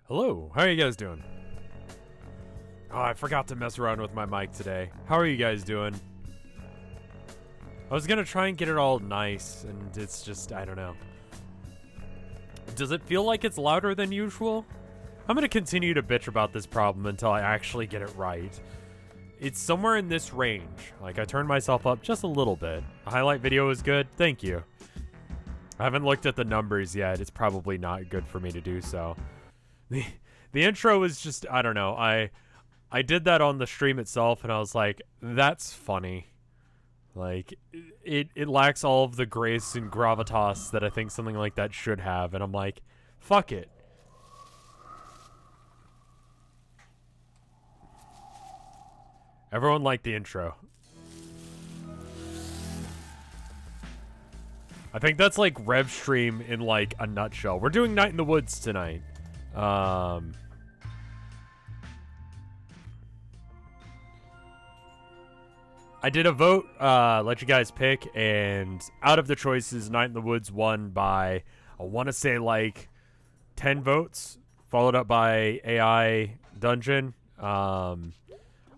Hello, how are you guys doing? Oh, I forgot to mess around with my mic today. How are you guys doing? I was gonna try and get it all nice, and it's just, I don't know. Does it feel like it's louder than usual? I'm gonna continue to bitch about this problem until I actually get it right. It's somewhere in this range. Like, I turned myself up just a little bit. The highlight video is good, thank you. I haven't looked at the numbers yet. It's probably not good for me to do so. The intro is just, I don't know. I did that on the stream itself, and I was like, that's funny. Like, it lacks all of the grace and gravitas that I think something like that should have, and I'm like, fuck it. Everyone liked the intro. I think that's like Rev Stream in like a nutshell. We're doing Night in the Woods tonight. I did a vote, let you guys pick, and out of the choices, Night in the Woods won by, I want to say, like, 10 votes, followed up by AI Dungeon. I'm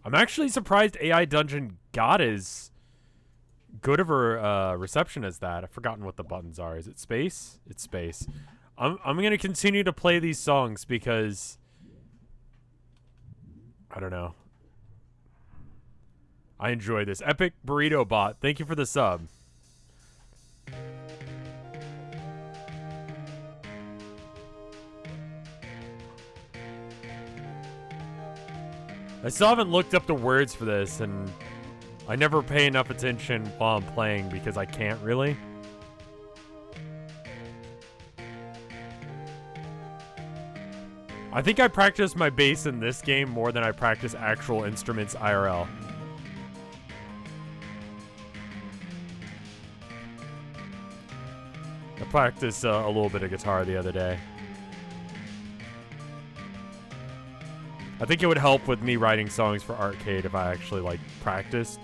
actually surprised AI Dungeon got as good of a reception as that. I've forgotten what the buttons are. Is it space? It's space. I'm going to continue to play these songs because, I don't know. I enjoy this. Epic Burrito Bot, thank you for the sub. I still haven't looked up the words for this, and I never pay enough attention while I'm playing because I can't really. I think I practice my bass in this game more than I practice actual instruments IRL. I practiced a little bit of guitar the other day. I think it would help with me writing songs for arcade if I actually, like, practiced.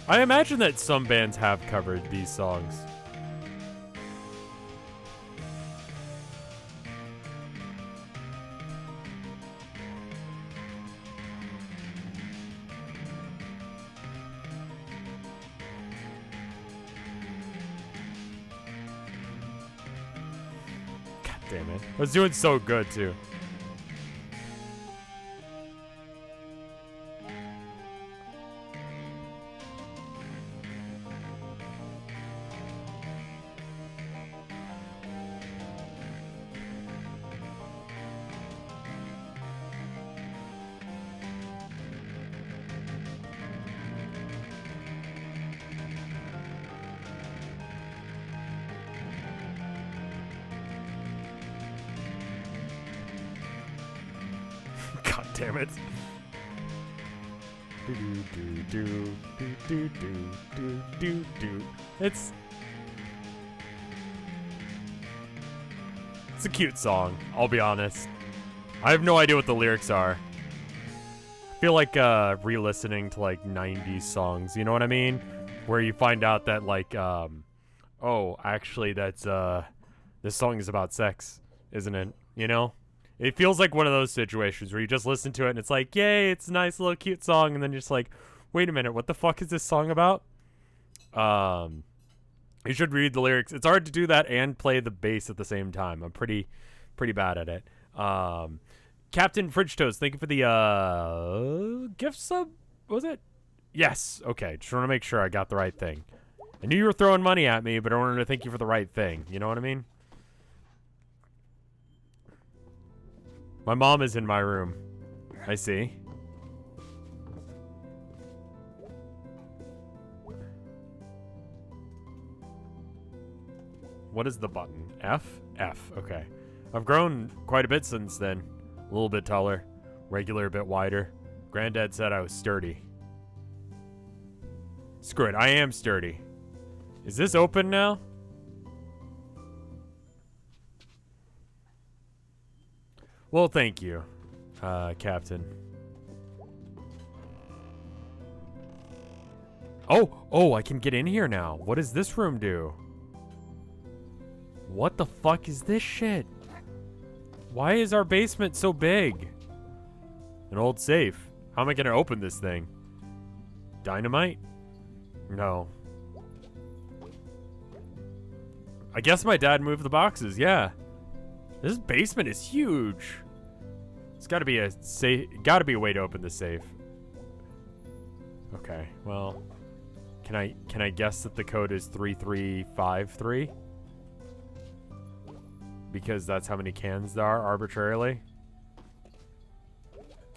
I imagine that some bands have covered these songs. God damn it. I was doing so good too. God damn it. It's a cute song, I'll be honest. I have no idea what the lyrics are. I feel like re-listening to like 90s songs, you know what I mean? Where you find out that like oh, actually that's this song is about sex, isn't it? You know? It feels like one of those situations where you just listen to it and it's like, yay, it's a nice little cute song, and then you're just like, wait a minute, what the fuck is this song about? You should read the lyrics. It's hard to do that and play the bass at the same time. I'm pretty bad at it. Captain Fridge Toast, thank you for the gift sub. Was it? Yes. Okay. Just want to make sure I got the right thing. I knew you were throwing money at me, but I wanted to thank you for the right thing. You know what I mean? My mom is in my room. I see. What is the button? F? F. Okay. I've grown quite a bit since then. A little bit taller. Regular, a bit wider. Granddad said I was sturdy. Screw it. I am sturdy. Is this open now? Well, thank you, Captain. Oh, I can get in here now. What does this room do? What the fuck is this shit? Why is our basement so big? An old safe. How am I gonna open this thing? Dynamite? No. I guess my dad moved the boxes, yeah. This basement is huge. It's gotta be a safe, gotta be a way to open this safe. Okay, well, can I guess that the code is 3353? Because that's how many cans there are arbitrarily.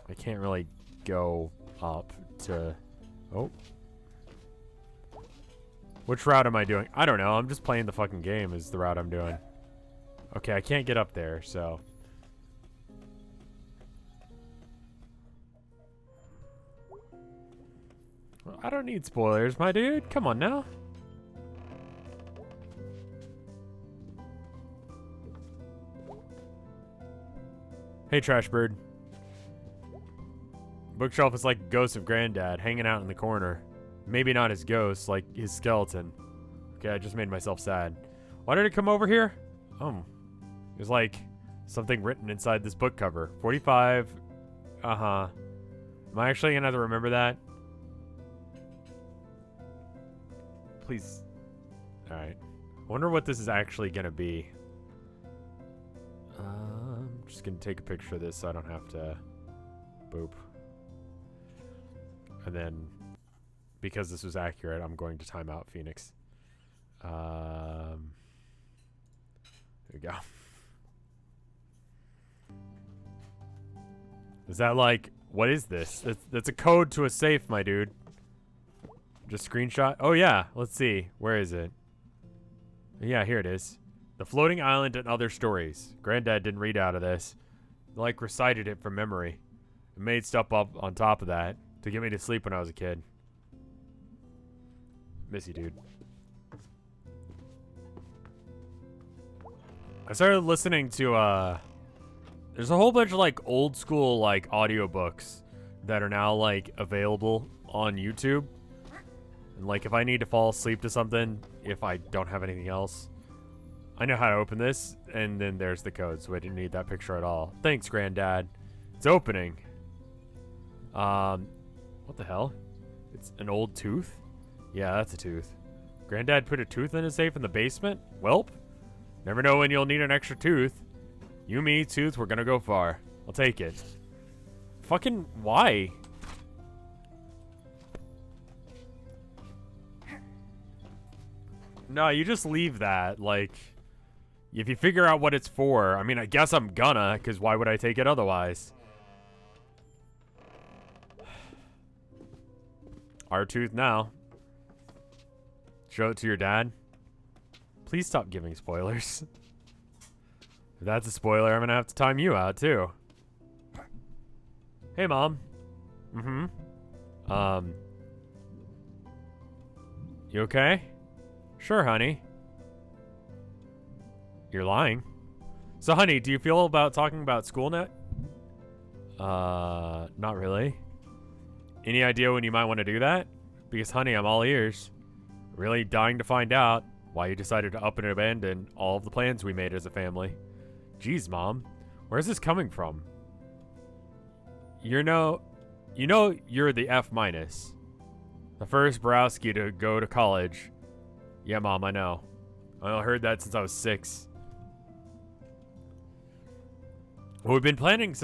I can't really go up to... Oh. Which route am I doing? I don't know. I'm just playing the fucking game is the route I'm doing. Okay, I can't get up there, so... Well, I don't need spoilers, my dude. Come on now. Hey, Trash Bird. Bookshelf is like a ghost of Granddad hanging out in the corner. Maybe not his ghost, like his skeleton. Okay, I just made myself sad. Why did it come over here? There's like something written inside this book cover. 45. Uh-huh. Am I actually gonna have to remember that? Please. Alright. I wonder what this is actually gonna be. I'm just gonna take a picture of this so I don't have to... Boop. And then, because this was accurate, I'm going to time out Phoenix. There we go. Is that like, what is this? That's a code to a safe, my dude. Just screenshot? Oh yeah, let's see. Where is it? Yeah, here it is. The Floating Island and Other Stories. Granddad didn't read out of this. Like, recited it from memory. And made stuff up on top of that to get me to sleep when I was a kid. Miss you, dude. I started listening to, there's a whole bunch of, like, old school, like, audiobooks that are now, like, available on YouTube. And, like, if I need to fall asleep to something, if I don't have anything else, I know how to open this, and then there's the code, so I didn't need that picture at all. Thanks, Granddad. It's opening. What the hell? It's an old tooth? Yeah, that's a tooth. Granddad put a tooth in his safe in the basement? Welp. Never know when you'll need an extra tooth. You, me, tooth, we're gonna go far. I'll take it. Fucking why? No, you just leave that. Like, if you figure out what it's for, I mean, I guess I'm gonna, because why would I take it otherwise? Our tooth now. Show it to your dad. Please stop giving spoilers. If that's a spoiler, I'm gonna have to time you out, too. Hey, Mom. You okay? Sure, honey. You're lying. So, honey, do you feel about talking about school net? Not really. Any idea when you might want to do that? Because, honey, I'm all ears. Really dying to find out why you decided to up and abandon all of the plans we made as a family. Jeez, Mom. Where's this coming from? You know you're the F-. The first Borowski to go to college. Yeah, Mom, I know. I heard that since I was 6. Well, we've been planning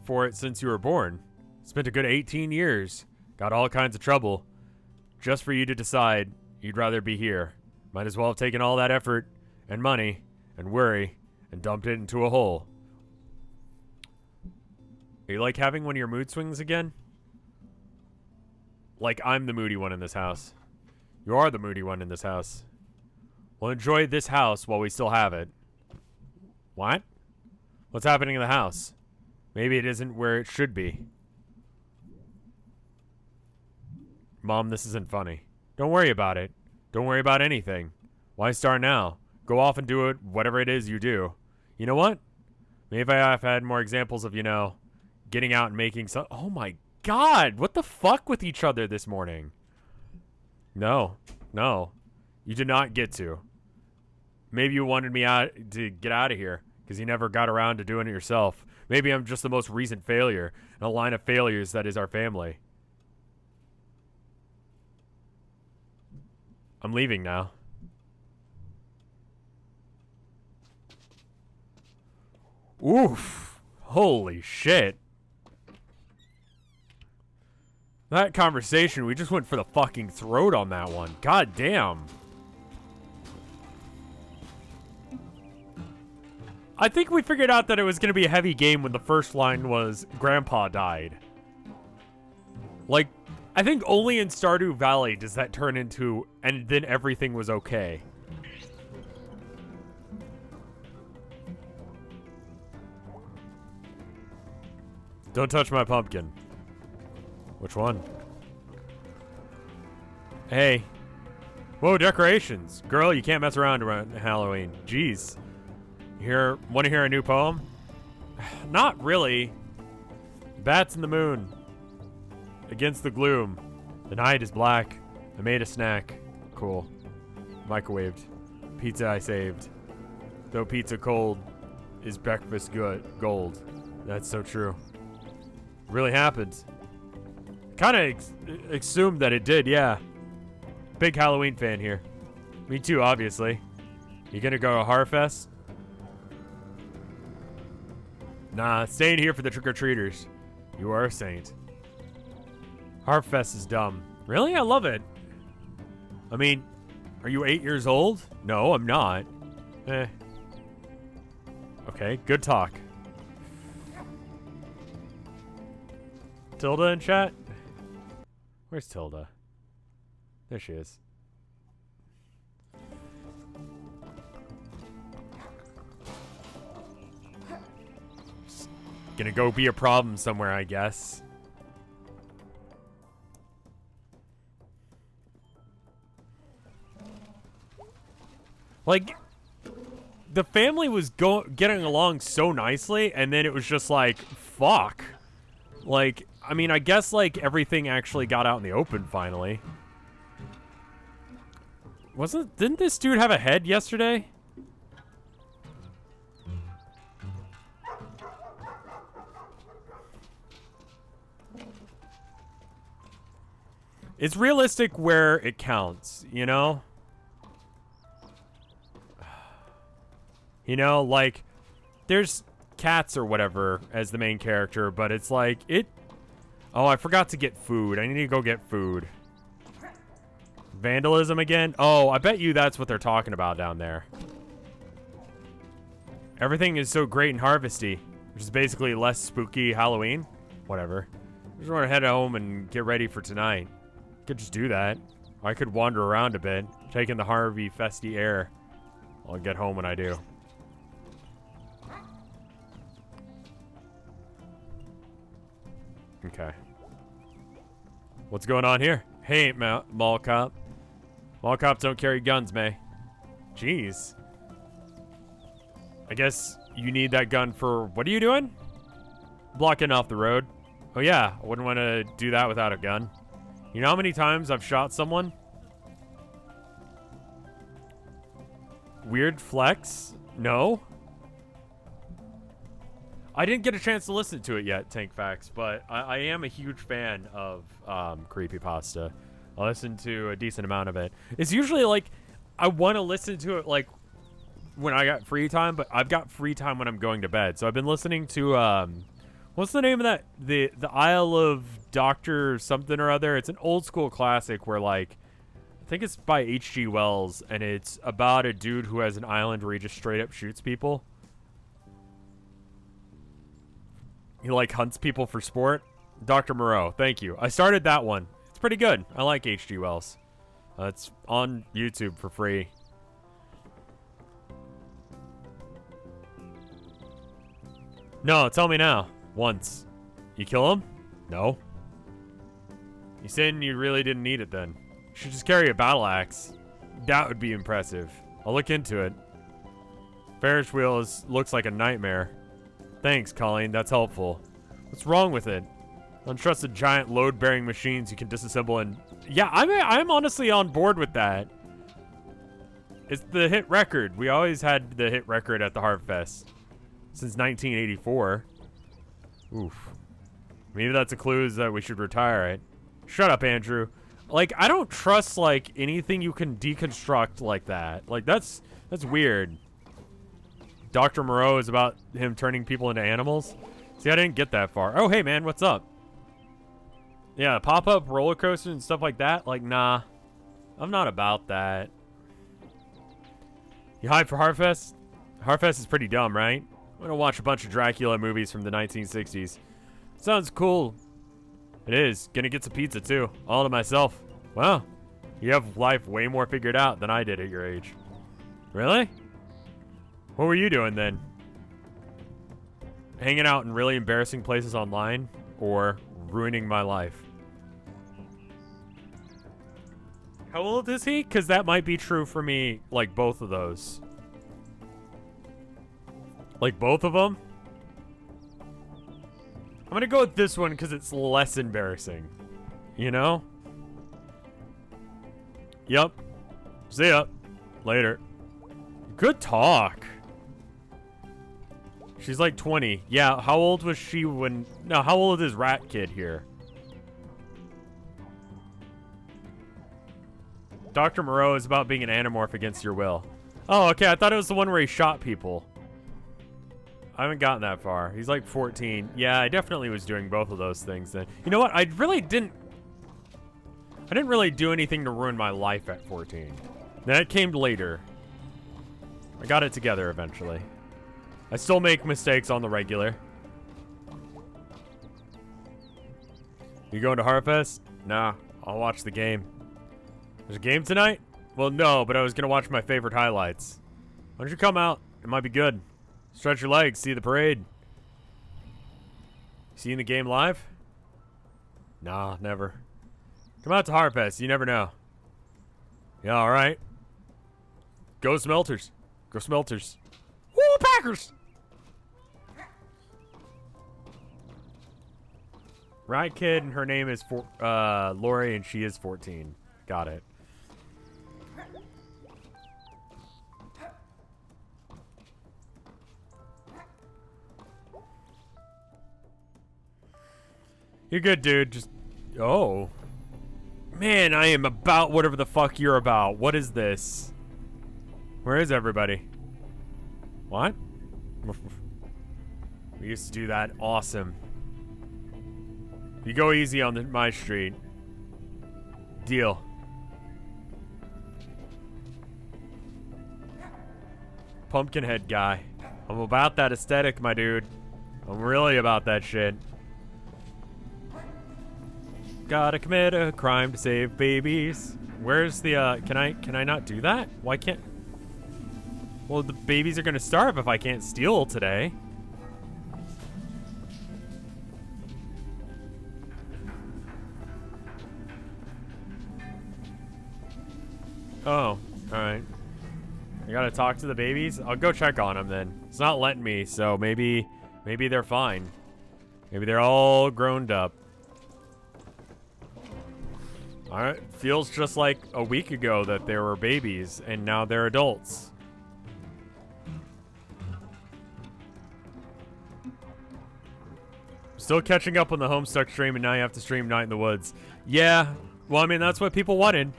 for it since you were born. Spent a good 18 years. Got all kinds of trouble. Just for you to decide you'd rather be here. Might as well have taken all that effort and money and worry and dumped it into a hole. Are you like having one of your mood swings again? Like I'm the moody one in this house. You are the moody one in this house. Well, enjoy this house while we still have it. What? What's happening in the house? Maybe it isn't where it should be. Mom, this isn't funny. Don't worry about it. Don't worry about anything. Why start now? Go off and do it, whatever it is you do. You know what? Maybe if I've had more examples of, you know, getting out and making some... Oh my god! What the fuck with each other this morning? No. No. You did not get to. Maybe you wanted me out to get out of here because you never got around to doing it yourself. Maybe I'm just the most recent failure in a line of failures that is our family. I'm leaving now. Oof. Holy shit. That conversation, we just went for the fucking throat on that one. God damn. I think we figured out that it was going to be a heavy game when the first line was, Grandpa died. Like, I think only in Stardew Valley does that turn into, and then everything was okay. Don't touch my pumpkin. Which one? Hey. Whoa, decorations. Girl, you can't mess around Halloween. Jeez. Want to hear a new poem? Not really. Bats in the moon. Against the gloom. The night is black. I made a snack. Cool. Microwaved. Pizza I saved. Though pizza cold, is breakfast good gold. That's so true. Really happened. Kind of assumed that it did, yeah. Big Halloween fan here. Me too, obviously. You gonna go to Harfest? Nah, staying here for the trick-or-treaters. You are a saint. Harfest is dumb. Really? I love it. I mean, are you 8 years old? No, I'm not. Okay, good talk. Tilda in chat? Where's Tilda? There she is. Gonna go be a problem somewhere, I guess. Like, the family was getting along so nicely, and then it was just like, fuck. Like, I mean, I guess, like, everything actually got out in the open finally. Didn't this dude have a head yesterday? It's realistic where it counts, you know? You know, like, there's cats or whatever as the main character, but it's like, Oh, I forgot to get food. I need to go get food. Vandalism again? Oh, I bet you that's what they're talking about down there. Everything is so great and harvesty, which is basically less spooky Halloween. Whatever. I just want to head home and get ready for tonight. Could just do that. I could wander around a bit, taking the Harvey festy air. I'll get home when I do. Okay. What's going on here? Hey, mall cop. Mall cops don't carry guns, May. Jeez. I guess you need that gun for... What are you doing? Blocking off the road. Oh yeah, I wouldn't want to do that without a gun. You know how many times I've shot someone? Weird flex? No? I didn't get a chance to listen to it yet, Tank Facts, but I am a huge fan of creepypasta. I listen to a decent amount of it. It's usually like, I want to listen to it like when I got free time, but I've got free time when I'm going to bed. So I've been listening to, what's the name of that? The Isle of Dr. something or other. It's an old school classic where, like, I think it's by H.G. Wells, and it's about a dude who has an island where he just straight up shoots people. He, like, hunts people for sport. Dr. Moreau, thank you. I started that one. It's pretty good. I like H.G. Wells. It's on YouTube for free. No, tell me now. Once. You kill him? No. You saying you really didn't need it then? You should just carry a battle axe. That would be impressive. I'll look into it. Ferris wheel looks like a nightmare. Thanks, Colleen. That's helpful. What's wrong with it? Untrusted giant load-bearing machines you can disassemble and... Yeah, I'm honestly on board with that. It's the hit record. We always had the hit record at the Harfest. Since 1984. Oof. Maybe that's a clue that we should retire it. Shut up, Andrew. Like, I don't trust, like, anything you can deconstruct like that. Like, that's weird. Dr. Moreau is about him turning people into animals. See, I didn't get that far. Oh, hey, man, what's up? Yeah, pop-up roller coasters and stuff like that? Like, nah. I'm not about that. You hyped for Harfest? Harfest is pretty dumb, right? I'm gonna watch a bunch of Dracula movies from the 1960s. Sounds cool. It is. Gonna get some pizza, too. All to myself. Wow. You have life way more figured out than I did at your age. Really? What were you doing then? Hanging out in really embarrassing places online? Or ruining my life? How old is he? Because that might be true for me, like both of those. Like both of them? I'm gonna go with this one because it's less embarrassing. You know? Yep. See ya. Later. Good talk. She's like 20. Yeah, how old was she when... No, how old is Rat Kid here? Dr. Moreau is about being an anamorph against your will. Oh, okay. I thought it was the one where he shot people. I haven't gotten that far. He's like 14. Yeah, I definitely was doing both of those things then. You know what? I didn't really do anything to ruin my life at 14. That came later. I got it together eventually. I still make mistakes on the regular. You going to Harfest? Nah, I'll watch the game. There's a game tonight? Well, no, but I was going to watch my favorite highlights. Why don't you come out? It might be good. Stretch your legs, see the parade. Seeing the game live? Nah, never. Come out to Harfest, you never know. Yeah, alright. Go Smelters. Go Smelters. Woo, Packers! Right, kid, and her name is Lori, and she is 14. Got it. You're good, dude. Just... Oh. Man, I am about whatever the fuck you're about. What is this? Where is everybody? What? We used to do that. Awesome. You go easy on my street. Deal. Pumpkinhead guy. I'm about that aesthetic, my dude. I'm really about that shit. Gotta commit a crime to save babies. Where's the, can I not do that? Why can't... Well, the babies are gonna starve if I can't steal today. Oh, alright. I gotta talk to the babies? I'll go check on them then. It's not letting me, so maybe they're fine. Maybe they're all grown up. Alright, feels just like a week ago that there were babies, and now they're adults. Still catching up on the Homestuck stream, and now you have to stream Night in the Woods. Yeah, well, I mean, that's what people wanted.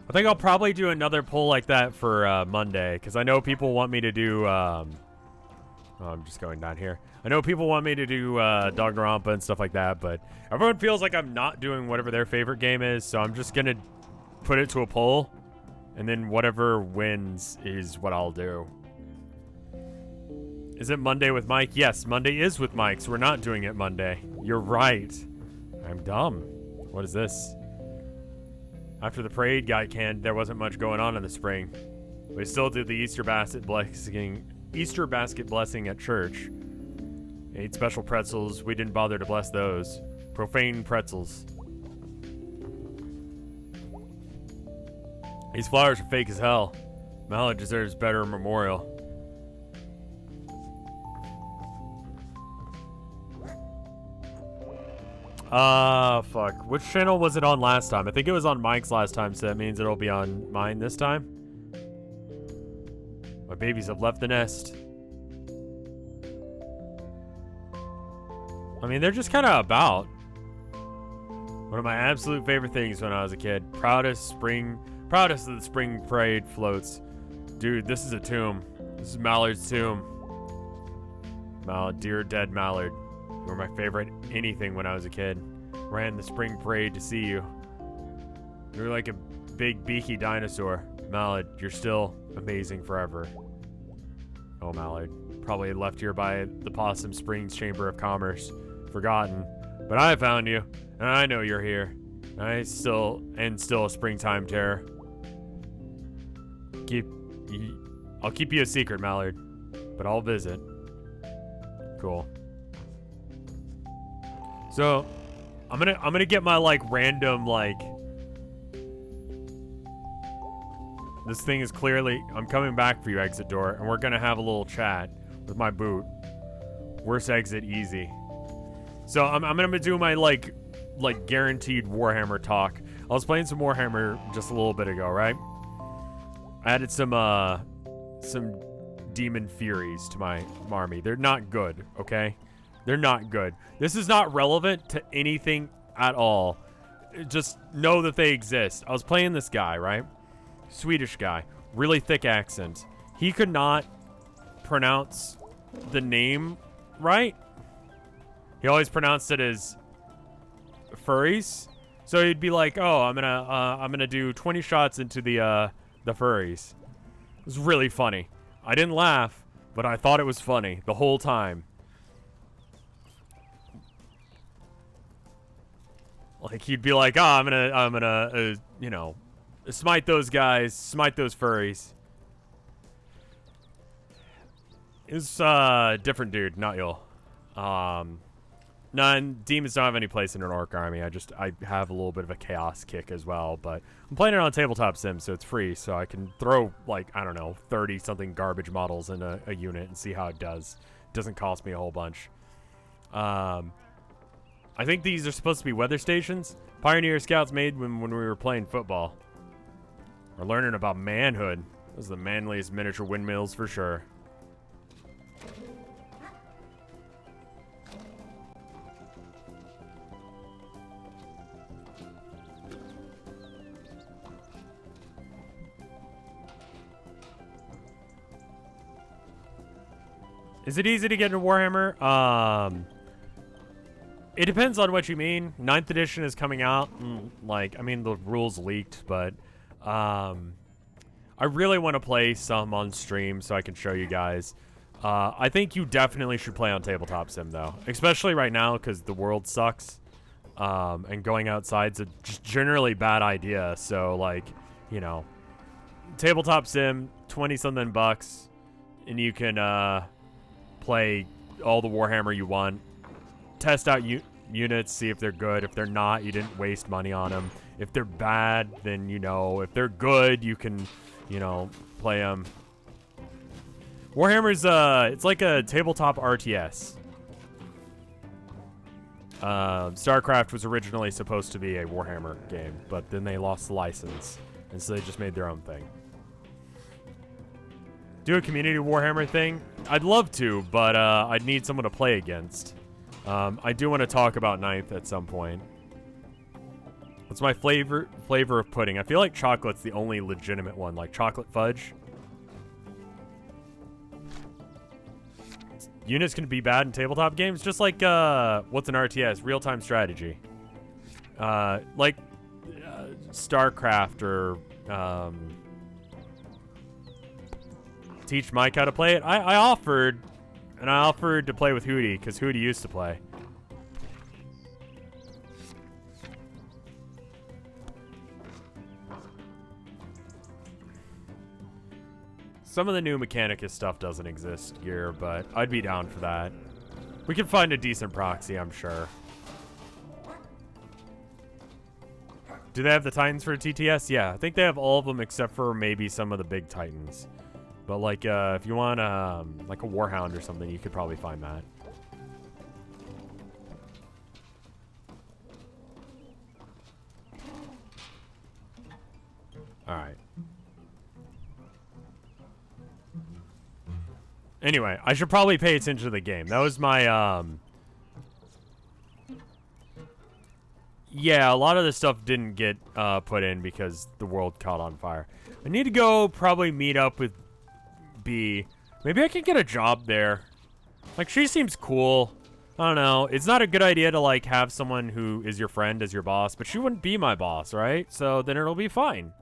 I think I'll probably do another poll like that for Monday, because I know people want me to do... oh, I'm just going down here. I know people want me to do Danganronpa and stuff like that, but everyone feels like I'm not doing whatever their favorite game is, so I'm just going to put it to a poll, and then whatever wins is what I'll do. Is it Monday with Mike? Yes, Monday is with Mike, so we're not doing it Monday. You're right. I'm dumb. What is this? After the parade got canned, there wasn't much going on in the spring. We still did the Easter basket blessing at church. Ate special pretzels. We didn't bother to bless those. Profane pretzels. These flowers are fake as hell. Mallard deserves better memorial. Fuck. Which channel was it on last time? I think it was on Mike's last time, so that means it'll be on mine this time. My babies have left the nest. I mean, they're just kind of about. One of my absolute favorite things when I was a kid. Proudest of the spring parade floats. Dude, this is a tomb. This is Mallard's tomb. Mallard, dear dead Mallard. You were my favorite anything when I was a kid. Ran the spring parade to see you. You were like a big beaky dinosaur. Mallard, you're still amazing forever. Oh, Mallard. Probably left here by the Possum Springs Chamber of Commerce. Forgotten. But I found you, and I know you're here. Still a springtime terror. I'll keep you a secret, Mallard, but I'll visit. Cool. So, I'm gonna get my like random like. This thing is clearly. I'm coming back for you, exit door, and we're gonna have a little chat with my boot. Worst exit easy. So I'm gonna do my like guaranteed Warhammer talk. I was playing some Warhammer just a little bit ago, right? I added some Demon Furies to my army. They're not good, okay? They're not good. This is not relevant to anything at all. Just know that they exist. I was playing this guy, right? Swedish guy. Really thick accent. He could not pronounce the name right. He always pronounced it as furries. So he'd be like, "Oh, I'm gonna do 20 shots into the furries." It was really funny. I didn't laugh, but I thought it was funny the whole time. Like he'd be like, "Oh, I'm gonna you know, smite those guys, smite those furries." It's different dude, not you. None. Demons don't have any place in an orc army. I have a little bit of a chaos kick as well, but I'm playing it on Tabletop Sim, so it's free, so I can throw, like, I don't know, 30-something garbage models in a unit and see how it does. It doesn't cost me a whole bunch. I think these are supposed to be weather stations. Pioneer Scouts made when we were playing football. We're learning about manhood. Those are the manliest miniature windmills for sure. Is it easy to get into Warhammer? It depends on what you mean. 9th edition is coming out. Like, I mean, the rules leaked, but I really want to play some on stream so I can show you guys. I think you definitely should play on Tabletop Sim, though. Especially right now, because the world sucks. And going outside's a just generally bad idea. So, like, you know, Tabletop Sim, 20-something bucks, and you can play all the Warhammer you want. Test out units, see if they're good. If they're not, you didn't waste money on them. If they're bad, then, you know, if they're good, you can, you know, play them. Warhammer's, it's like a tabletop RTS. StarCraft was originally supposed to be a Warhammer game, but then they lost the license, and so they just made their own thing. Do a community Warhammer thing? I'd love to, but I'd need someone to play against. I do want to talk about 9th at some point. What's my flavor of pudding? I feel like chocolate's the only legitimate one, like chocolate fudge. Units can be bad in tabletop games, just like what's an RTS? Real-time strategy. Like StarCraft or teach Mike how to play it. I offered to play with Hootie because Hootie used to play. Some of the new Mechanicus stuff doesn't exist here, but I'd be down for that. We can find a decent proxy, I'm sure. Do they have the Titans for TTS? Yeah, I think they have all of them except for maybe some of the big Titans. But like, if you want like a Warhound or something, you could probably find that. All right. Anyway, I should probably pay attention to the game. That was my yeah, a lot of this stuff didn't get put in because the world caught on fire. I need to go probably meet up with B. Maybe I can get a job there. Like, she seems cool. I don't know. It's not a good idea to, like, have someone who is your friend as your boss, but she wouldn't be my boss, right? So then it'll be fine.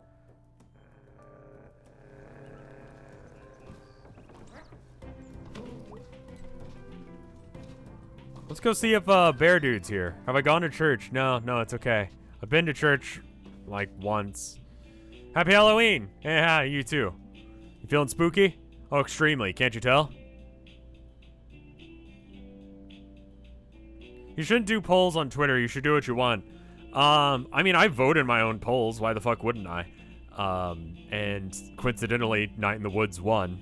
Let's go see if Bear Dude's here. Have I gone to church? No, it's okay. I've been to church, like, once. Happy Halloween! Hey, hi, you too. You feeling spooky? Oh, extremely. Can't you tell? You shouldn't do polls on Twitter. You should do what you want. I mean, I vote in my own polls. Why the fuck wouldn't I? And coincidentally, Night in the Woods won.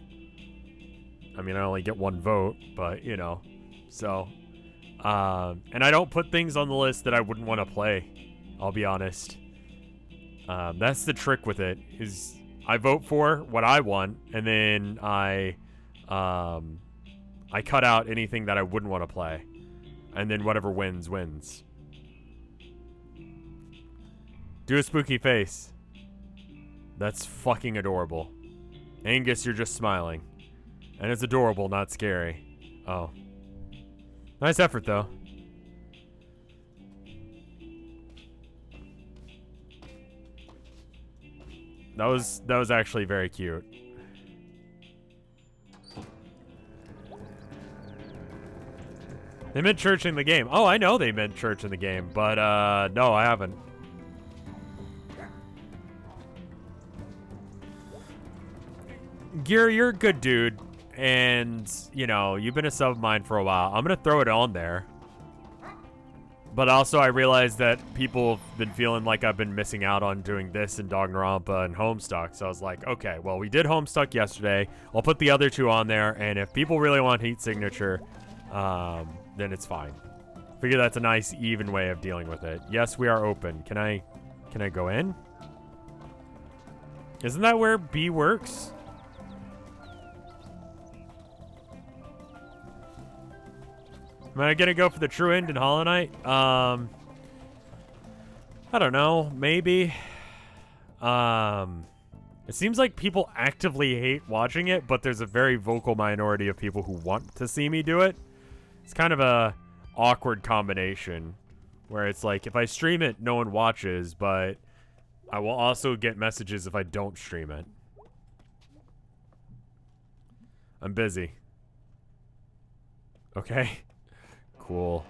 I mean, I only get one vote, but, you know. So... and I don't put things on the list that I wouldn't want to play. I'll be honest. That's the trick with it, is I vote for what I want, and then I cut out anything that I wouldn't want to play. And then whatever wins, wins. Do a spooky face. That's fucking adorable. Angus, you're just smiling. And it's adorable, not scary. Oh. Nice effort, though. That was actually very cute. They meant church in the game. Oh, I know they meant church in the game, but no, I haven't. Gear, you're a good dude. And, you know, you've been a sub of mine for a while. I'm going to throw it on there. But also, I realized that people have been feeling like I've been missing out on doing this and Danganronpa and Homestuck. So I was like, okay, well, we did Homestuck yesterday. I'll put the other two on there. And if people really want Heat Signature, then it's fine. Figure that's a nice, even way of dealing with it. Yes, we are open. Can I go in? Isn't that where B works? Am I gonna go for the True End in Hollow Knight? I don't know. Maybe. It seems like people actively hate watching it, but there's a very vocal minority of people who want to see me do it. It's kind of a awkward combination where it's like, if I stream it, no one watches, but I will also get messages if I don't stream it. I'm busy. Okay. Cool.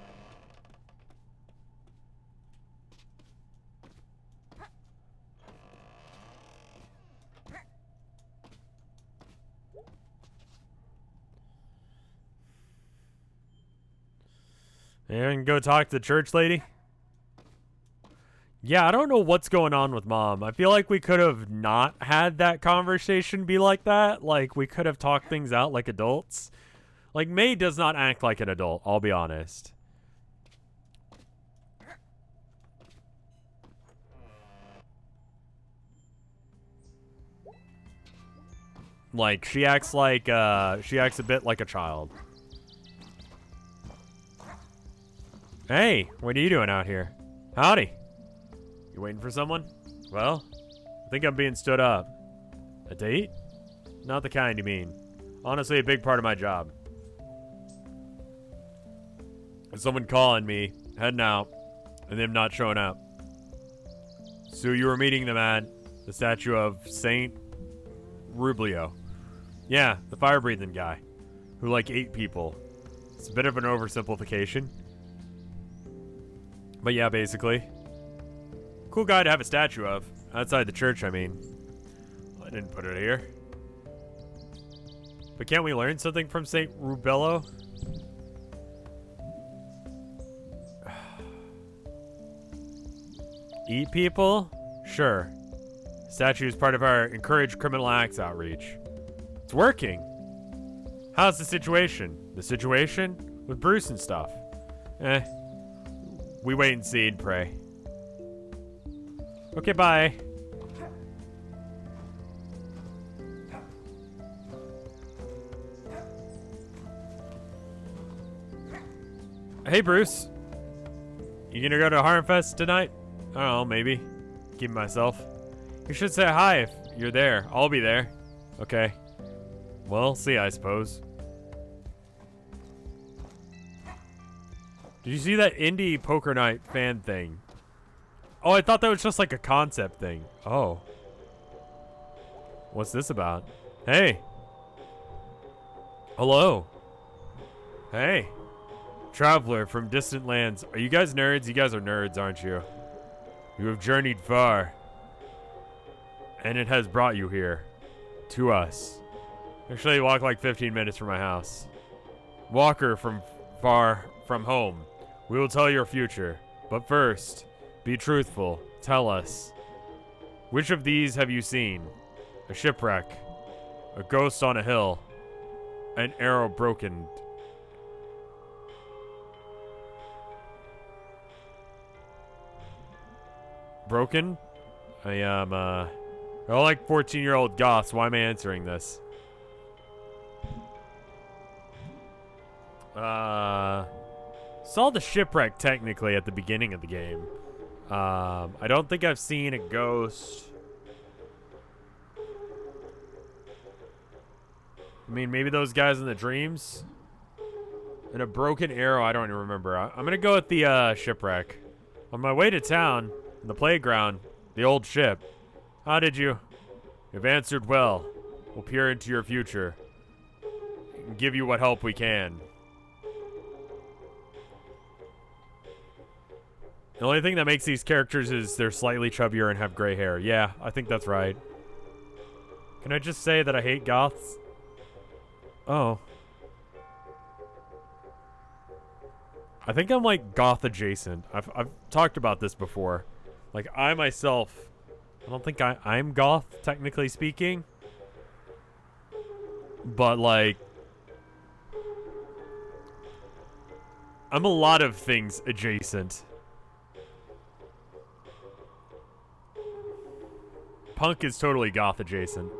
And go talk to the church lady? Yeah, I don't know what's going on with Mom. I feel like we could have not had that conversation be like that. Like, we could have talked things out like adults. Like, May does not act like an adult, I'll be honest. Like, she acts a bit like a child. Hey, what are you doing out here? Howdy. You waiting for someone? Well, I think I'm being stood up. A date? Not the kind you mean. Honestly, a big part of my job. And someone calling me, heading out, and them not showing up. So you were meeting them at the statue of Saint Rublio. Yeah, the fire-breathing guy, who like ate people. It's a bit of an oversimplification. But yeah, basically. Cool guy to have a statue of. Outside the church, I mean. I didn't put it here. But can't we learn something from Saint Rubello? Eat people? Sure. Statue is part of our Encourage Criminal Acts outreach. It's working. How's the situation? The situation? With Bruce and stuff. We wait and see and pray. Okay, bye. Hey, Bruce. You gonna go to Harfest tonight? I don't know, maybe. Keep myself. You should say hi if you're there. I'll be there. Okay. Well, see, I suppose. Did you see that indie poker night fan thing? Oh, I thought that was just like a concept thing. Oh. What's this about? Hey. Hello. Hey. Traveler from distant lands. Are you guys nerds? You guys are nerds, aren't you? You have journeyed far. And it has brought you here. To us. Actually, walk like 15 minutes from my house. Walker from far from home. We will tell your future. But first, be truthful. Tell us. Which of these have you seen? A shipwreck. A ghost on a hill. An arrow broken. Broken? I am, I like 14-year-old goths. Why am I answering this? Saw the shipwreck technically at the beginning of the game. I don't think I've seen a ghost. I mean, maybe those guys in the dreams? And a broken arrow, I don't even remember. I'm gonna go with the, shipwreck. On my way to town, in the playground, the old ship. How did you? You've answered well. We'll peer into your future. And give you what help we can. The only thing that makes these characters is they're slightly chubbier and have gray hair. Yeah, I think that's right. Can I just say that I hate goths? Oh. I think I'm like goth adjacent. I've talked about this before. Like I myself, I don't think I'm goth, technically speaking. But like, I'm a lot of things adjacent. Punk is totally goth adjacent.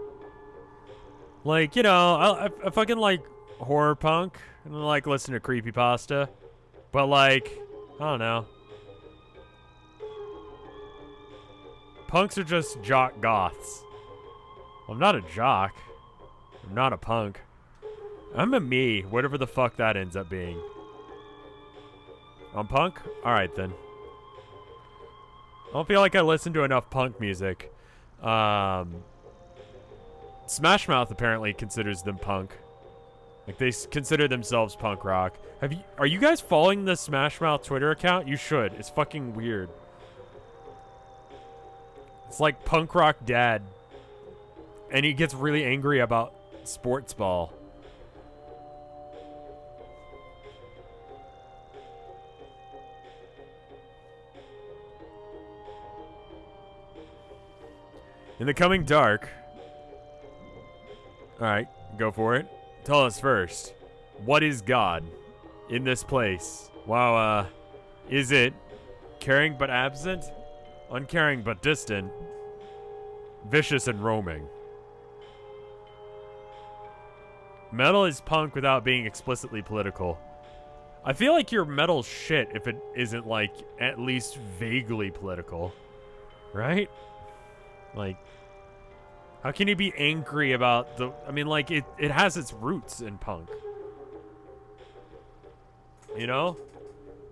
Like, you know, I fucking like horror punk. And I like listen to creepypasta. But like, I don't know. Punks are just jock goths. I'm not a jock. I'm not a punk. I'm a me, whatever the fuck that ends up being. I'm punk? Alright then. I don't feel like I listen to enough punk music. Smash Mouth apparently considers them punk. Like they consider themselves punk rock. Are you guys following the Smash Mouth Twitter account? You should. It's fucking weird. It's like punk rock dad. And he gets really angry about sports ball. In the coming dark. Alright, go for it. Tell us first. What is God in this place? Wow, is it caring but absent? Uncaring but distant? Vicious and roaming? Metal is punk without being explicitly political. I feel like your metal shit if it isn't, like, at least vaguely political. Right? Like, how can you be angry about the... I mean, like, it has its roots in punk. You know?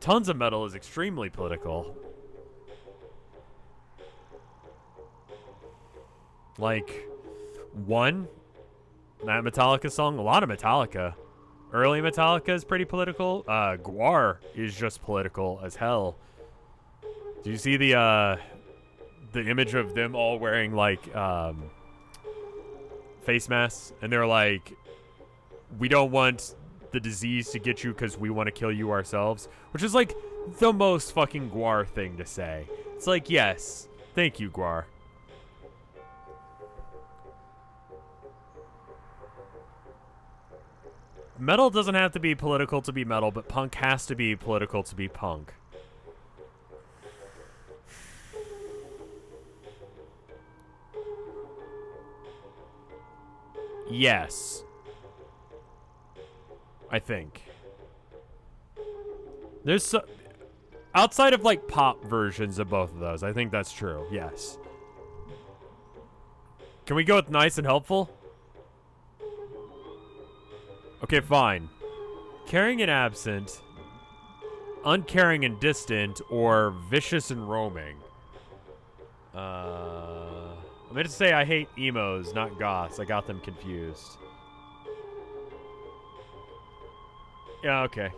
Tons of metal is extremely political. Like, that Metallica song, a lot of Metallica. Early Metallica is pretty political. Gwar is just political as hell. Do you see the image of them all wearing, like, face masks? And they're like, we don't want the disease to get you because we want to kill you ourselves. Which is, like, the most fucking Gwar thing to say. It's like, yes. Thank you, Guar. Metal doesn't have to be political to be metal, but punk has to be political to be punk. Yes. I think. There's so, outside of like pop versions of both of those, I think that's true. Yes. Can we go with nice and helpful? Okay, fine. Caring and absent, uncaring and distant, or vicious and roaming. I'm going to say I hate emos, not goths. I got them confused. Yeah, okay.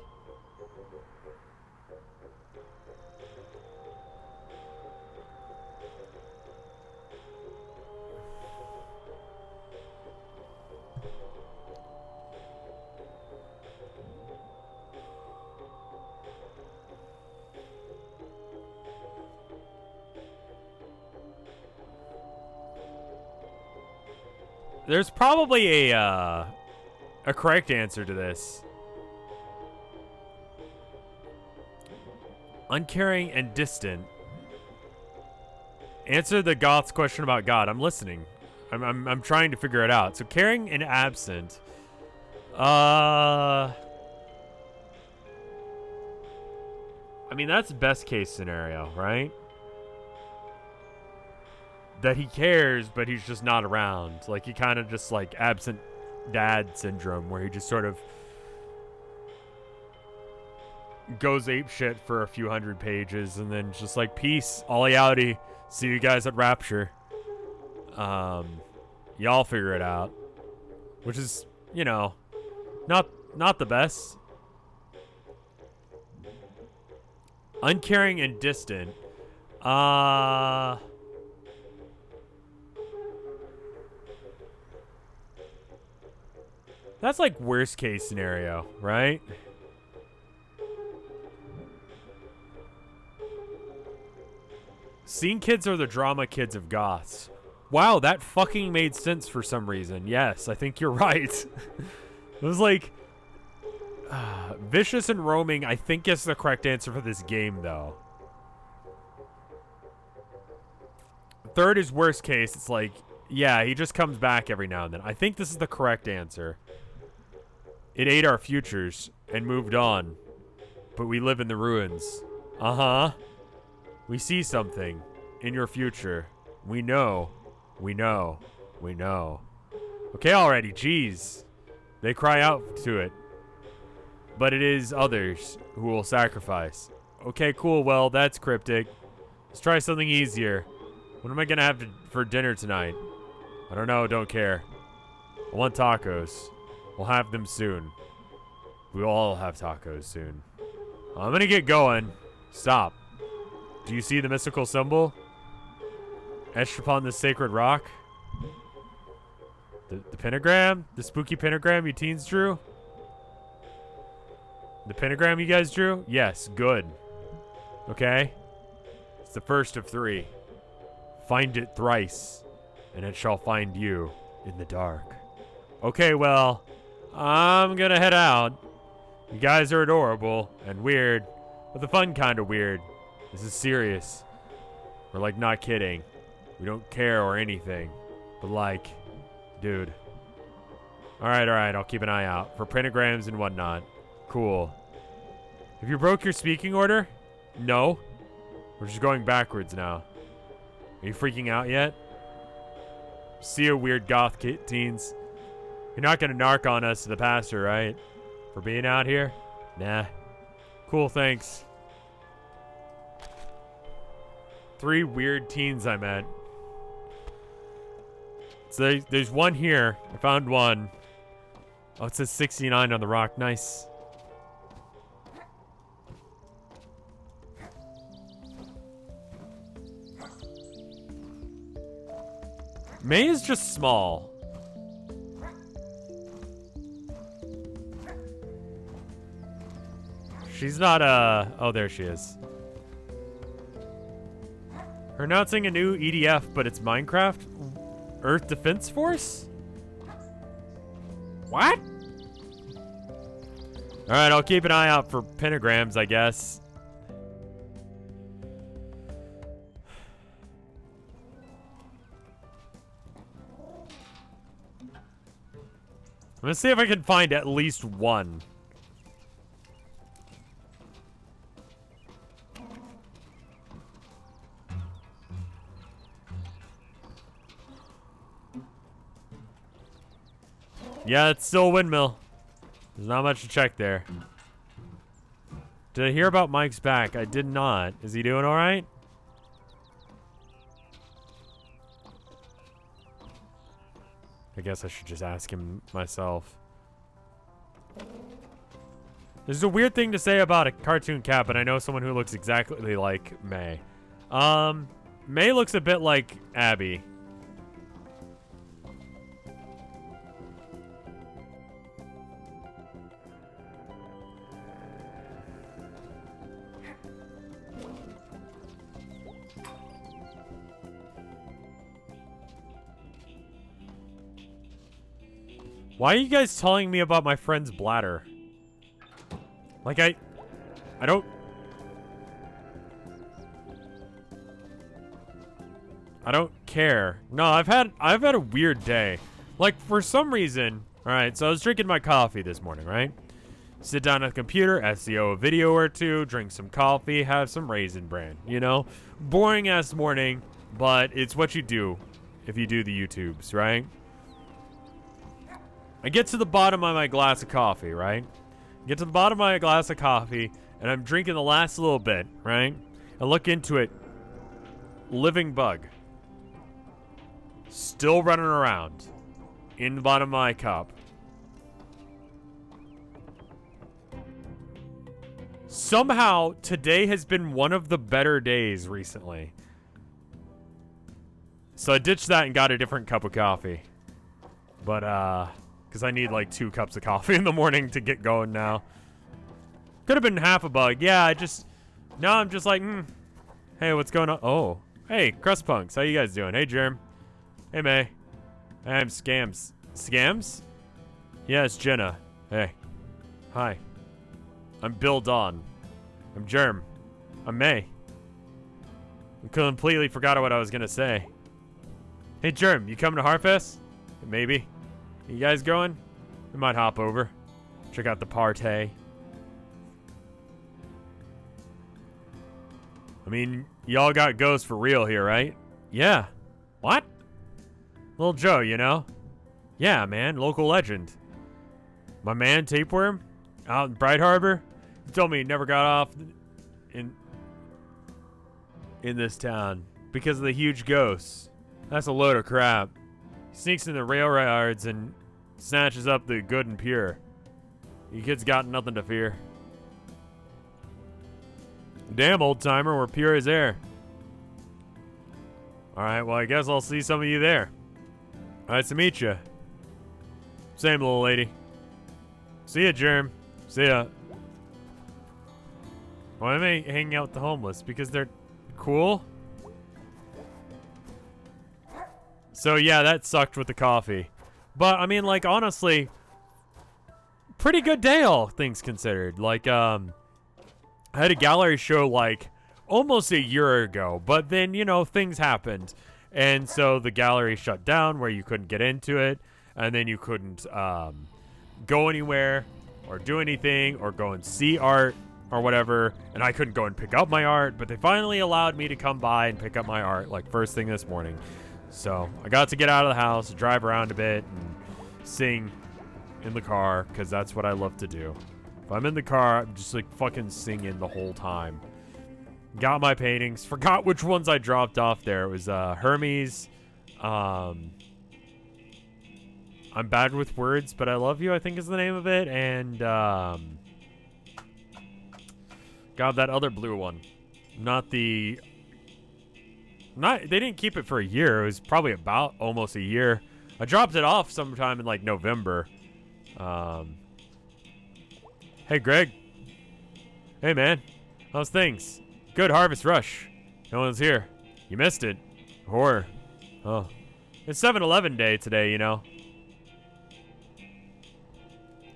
There's probably a correct answer to this. Uncaring and distant. Answer the goth's question about God. I'm listening. I'm trying to figure it out. So caring and absent. I mean, that's best case scenario, right? That he cares, but he's just not around. Like, he kind of just, like, absent dad syndrome, where he just sort of goes apeshit for a few hundred pages, and then just like, peace, ollie outie, see you guys at Rapture. Y'all figure it out. Which is, you know, not the best. Uncaring and distant. That's like worst case scenario, right? Scene kids are the drama kids of goths. Wow, that fucking made sense for some reason. Yes, I think you're right. It was like... vicious and roaming, I think, is the correct answer for this game, though. Third is worst case. It's like, yeah, he just comes back every now and then. I think this is the correct answer. It ate our futures and moved on. But we live in the ruins. Uh-huh. We see something in your future. We know. We know. We know. Okay, already. Jeez. They cry out to it. But it is others who will sacrifice. Okay, cool. Well, that's cryptic. Let's try something easier. What am I going to have for dinner tonight? I don't know. Don't care. I want tacos. We'll have them soon. We'll all have tacos soon. I'm going to get going. Stop. Do you see the mystical symbol etched upon this sacred rock? The pentagram? The spooky pentagram you teens drew? The pentagram you guys drew? Yes, good. Okay? It's the first of 3. Find it thrice, and it shall find you in the dark. Okay, well, I'm gonna head out. You guys are adorable and weird, but the fun kind of weird. This is serious. We're like not kidding. We don't care or anything. But like, dude. Alright, I'll keep an eye out for pentagrams and whatnot. Cool. Have you broke your speaking order? No. We're just going backwards now. Are you freaking out yet? See you, weird goth teens. You're not gonna narc on us to the pastor, right? For being out here? Nah. Cool, thanks. 3 weird teens I met. So there's one here. I found one. Oh, it says 69 on the rock. Nice. May is just small. She's not, oh, there she is. announcing a new EDF, but it's Minecraft? Earth Defense Force? What? Alright, I'll keep an eye out for pentagrams, I guess. I'm gonna see if I can find at least one. Yeah, it's still a windmill. There's not much to check there. Did I hear about Mike's back? I did not. Is he doing alright? I guess I should just ask him myself. There's a weird thing to say about a cartoon cat, but I know someone who looks exactly like May. May looks a bit like Abby. Why are you guys telling me about my friend's bladder? Like, I don't... I don't care. No, I've had a weird day. Like, for some reason... Alright, so I was drinking my coffee this morning, right? Sit down at the computer, SEO a video or two, drink some coffee, have some Raisin Bran, you know? Boring-ass morning, but it's what you do if you do the YouTubes, right? I get to the bottom of my glass of coffee, right? Get to the bottom of my glass of coffee, and I'm drinking the last little bit, right? I look into it. Living bug. Still running around. In the bottom of my cup. Somehow, today has been one of the better days recently. So I ditched that and got a different cup of coffee. But, because I need like 2 cups of coffee in the morning to get going now. Could have been half a bug. Yeah, now I'm just like, hey, what's going on? Oh, hey, Crust Punks. How you guys doing? Hey, Germ. Hey, May. I'm Scams. Scams? Yeah, it's Jenna. Hey. Hi. I'm Bill Dawn. I'm Germ. I'm May. I completely forgot what I was going to say. Hey, Germ, you coming to Harfest? Maybe. You guys going? We might hop over. Check out the partay. I mean, y'all got ghosts for real here, right? Yeah. What? Little Joe, you know? Yeah, man. Local legend. My man, Tapeworm, out in Bright Harbor, he told me he never got off in this town because of the huge ghosts. That's a load of crap. Sneaks in the rail yards and snatches up the good and pure. You kids got nothing to fear. Damn, old timer, we're pure as air. Alright, well, I guess I'll see some of you there. Nice to meet you. Same, little lady. See ya, Germ. See ya. Why am I hanging out with the homeless? Because they're cool? So yeah, that sucked with the coffee. But I mean, like, honestly, pretty good day, all things considered. Like, I had a gallery show like almost a year ago, but then, you know, things happened. And so the gallery shut down where you couldn't get into it, and then you couldn't go anywhere or do anything or go and see art or whatever. And I couldn't go and pick up my art, but they finally allowed me to come by and pick up my art like first thing this morning. So I got to get out of the house, drive around a bit, and sing in the car, because that's what I love to do. If I'm in the car, I'm just like fucking singing the whole time. Got my paintings. Forgot which ones I dropped off there. It was Hermes. I'm bad with words, but I love you, I think is the name of it. And got that other blue one. They didn't keep it for a year. It was probably about almost a year. I dropped it off sometime in like November. Hey, Greg. Hey, man. How's things? Good. Harvest rush. No one's here. You missed it. Horror. Oh. It's 7-Eleven day today, you know.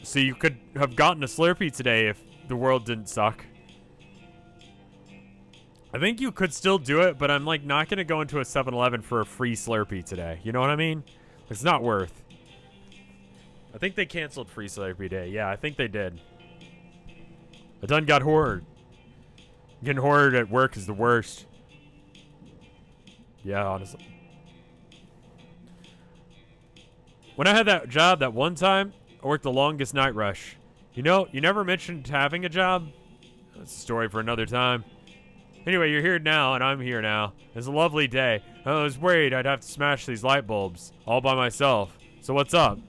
So you could have gotten a Slurpee today if the world didn't suck. I think you could still do it, but I'm like not going to go into a 7-Eleven for a free Slurpee today. You know what I mean? It's not worth. I think they canceled free Slurpee day. Yeah, I think they did. I done got horrored. Getting horrored at work is the worst. Yeah, honestly. When I had that job that one time, I worked the longest night rush. You know, you never mentioned having a job. That's a story for another time. Anyway, you're here now, and I'm here now. It's a lovely day. I was worried I'd have to smash these light bulbs all by myself. So what's up?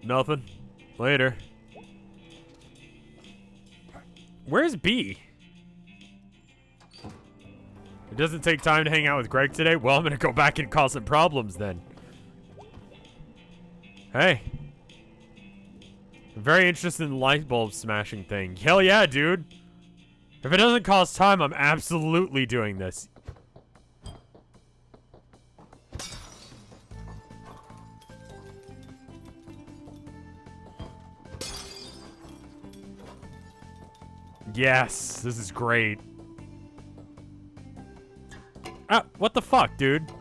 Nothing. Later. Where's B? It doesn't take time to hang out with Greg today? Well, I'm gonna go back and cause some problems then. Hey. I'm very interested in the light bulb smashing thing. Hell yeah, dude. If it doesn't cost time, I'm absolutely doing this. Yes, this is great. Ah, what the fuck, dude?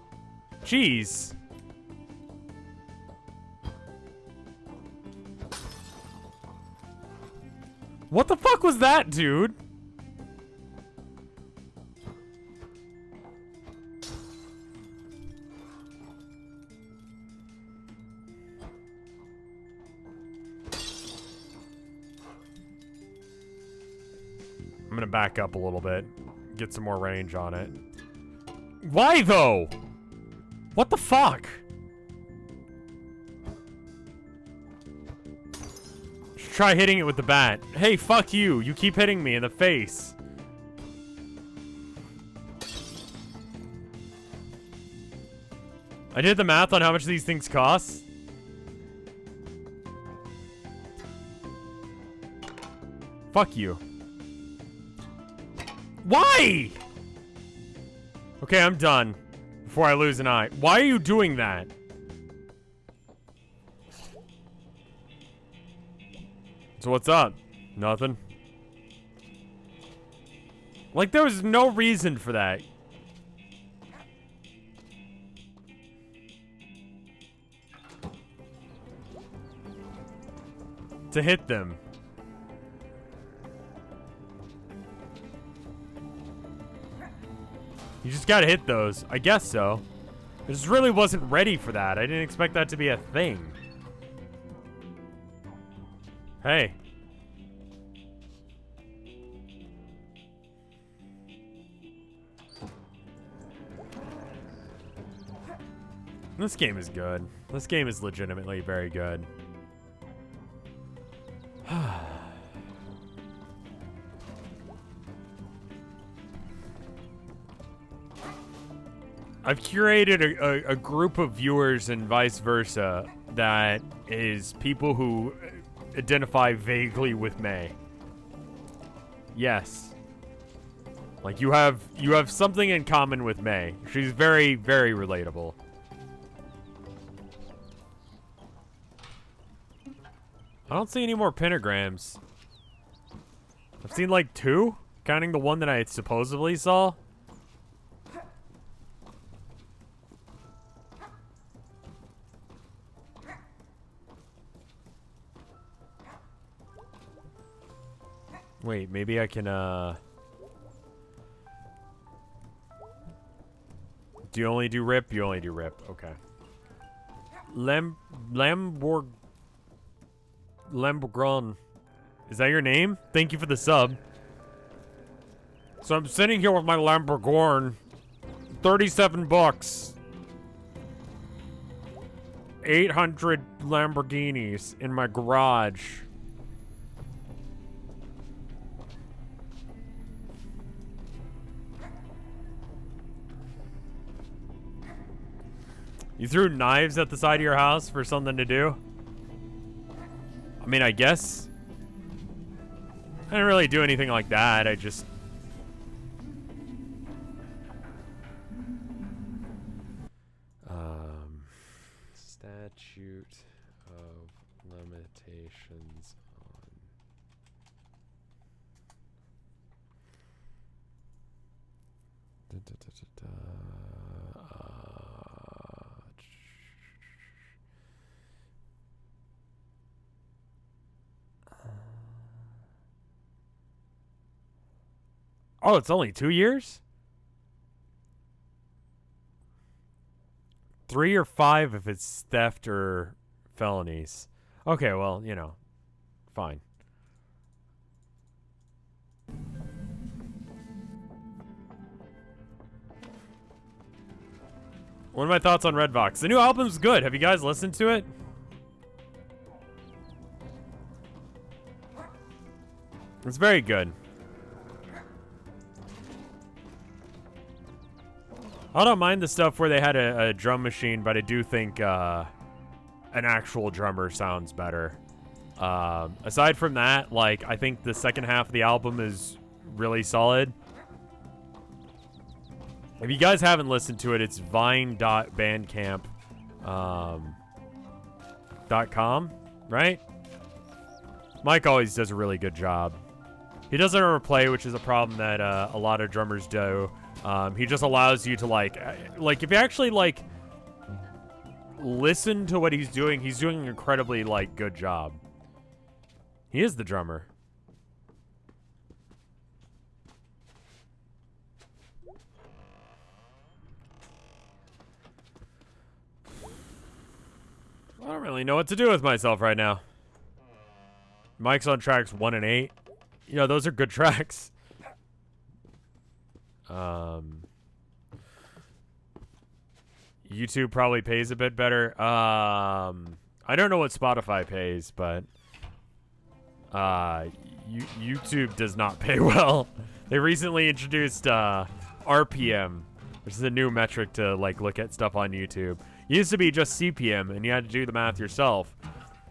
Jeez. What the fuck was that, dude? I'm gonna back up a little bit. Get some more range on it. Why, though? What the fuck? Try hitting it with the bat. Hey, fuck you. You keep hitting me in the face. I did the math on how much these things cost. Fuck you. Why? Okay, I'm done. Before I lose an eye. Why are you doing that? So what's up? Nothing. Like, there was no reason for that. To hit them. You just gotta hit those. I guess so. I just really wasn't ready for that. I didn't expect that to be a thing. Hey. This game is good. This game is legitimately very good. I've curated a group of viewers and vice versa that is people who identify vaguely with May. Yes. Like you have something in common with May. She's very, very relatable. I don't see any more pentagrams. I've seen like 2, counting the one that I supposedly saw. Wait, maybe I can, do you only do rip? You only do rip. Okay. Lamborghini. Is that your name? Thank you for the sub. So I'm sitting here with my Lamborghini. 37 bucks. 800 Lamborghinis in my garage. You threw knives at the side of your house for something to do? I mean, I guess. I didn't really do anything like that. I just Statute of limitations on oh, it's only 2 years? 3 or 5 if it's theft or felonies. Okay, well, you know, fine. What are my thoughts on RevScarecrow? The new album's good. Have you guys listened to it? It's very good. I don't mind the stuff where they had a drum machine, but I do think an actual drummer sounds better. Aside from that, like, I think the second half of the album is really solid. If you guys haven't listened to it, it's vine.bandcamp.com, right? Mike always does a really good job. He doesn't overplay, which is a problem that a lot of drummers do. He just allows you to, like if you actually, like, listen to what he's doing an incredibly, like, good job. He is the drummer. I don't really know what to do with myself right now. Mike's on tracks 1 and 8. You know, those are good tracks. YouTube probably pays a bit better. I don't know what Spotify pays, but YouTube does not pay well. They recently introduced RPM, which is a new metric to, like, look at stuff on YouTube. It used to be just CPM, and you had to do the math yourself.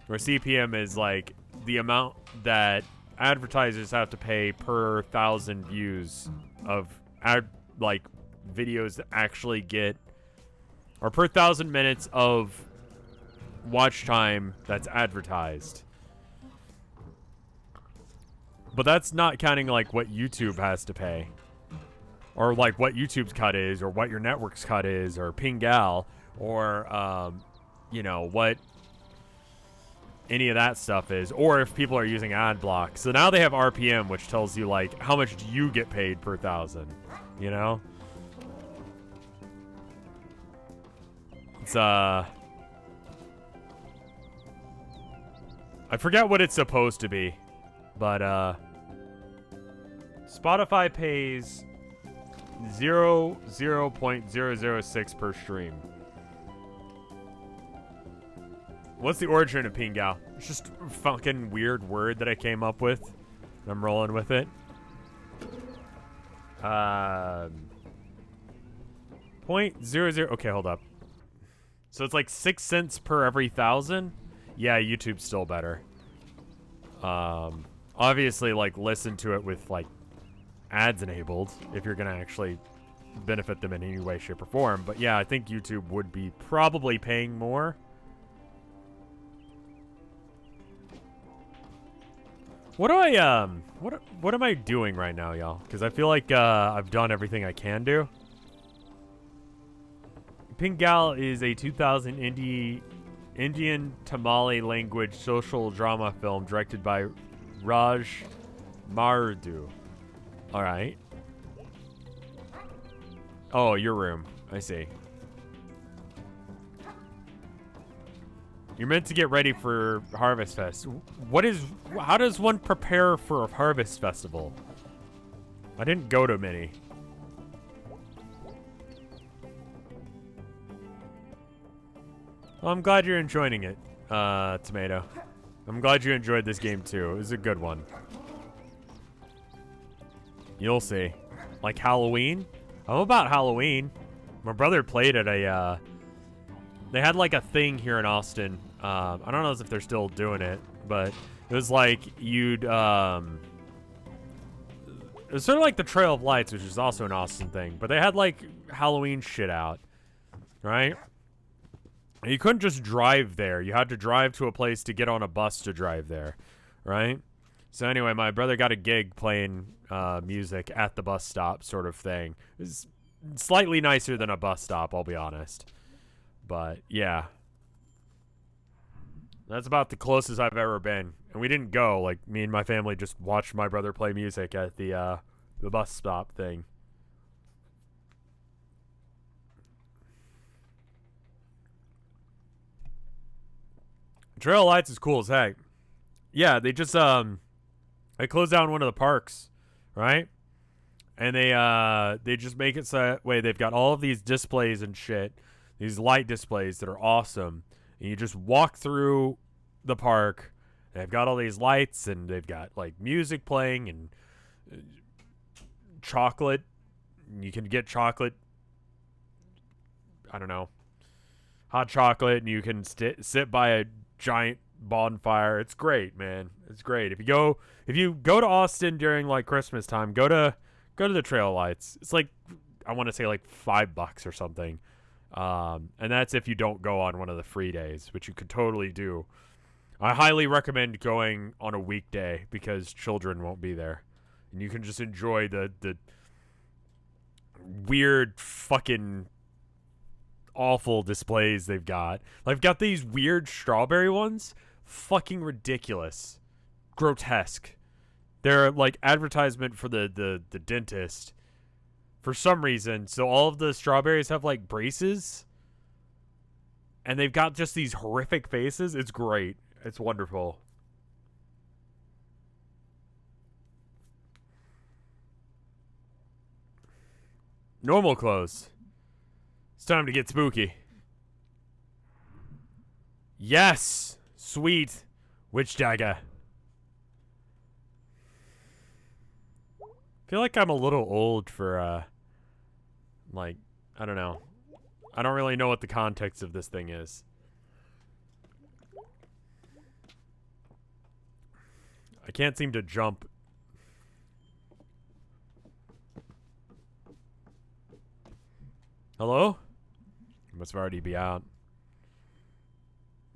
Where CPM is, like, the amount that advertisers have to pay per 1,000 views of videos that actually get, or per 1,000 minutes of watch time that's advertised. But that's not counting, like, what YouTube has to pay, or, like, what YouTube's cut is, or what your network's cut is, or Pingal, or you know, what any of that stuff is, or if people are using ad blocks. So now they have RPM, which tells you, like, how much do you get paid per 1,000, you know? It's I forget what it's supposed to be, but Spotify pays 0.006 per stream. What's the origin of Pingal? It's just a fucking weird word that I came up with. And I'm rolling with it. 0.00. Okay, hold up. So it's like 6 cents per every 1,000. Yeah, YouTube's still better. Obviously, like, listen to it with, like, ads enabled if you're gonna actually benefit them in any way, shape, or form. But yeah, I think YouTube would be probably paying more. What do I, what am I doing right now, y'all? Because I feel like, I've done everything I can do. Pingal is a 2000 Indian Tamale language social drama film directed by Raj Mardu. Alright. Oh, your room. I see. You're meant to get ready for Harvest Fest. How does one prepare for a Harvest Festival? I didn't go to many. Well, I'm glad you're enjoying it, Tomato. I'm glad you enjoyed this game too. It was a good one. You'll see. Like Halloween? I'm about Halloween. My brother played at a, they had like a thing here in Austin. I don't know if they're still doing it, but it was like it was sort of like the Trail of Lights, which is also an Austin thing, but they had like Halloween shit out, right? And you couldn't just drive there. You had to drive to a place to get on a bus to drive there, right? So anyway, my brother got a gig playing music at the bus stop sort of thing. It was slightly nicer than a bus stop, I'll be honest. But, yeah. That's about the closest I've ever been. And we didn't go. Like, me and my family just watched my brother play music at the bus stop thing. Trail Lights is cool as heck. Yeah, they just, they closed down one of the parks, right? And they just make it so that way they've got all of these displays and shit, these light displays that are awesome. And you just walk through the park. They've got all these lights, and they've got like music playing and chocolate. You can get chocolate. I don't know, hot chocolate, and you can sit by a giant bonfire. It's great, man. It's great. If you go to Austin during like Christmas time, go to the Trail Lights. It's like, I want to say like $5 or something. And that's if you don't go on one of the free days, which you could totally do. I highly recommend going on a weekday because children won't be there. And you can just enjoy the weird fucking awful displays they've got. They've got these weird strawberry ones. Fucking ridiculous. Grotesque. They're like advertisement for the dentist for some reason. So all of the strawberries have like braces. And they've got just these horrific faces. It's great. It's wonderful. Normal clothes. It's time to get spooky. Yes! Sweet witch dagger. I feel like I'm a little old for, like, I don't know. I don't really know what the context of this thing is. I can't seem to jump. Hello? You must already be out.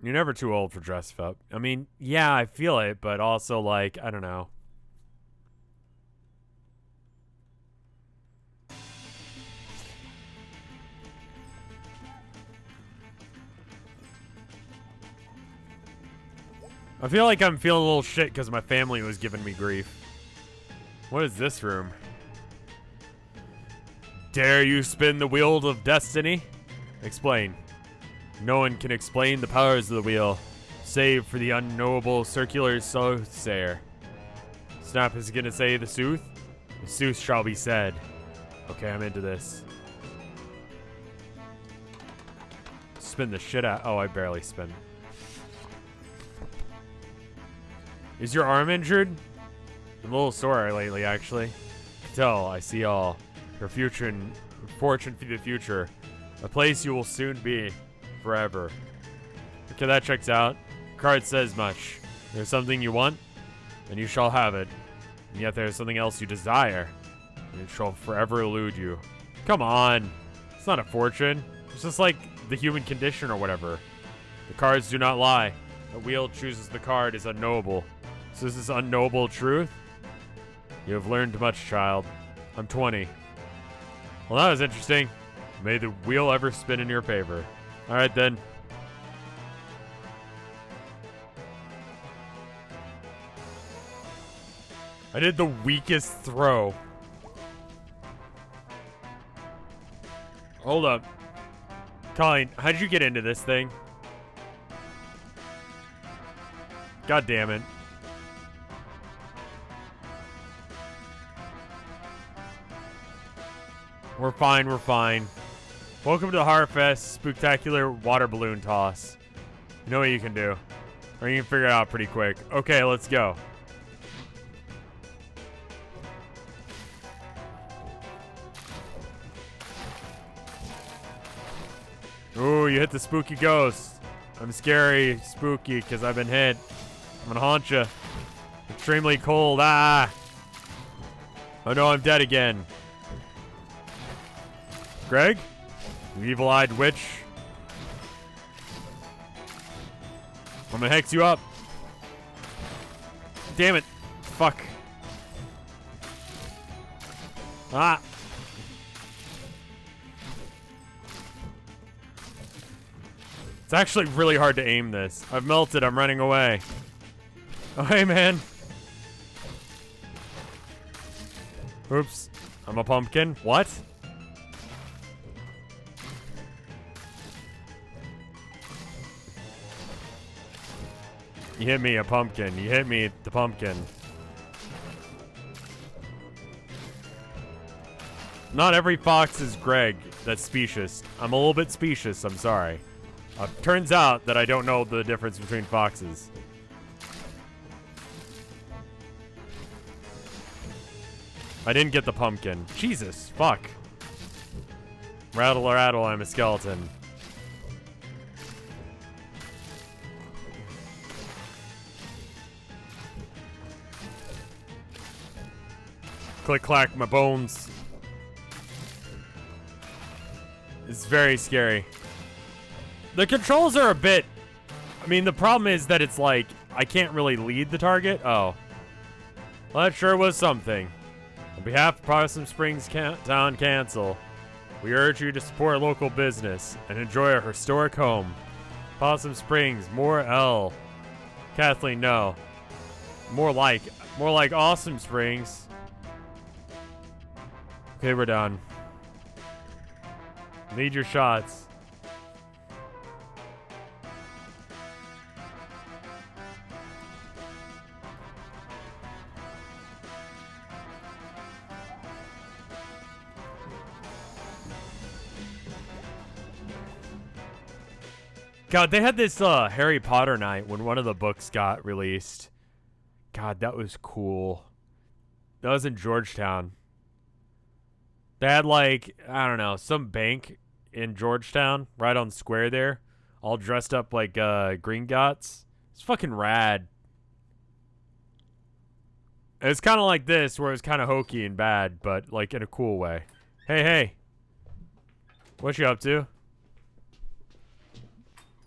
You're never too old for dress up. I mean, yeah, I feel it, but also, like, I don't know. I feel like I'm feeling a little shit because my family was giving me grief. What is this room? Dare you spin the wheel of destiny? Explain. No one can explain the powers of the wheel, save for the unknowable circular soothsayer. Snap is gonna say the sooth? The sooth shall be said. Okay, I'm into this. Spin the shit out. Oh, I barely spin. Is your arm injured? I'm a little sore lately, actually. Can tell, I see all. Your future and fortune for the future. A place you will soon be. Forever. Okay, that checks out. Card says much. There's something you want, and you shall have it. And yet there's something else you desire, and it shall forever elude you. Come on. It's not a fortune. It's just like the human condition or whatever. The cards do not lie. The wheel chooses the card is unknowable. So is this unknowable truth? You have learned much, child. I'm 20. Well, that was interesting. May the wheel ever spin in your favor. Alright then. I did the weakest throw. Hold up. Colleen, how'd you get into this thing? God damn it. We're fine, we're fine. Welcome to the Harfest Spectacular Water Balloon Toss. You know what you can do. Or you can figure it out pretty quick. Okay, let's go. Ooh, you hit the spooky ghost. I'm scary, spooky, because I've been hit. I'm gonna haunt you. Extremely cold. Ah! Oh no, I'm dead again. Greg? You evil-eyed witch. I'm gonna hex you up. Damn it. Fuck. Ah. It's actually really hard to aim this. I've melted. I'm running away. Oh, hey, man. Oops. I'm a pumpkin. What? You hit me, a pumpkin. You hit me, the pumpkin. Not every fox is Greg that's specious. I'm a little bit specious, I'm sorry. Turns out that I don't know the difference between foxes. I didn't get the pumpkin. Jesus, fuck. Rattle, rattle, I'm a skeleton. Click, clack, my bones. It's very scary. The controls are a bit... I mean, the problem is that it's like, I can't really lead the target. Oh. Well, that sure was something. On behalf of Possum Springs Town Council, we urge you to support local business and enjoy our historic home. Possum Springs, more L. Kathleen, no. More like Awesome Springs. Okay, we're done. Lead your shots. God, they had this Harry Potter night when one of the books got released. God, that was cool. That was in Georgetown. They had, like, I don't know, some bank in Georgetown, right on the square there, all dressed up like Green Gots. It's fucking rad. It's kind of like this, where it's kind of hokey and bad, but, like, in a cool way. Hey, hey. What you up to?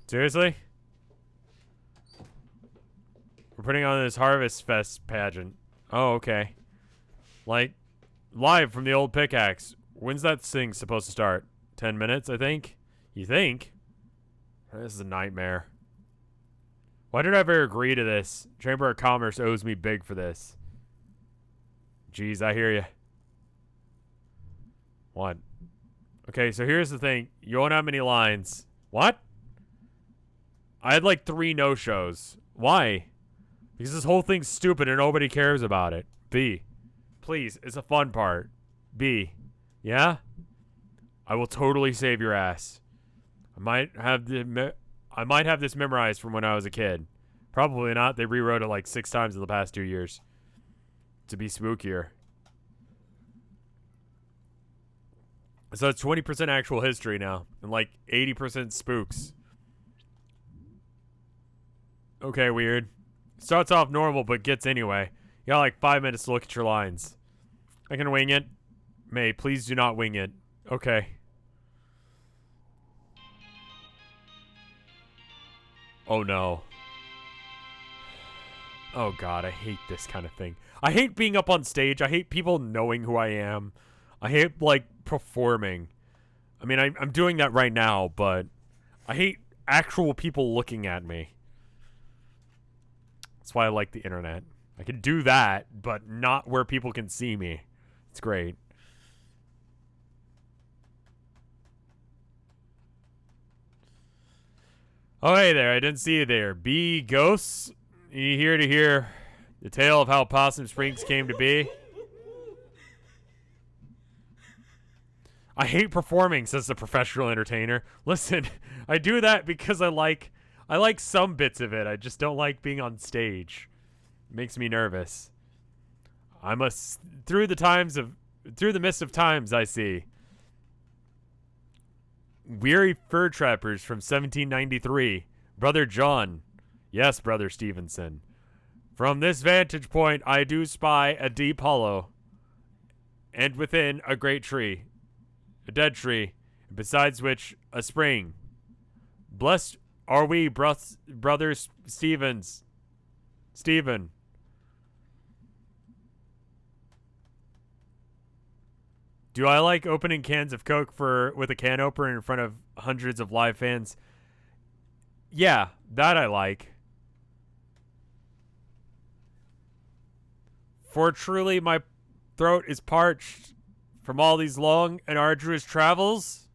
Seriously? We're putting on this Harvest Fest pageant. Oh, okay. Like... Live from the old pickaxe. When's that thing supposed to start? 10 minutes, I think? You think? This is a nightmare. Why did I ever agree to this? Chamber of Commerce owes me big for this. Jeez, I hear you. What? Okay, so here's the thing. You won't have many lines. What? I had like 3 no-shows. Why? Because this whole thing's stupid and nobody cares about it. B. Please, it's a fun part. B. Yeah? I will totally save your ass. I might have this memorized from when I was a kid. Probably not. They rewrote it like 6 times in the past 2 years. To be spookier. So it's 20% actual history now. And like 80% spooks. Okay, weird. Starts off normal, but gets anyway. You got like 5 minutes to look at your lines. I can wing it. May, please do not wing it. Okay. Oh no. Oh god, I hate this kind of thing. I hate being up on stage. I hate people knowing who I am. I hate, like, performing. I mean, I'm doing that right now, but I hate actual people looking at me. That's why I like the internet. I can do that, but not where people can see me. It's great. Oh, hey there. I didn't see you there. B Ghosts, you here to hear the tale of how Possum Springs came to be? I hate performing, says the professional entertainer. Listen, I do that because I like some bits of it. I just don't like being on stage. It makes me nervous. Through the mist of times I see. Weary fur trappers from 1793. Brother John. Yes, Brother Stevenson. From this vantage point I do spy a deep hollow, and within a great tree, a dead tree, besides which a spring, blessed Are we, brothers Stevens? Steven. Do I like opening cans of Coke with a can opener in front of hundreds of live fans? Yeah, that I like. For truly my throat is parched from all these long and arduous travels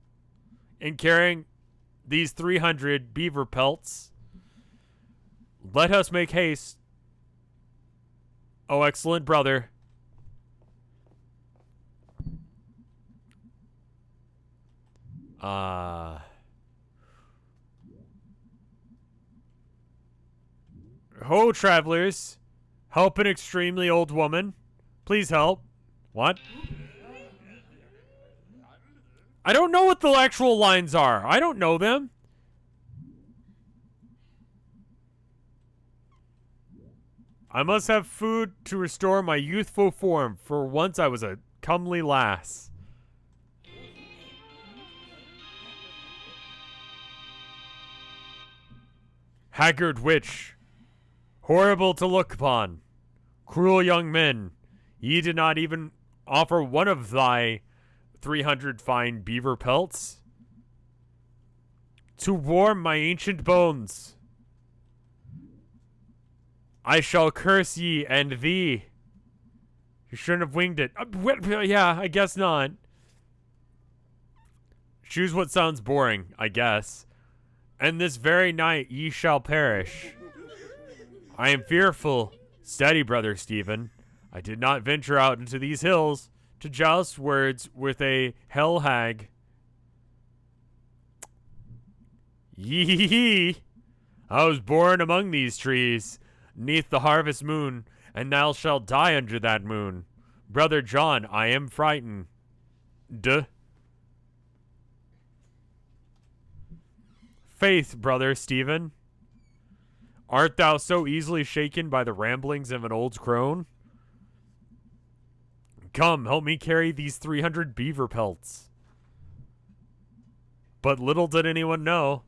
in carrying these 300 beaver pelts. Let us make haste, oh excellent brother. Ho, travelers. Help an extremely old woman. Please help. What? I don't know what the actual lines are. I don't know them. I must have food to restore my youthful form, for once I was a comely lass. Haggard witch, horrible to look upon, cruel young men, ye did not even offer one of thy 300 fine beaver pelts to warm my ancient bones. I shall curse ye and thee. You shouldn't have winged it. Yeah, I guess not. Choose what sounds boring, I guess. And this very night ye shall perish. I am fearful. Steady, brother Stephen. I did not venture out into these hills to joust words with a hell hag. Yee. I was born among these trees, neath the harvest moon, and thou shalt die under that moon. Brother John, I am frightened. Duh. Faith, brother Stephen. Art thou so easily shaken by the ramblings of an old crone? Come, help me carry these 300 beaver pelts. But little did anyone know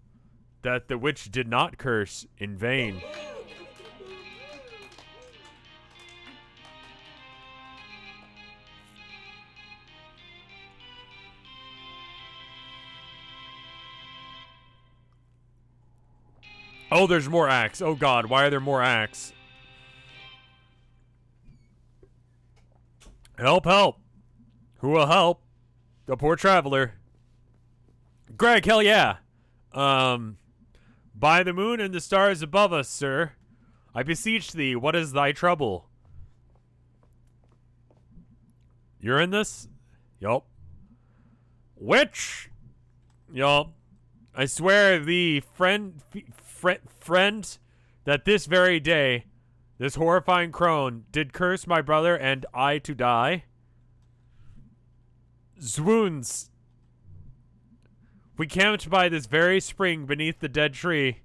that the witch did not curse in vain. Oh, there's more acts. Oh God, why are there more acts? Help, help. Who will help? The poor traveler. Greg, hell yeah. By the moon and the stars above us, sir, I beseech thee, what is thy trouble? You're in this? Yup. Witch! Yup. I swear thee, friend, that this very day, this horrifying crone did curse my brother and I to die. Swoons. We camped by this very spring beneath the dead tree,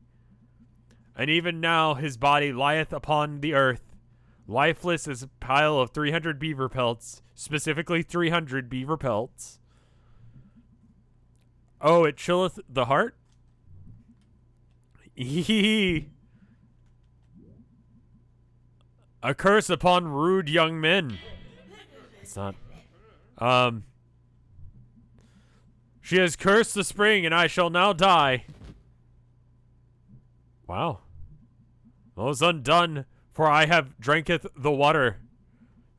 and even now his body lieth upon the earth, lifeless as a pile of 300 beaver pelts, specifically 300 beaver pelts. Oh, it chilleth the heart? Hee. A curse upon rude young men. It's not. She has cursed the spring, and I shall now die. Wow. All is undone, for I have dranketh the water.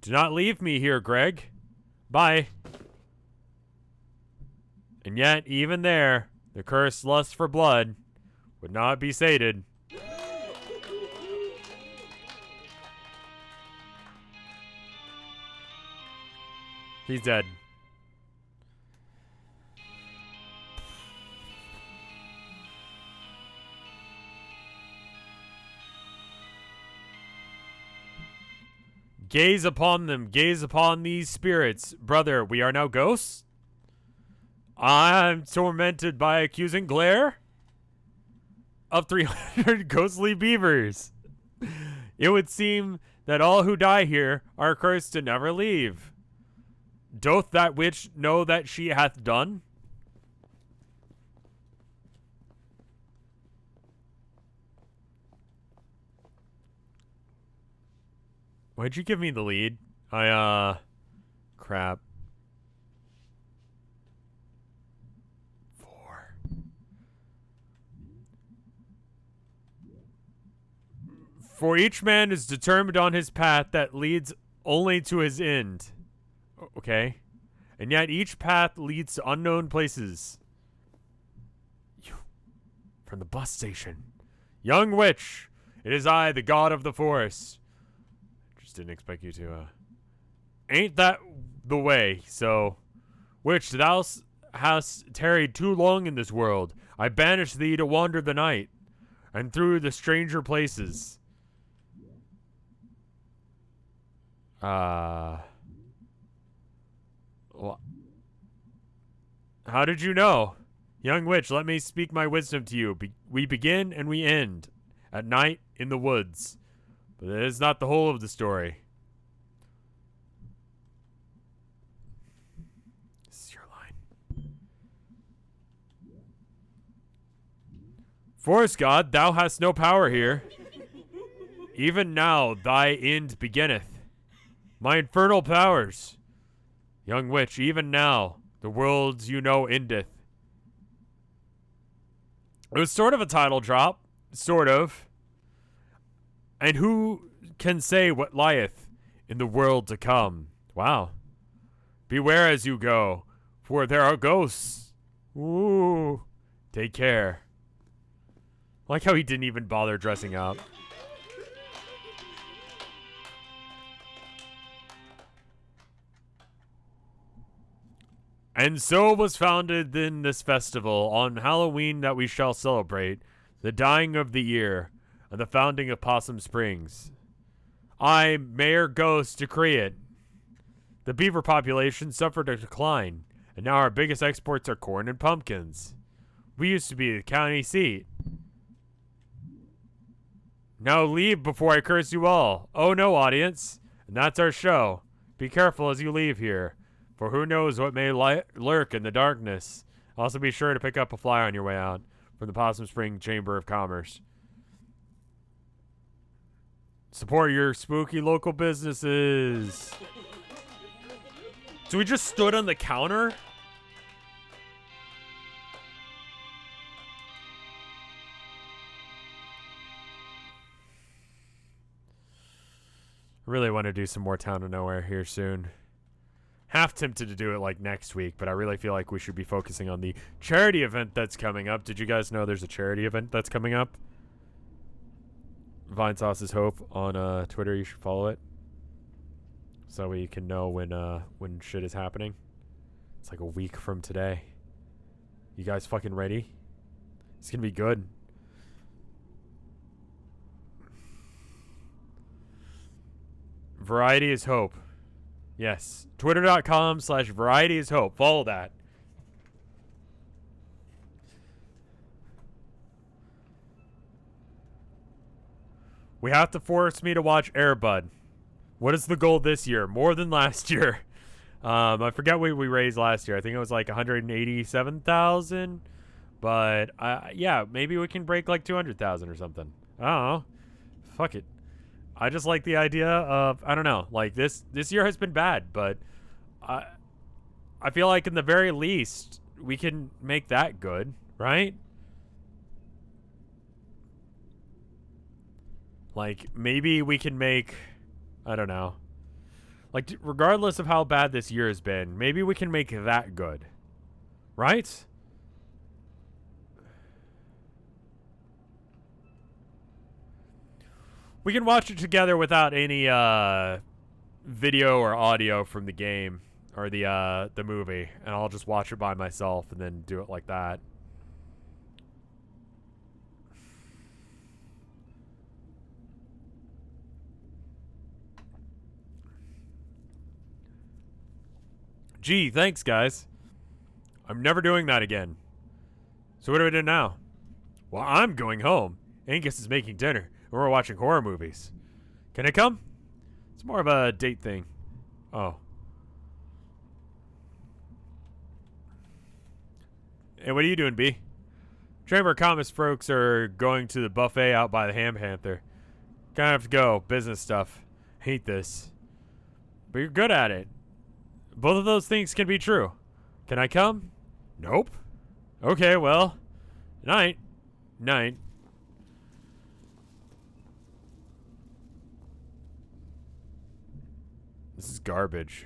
Do not leave me here, Greg. Bye. And yet, even there, the cursed lust for blood would not be sated. He's dead. Gaze upon them, gaze upon these spirits. Brother, we are now ghosts? I'm tormented by accusing glare of 300 ghostly beavers. It would seem that all who die here are cursed to never leave. Doth that witch know that she hath done? Why'd you give me the lead? Crap. 4. For each man is determined on his path that leads only to his end. Okay. And yet each path leads to unknown places. From the bus station. Young witch, it is I, the god of the forest. Just didn't expect you to, Ain't that the way, so. Witch, thou hast tarried too long in this world. I banish thee to wander the night, and through the stranger places. How did you know? Young witch, let me speak my wisdom to you. We begin and we end at night in the woods. But it is not the whole of the story. This is your line. Forest god, thou hast no power here. Even now thy end beginneth. My infernal powers. Young witch, even now the worlds you know endeth. It was sort of a title drop. Sort of. And who can say what lieth in the world to come? Wow. Beware as you go, for there are ghosts. Ooh. Take care. I like how he didn't even bother dressing up. And so was founded then this festival on Halloween that we shall celebrate, the dying of the year, and the founding of Possum Springs. I, Mayor Ghost, decree it. The beaver population suffered a decline, and now our biggest exports are corn and pumpkins. We used to be the county seat. Now leave before I curse you all. Oh no, audience. And that's our show. Be careful as you leave here. For who knows what may lurk in the darkness. Also be sure to pick up a flyer on your way out from the Possum Spring Chamber of Commerce. Support your spooky local businesses. So we just stood on the counter? I really want to do some more Town of Nowhere here soon. Half tempted to do it like next week, but I really feel like we should be focusing on the charity event that's coming up. Did you guys know there's a charity event that's coming up? Vinesauce's Hope on Twitter. You should follow it, so we can know when shit is happening. It's like a week from today. You guys fucking ready? It's gonna be good. Variety is hope. Yes. Twitter.com/variety is hope. Follow that. We have to force me to watch Air Bud. What is the goal this year? More than last year. I forget what we raised last year. I think it was like 187,000. But yeah, maybe we can break like 200,000 or something. I don't know. Fuck it. I just like the idea of, I don't know, like this year has been bad, but I feel like in the very least we can make that good, right? Like maybe we can make, I don't know, like regardless of how bad this year has been, maybe we can make that good, right? We can watch it together without any video or audio from the game or the movie, and I'll just watch it by myself and then do it like that. Gee, thanks, guys. I'm never doing that again. So what do we do now? Well, I'm going home. Angus is making dinner. We're watching horror movies. Can I come? It's more of a date thing. Oh. Hey, what are you doing, B? Chamber of Commerce folks are going to the buffet out by the Ham Panther. Gonna have to go. Business stuff. Hate this. But you're good at it. Both of those things can be true. Can I come? Nope. Okay, well. Night. Night. This is garbage.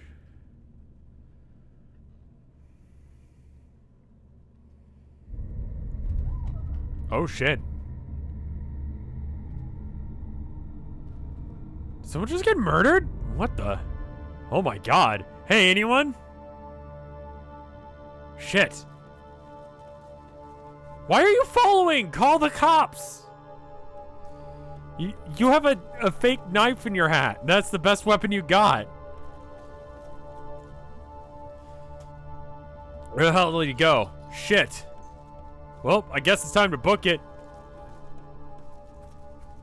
Oh shit. Did someone just get murdered? What the? Oh my god. Hey, anyone? Shit. Why are you following? Call the cops. You have a fake knife in your hat. That's the best weapon you got. Where the hell did you go? Shit. Well, I guess it's time to book it.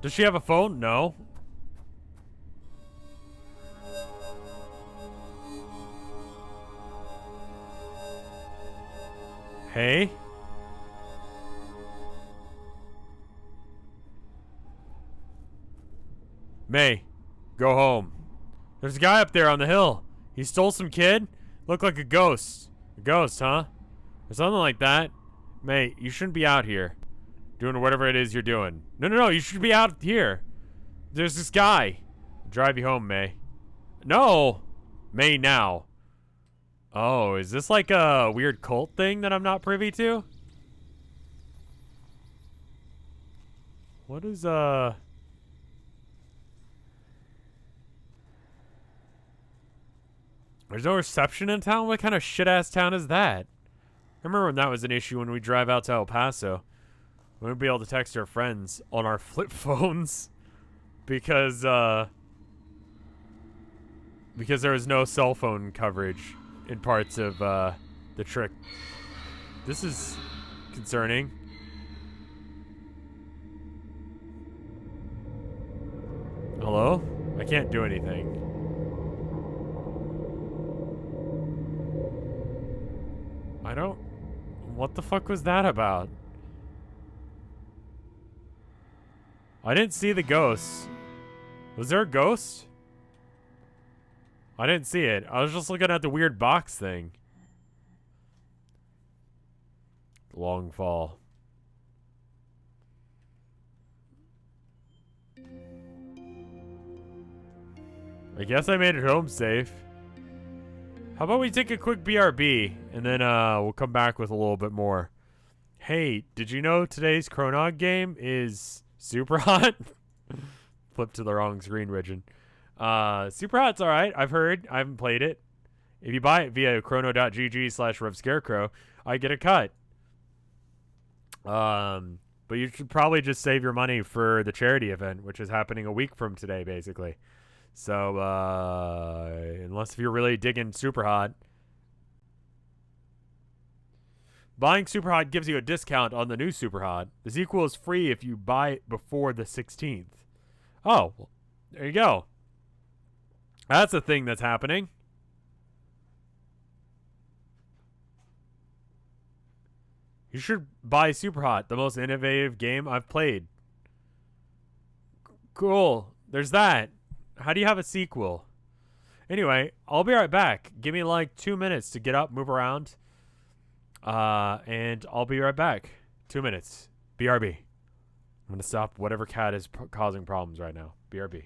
Does she have a phone? No. Hey? May, go home. There's a guy up there on the hill. He stole some kid? Looked like a ghost. A ghost, huh? Or something like that. May, you shouldn't be out here doing whatever it is you're doing. No, you should be out here. There's this guy. I'll drive you home, May. No! May, now. Oh, is this like a weird cult thing that I'm not privy to? What is, There's no reception in town? What kind of shit-ass town is that? I remember when that was an issue when we drive out to El Paso. We wouldn't be able to text our friends on our flip phones because there was no cell phone coverage in parts of the trick. This is concerning. Hello? I can't do anything. I don't... What the fuck was that about? I didn't see the ghost. Was there a ghost? I didn't see it. I was just looking at the weird box thing. Long fall. I guess I made it home safe. How about we take a quick BRB, and then we'll come back with a little bit more. Hey, did you know today's Chronog game is super hot? Flip to the wrong screen region. Super hot's alright, I've heard. I haven't played it. If you buy it via chrono.gg/RevScarecrow, I get a cut. But you should probably just save your money for the charity event, which is happening a week from today, basically. So, unless if you're really digging Superhot. Buying Superhot gives you a discount on the new Superhot. The sequel is free if you buy it before the 16th. Oh, well, there you go. That's a thing that's happening. You should buy Superhot, the most innovative game I've played. Cool. There's that. How do you have a sequel? Anyway, I'll be right back. Give me like 2 minutes to get up, move around. And I'll be right back. 2 minutes. BRB. I'm going to stop whatever cat is causing problems right now. BRB.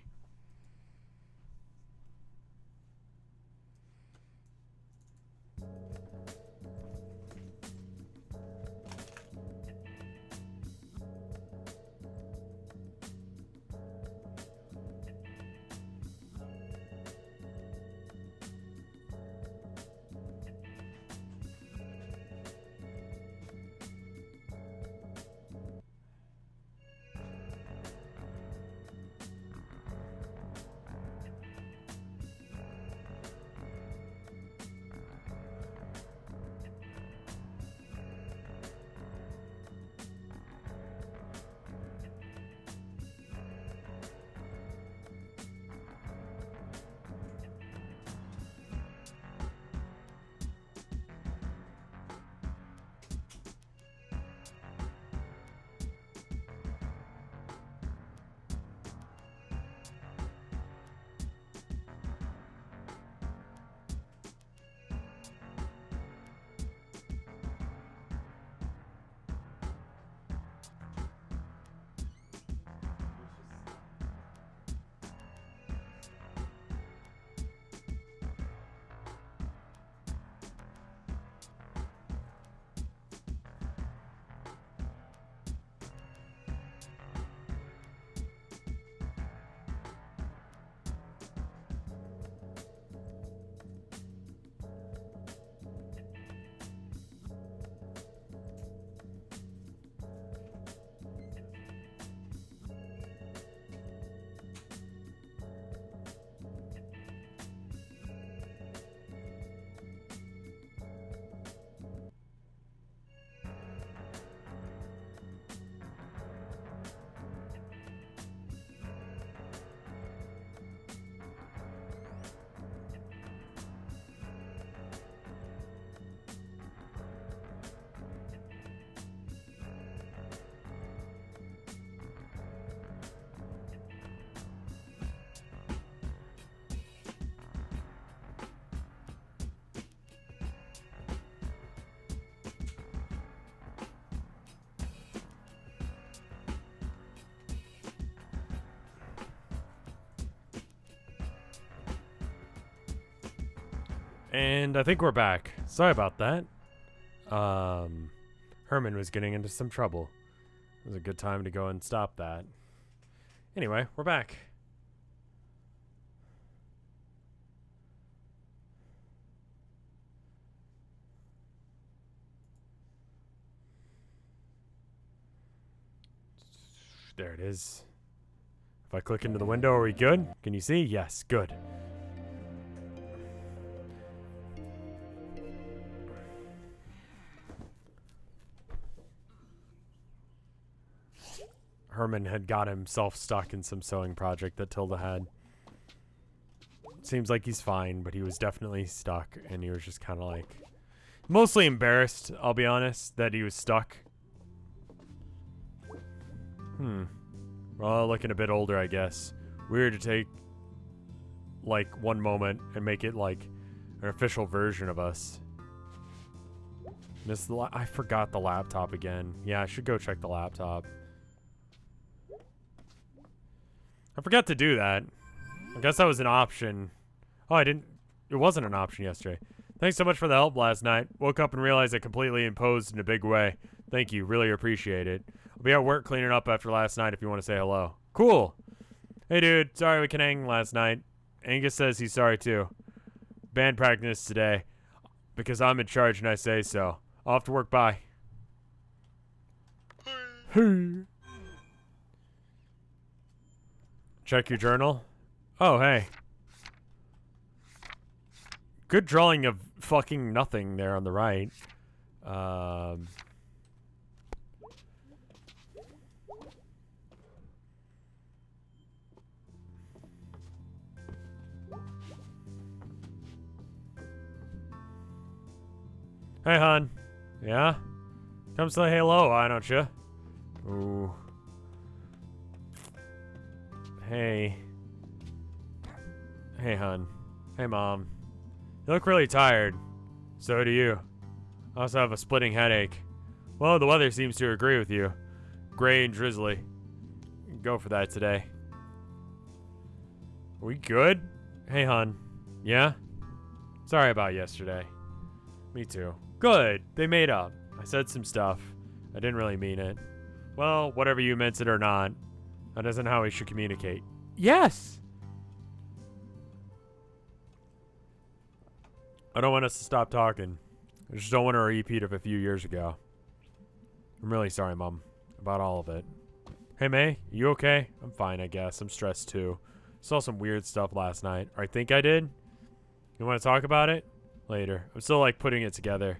And I think we're back. Sorry about that. Herman was getting into some trouble. It was a good time to go and stop that. Anyway, we're back. There it is. If I click into the window, are we good? Can you see? Yes, good. Herman had got himself stuck in some sewing project that Tilda had. Seems like he's fine, but he was definitely stuck, and he was just kind of like... mostly embarrassed, I'll be honest, that he was stuck. Well, looking a bit older, I guess. Weird to take, like, one moment and make it, like, an official version of us. I forgot the laptop again. Yeah, I should go check the laptop. I forgot to do that. I guess that was an option. Oh, I didn't... it wasn't an option yesterday. Thanks so much for the help last night. Woke up and realized I completely imposed in a big way. Thank you. Really appreciate it. I'll be at work cleaning up after last night if you want to say hello. Cool. Hey, dude. Sorry we couldn't hang last night. Angus says he's sorry, too. Band practice today. Because I'm in charge and I say so. Off to work. Bye. Check your journal. Oh, hey. Good drawing of fucking nothing there on the right. Hey, hon. Yeah? Come say hello, why don't you? Ooh. Hey. Hey, hon. Hey, Mom. You look really tired. So do you. I also have a splitting headache. Well, the weather seems to agree with you. Gray and drizzly. Go for that today. Are we good? Hey, hon. Yeah? Sorry about yesterday. Me too. Good. They made up. I said some stuff. I didn't really mean it. Well, whatever you meant it or not, that isn't how we should communicate. Yes! I don't want us to stop talking. I just don't want a repeat of a few years ago. I'm really sorry, Mom, about all of it. Hey, May, you okay? I'm fine, I guess. I'm stressed, too. Saw some weird stuff last night. Or I think I did. You want to talk about it? Later. I'm still, like, putting it together.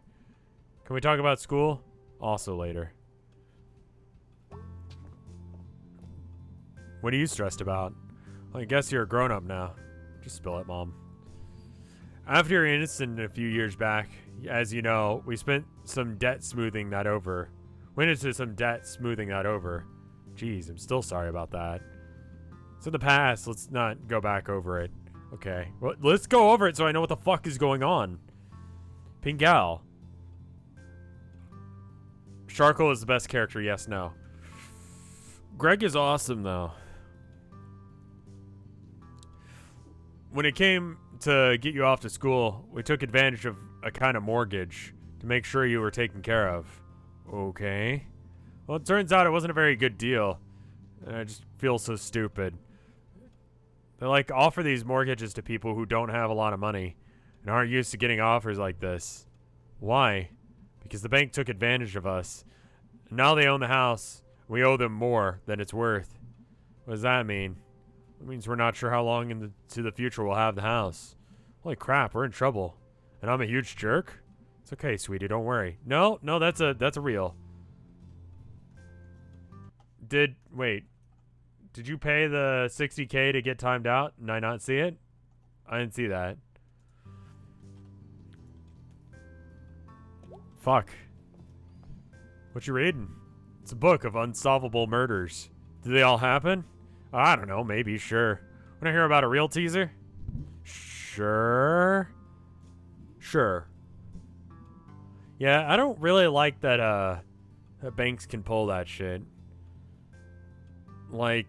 Can we talk about school? Also later. What are you stressed about? Well, I guess you're a grown-up now. Just spill it, Mom. After your incident a few years back, as you know, we spent some debt smoothing that over. Went into some debt smoothing that over. Jeez, I'm still sorry about that. It's in the past. Let's not go back over it. Okay. Well, let's go over it so I know what the fuck is going on. Pingal. Charcoal is the best character. Yes, no. Greg is awesome, though. When it came to get you off to school, we took advantage of a kind of mortgage to make sure you were taken care of. Okay. Well, it turns out it wasn't a very good deal. And I just feel so stupid. They, like, offer these mortgages to people who don't have a lot of money and aren't used to getting offers like this. Why? Because the bank took advantage of us. And now they own the house. We owe them more than it's worth. What does that mean? It means we're not sure how long into the future we'll have the house. Holy crap, we're in trouble. And I'm a huge jerk? It's okay, sweetie, don't worry. No, that's a real. Wait. Did you pay the $60K to get timed out? Did I not see it? I didn't see that. Fuck. What you reading? It's a book of unsolvable murders. Do they all happen? I don't know, maybe, sure. Wanna hear about a real teaser? Sure. Sure. Yeah, I don't really like that banks can pull that shit. Like,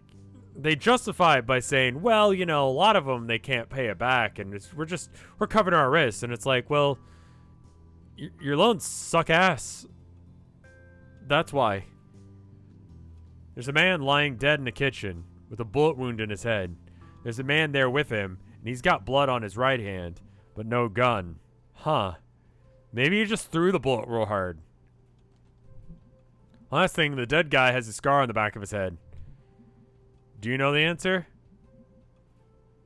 they justify it by saying, well, you know, a lot of them, they can't pay it back, and we're covering our risks. And it's like, well, your loans suck ass. That's why. There's a man lying dead in the kitchen with a bullet wound in his head. There's a man there with him, and he's got blood on his right hand, but no gun. Huh. Maybe he just threw the bullet real hard. Last thing, the dead guy has a scar on the back of his head. Do you know the answer?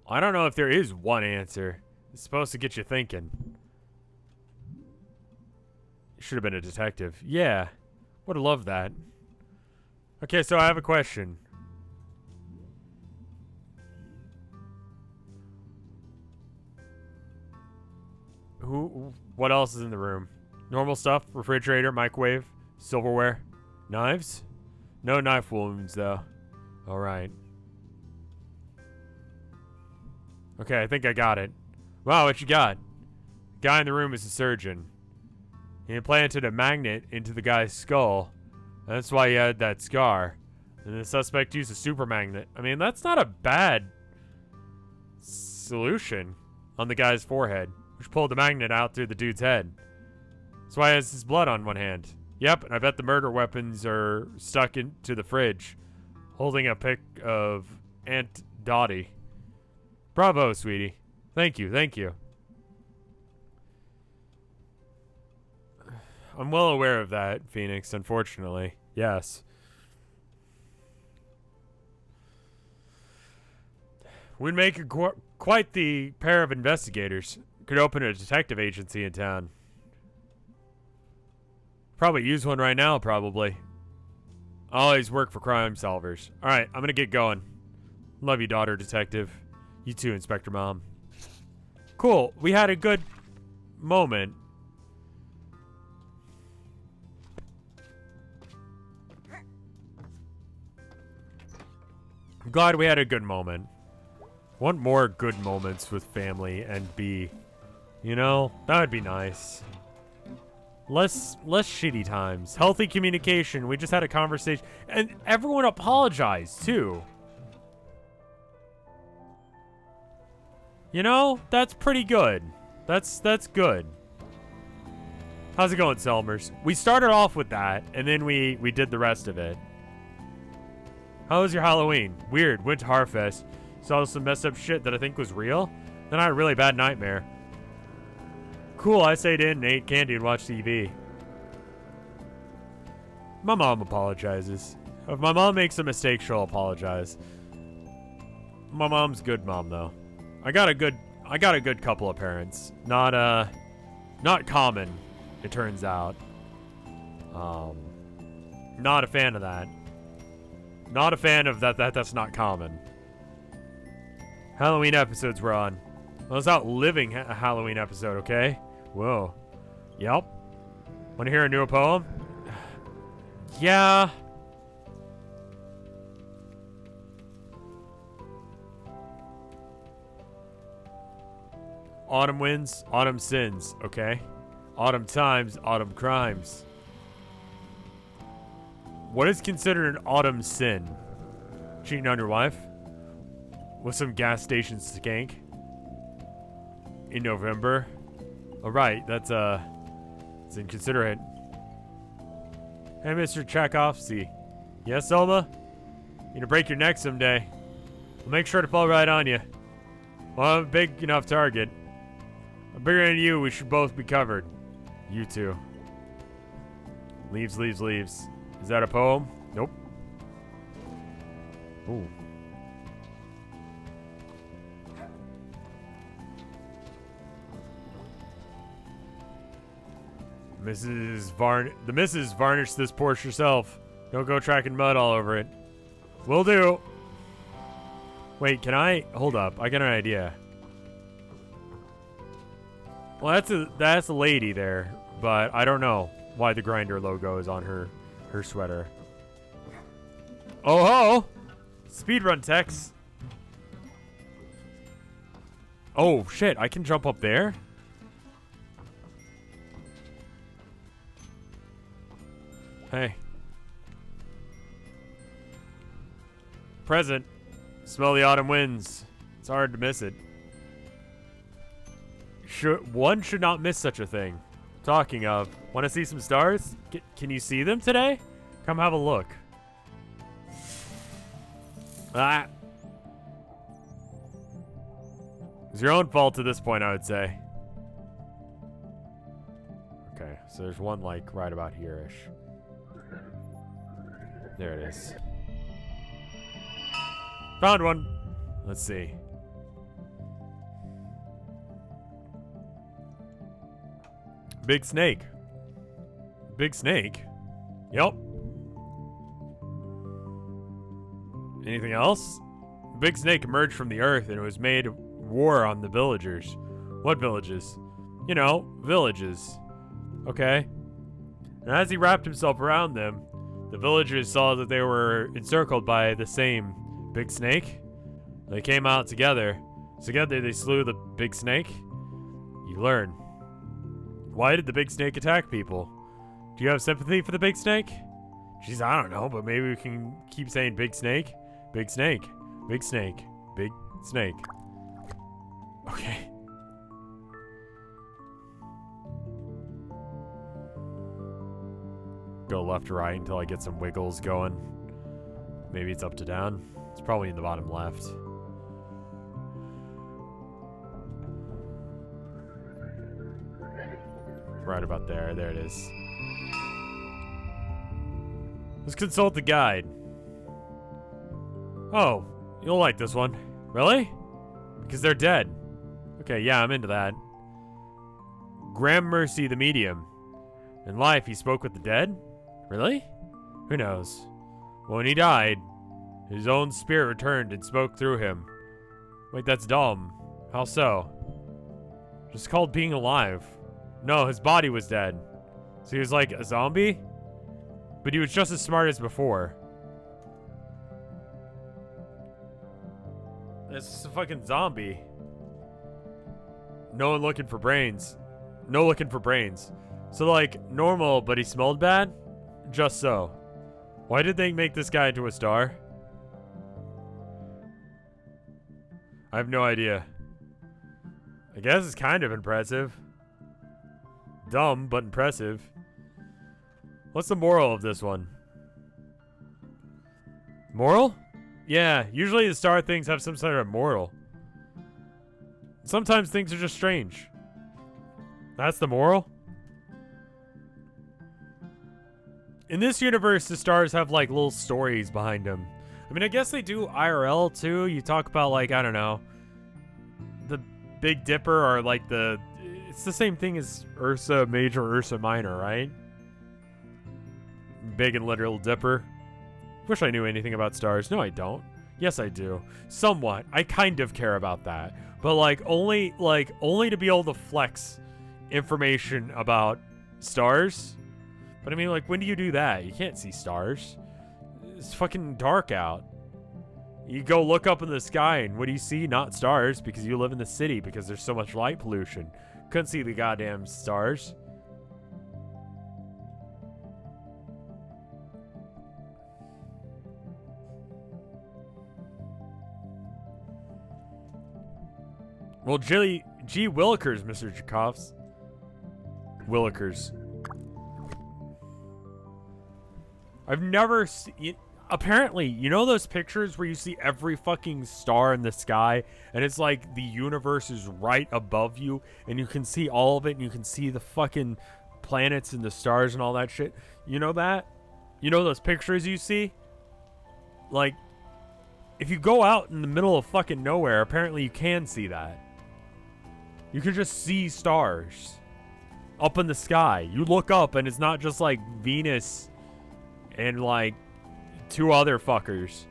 I don't know if there is one answer. It's supposed to get you thinking. You should have been a detective. Yeah. Would have loved that. Okay, so I have a question. What else is in the room? Normal stuff, refrigerator, microwave, silverware, knives? No knife wounds, though. Alright. Okay, I think I got it. Wow, what you got? The guy in the room is a surgeon. He implanted a magnet into the guy's skull. That's why he had that scar. And the suspect used a super magnet. I mean, that's not a bad solution on the guy's forehead, which pulled the magnet out through the dude's head. That's why he has his blood on one hand. Yep, and I bet the murder weapons are stuck into the fridge, holding a pic of Aunt Dottie. Bravo, sweetie. Thank you, thank you. I'm well aware of that, Phoenix, unfortunately. Yes. We'd make quite the pair of investigators. Could open a detective agency in town. Probably use one right now, probably. I always work for crime solvers. Alright, I'm gonna get going. Love you, daughter detective. You too, Inspector Mom. Cool, we had a good moment. I'm glad we had a good moment. Want more good moments with family and B. You know, that would be nice. Less shitty times. Healthy communication. We just had a conversation. And everyone apologized, too. You know, that's pretty good. That's good. How's it going, Selmers? We started off with that, and then we did the rest of it. How was your Halloween? Weird. Went to Harfest. Saw some messed up shit that I think was real. Then I had a really bad nightmare. Cool, I stayed in and ate candy and watched TV. My mom apologizes. If my mom makes a mistake, she'll apologize. My mom's good mom, though. I got a good couple of parents. Not common, it turns out. Not a fan of that. Not a fan of that's not common. Halloween episodes were on. I was out living a Halloween episode, okay? Whoa. Yep. Want to hear a new poem? Yeah. Autumn wins, autumn sins, okay? Autumn times, autumn crimes. What is considered an autumn sin? Cheating on your wife? With some gas station skank? In November? Alright, that's it's inconsiderate. Hey, Mr. Tchaikovsky. Yes, Selma? You're gonna break your neck someday. I'll make sure to fall right on you. Well, I'm a big enough target. I'm bigger than you, we should both be covered. You too. Leaves, leaves, leaves. Is that a poem? Nope. Ooh. The missus varnished this Porsche herself. Don't go tracking mud all over it. Will do. Wait, can I? Hold up. I got an idea. Well, that's a lady there, but I don't know why the Grinder logo is on her sweater. Oh ho! Speedrun techs. Oh shit! I can jump up there. Hey. Present. Smell the autumn winds. It's hard to miss it. One should not miss such a thing. Talking of, want to see some stars? Can you see them today? Come have a look. Ah. It's your own fault at this point, I would say. Okay, so there's one, like, right about here-ish. There it is. Found one. Let's see. Big snake. Big snake? Yep. Anything else? Big snake emerged from the earth and it was made war on the villagers. What villages? You know, villages. Okay. And as he wrapped himself around them, the villagers saw that they were encircled by the same big snake. They came out together. Together they slew the big snake. You learn. Why did the big snake attack people? Do you have sympathy for the big snake? Jeez, I don't know, but maybe we can keep saying big snake. Big snake. Big snake. Big snake. Okay. Go left to right until I get some wiggles going. Maybe it's up to down. It's probably in the bottom left. Right about there. There it is. Let's consult the guide. Oh, you'll like this one. Really? Because they're dead. Okay, yeah, I'm into that. Graham Mercy the Medium. In life, he spoke with the dead? Really? Who knows? When he died, his own spirit returned and spoke through him. Wait, that's dumb. How so? Just called being alive. No, his body was dead. So he was like a zombie? But he was just as smart as before. This is a fucking zombie. No one looking for brains. No looking for brains. So like, normal, but he smelled bad? Just so. Why did they make this guy into a star? I have no idea. I guess it's kind of impressive. Dumb, but impressive. What's the moral of this one? Moral? Yeah, usually the star things have some sort of moral. Sometimes things are just strange. That's the moral? In this universe, the stars have like little stories behind them. I mean, I guess they do IRL too. You talk about like, I don't know, the Big Dipper or like it's the same thing as Ursa Major, Ursa Minor, right? Big and Little Dipper. Wish I knew anything about stars. No, I don't. Yes, I do. Somewhat. I kind of care about that. But like only to be able to flex information about stars. But I mean, like, when do you do that? You can't see stars. It's fucking dark out. You go look up in the sky and what do you see? Not stars, because you live in the city because there's so much light pollution. Couldn't see the goddamn stars. Well, G. Willikers, Mr. Jakovs. Willikers. I've never seen... Apparently, you know those pictures where you see every fucking star in the sky and it's like the universe is right above you and you can see all of it and you can see the fucking planets and the stars and all that shit? You know that? You know those pictures you see? Like, if you go out in the middle of fucking nowhere, apparently you can see that. You can just see stars up in the sky. You look up and it's not just like Venus and like two other fuckers.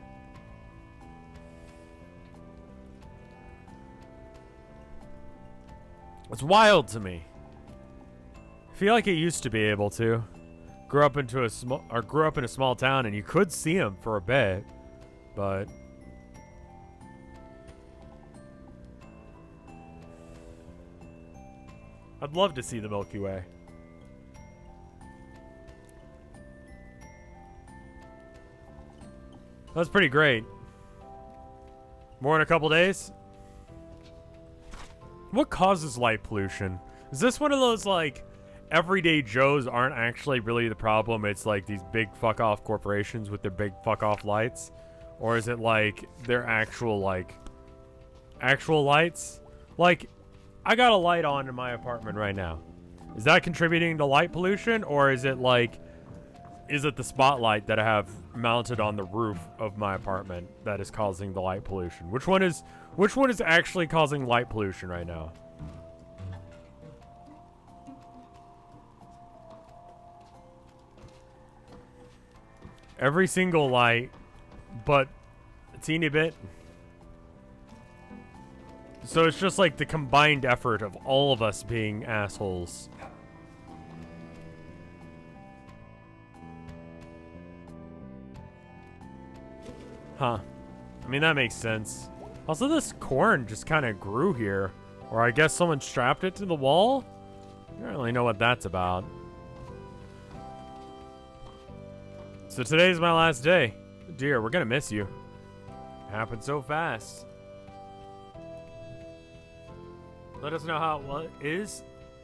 It's wild to me. I feel like it used to be able to. Grew up in a small town and you could see them for a bit, but I'd love to see the Milky Way. That's pretty great. More in a couple days? What causes light pollution? Is this one of those, like, everyday Joes aren't actually really the problem? It's, like, these big fuck-off corporations with their big fuck-off lights? Or is it, like, their actual, like, actual lights? Like, I got a light on in my apartment right now. Is that contributing to light pollution? Or is it, like, is it the spotlight that I have mounted on the roof of my apartment that is causing the light pollution? Which one is actually causing light pollution right now? Every single light, but a teeny bit. So it's just like the combined effort of all of us being assholes. Huh. I mean, that makes sense. Also, this corn just kind of grew here. Or I guess someone strapped it to the wall? I don't really know what that's about. So today's my last day. Dear, we're gonna miss you. It happened so fast. Let us know how it is.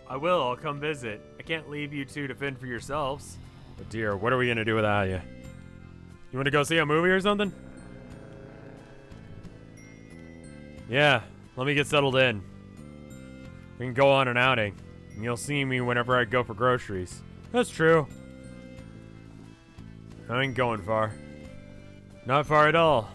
I will. I'll come visit. I can't leave you two to fend for yourselves. But dear, what are we gonna do without you? You want to go see a movie or something? Yeah, let me get settled in. We can go on an outing, and you'll see me whenever I go for groceries. That's true. I ain't going far. Not far at all.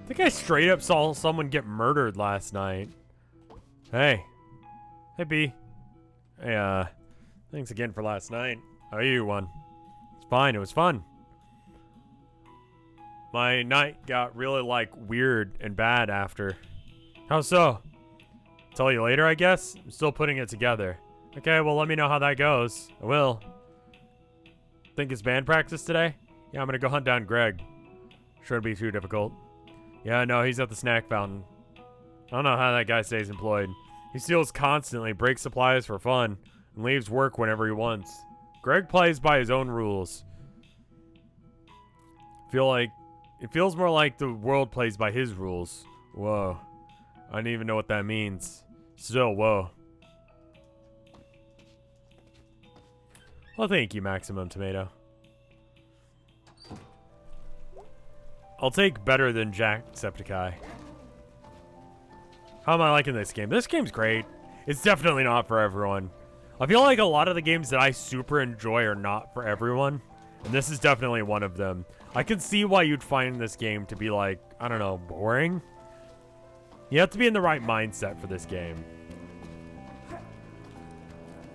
I think I straight up saw someone get murdered last night. Hey. Hey, B. Hey, thanks again for last night. How are you, one? It's fine, it was fun. My night got really, like, weird and bad after. How so? Tell you later, I guess? I'm still putting it together. Okay, well, let me know how that goes. I will. Think it's band practice today? Yeah, I'm gonna go hunt down Greg. Shouldn't be too difficult. Yeah, no, he's at the snack fountain. I don't know how that guy stays employed. He steals constantly, breaks supplies for fun, and leaves work whenever he wants. Greg plays by his own rules. It feels more like the world plays by his rules. Whoa. I don't even know what that means. Still, whoa. Well, thank you, Maximum Tomato. I'll take better than Jacksepticeye. How am I liking this game? This game's great. It's definitely not for everyone. I feel like a lot of the games that I super enjoy are not for everyone. And this is definitely one of them. I can see why you'd find this game to be like, I don't know, boring. You have to be in the right mindset for this game.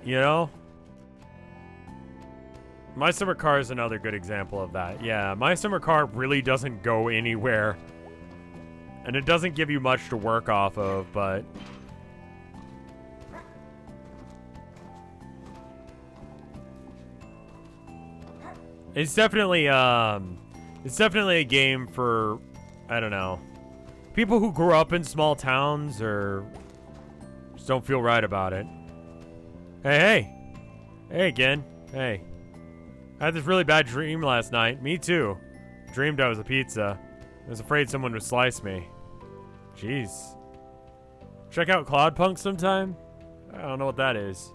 You know? My Summer Car is another good example of that. Yeah, My Summer Car really doesn't go anywhere. And it doesn't give you much to work off of, but... It's definitely a game for, I don't know, people who grew up in small towns or just don't feel right about it. Hey, hey. Hey again. Hey. I had this really bad dream last night. Me too. Dreamed I was a pizza. I was afraid someone would slice me. Jeez. Check out Cloudpunk sometime? I don't know what that is.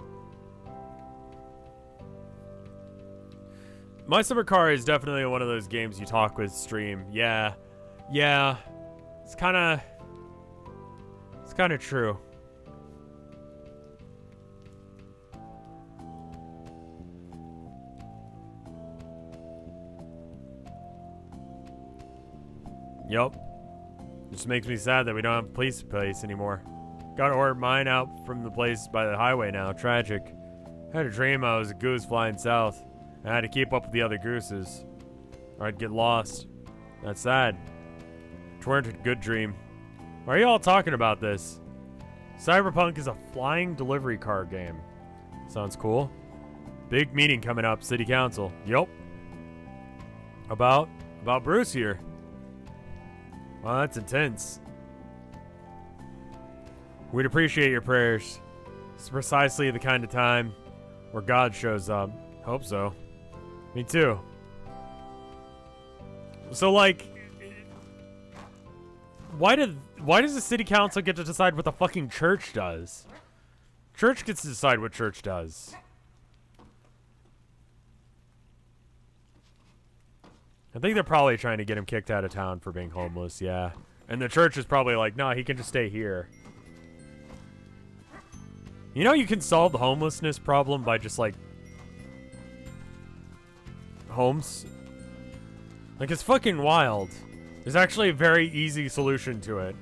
My Summer Car is definitely one of those games you talk with stream. Yeah. Yeah. It's kind of true. Yup. Just makes me sad that we don't have a police place anymore. Gotta order mine out from the place by the highway now. Tragic. I had a dream I was a goose flying south. I had to keep up with the other gooses, or I'd get lost. That's sad. It weren't a good dream. Why are you all talking about this? Cyberpunk is a flying delivery car game. Sounds cool. Big meeting coming up, City Council. Yup. About Bruce here. Well, that's intense. We'd appreciate your prayers. It's precisely the kind of time where God shows up. Hope so. Me too. So, like, why does the city council get to decide what the fucking church does? Church gets to decide what church does. I think they're probably trying to get him kicked out of town for being homeless, yeah. And the church is probably like, nah, he can just stay here. You know, you can solve the homelessness problem by just, like, homes. Like, it's fucking wild. There's actually a very easy solution to it.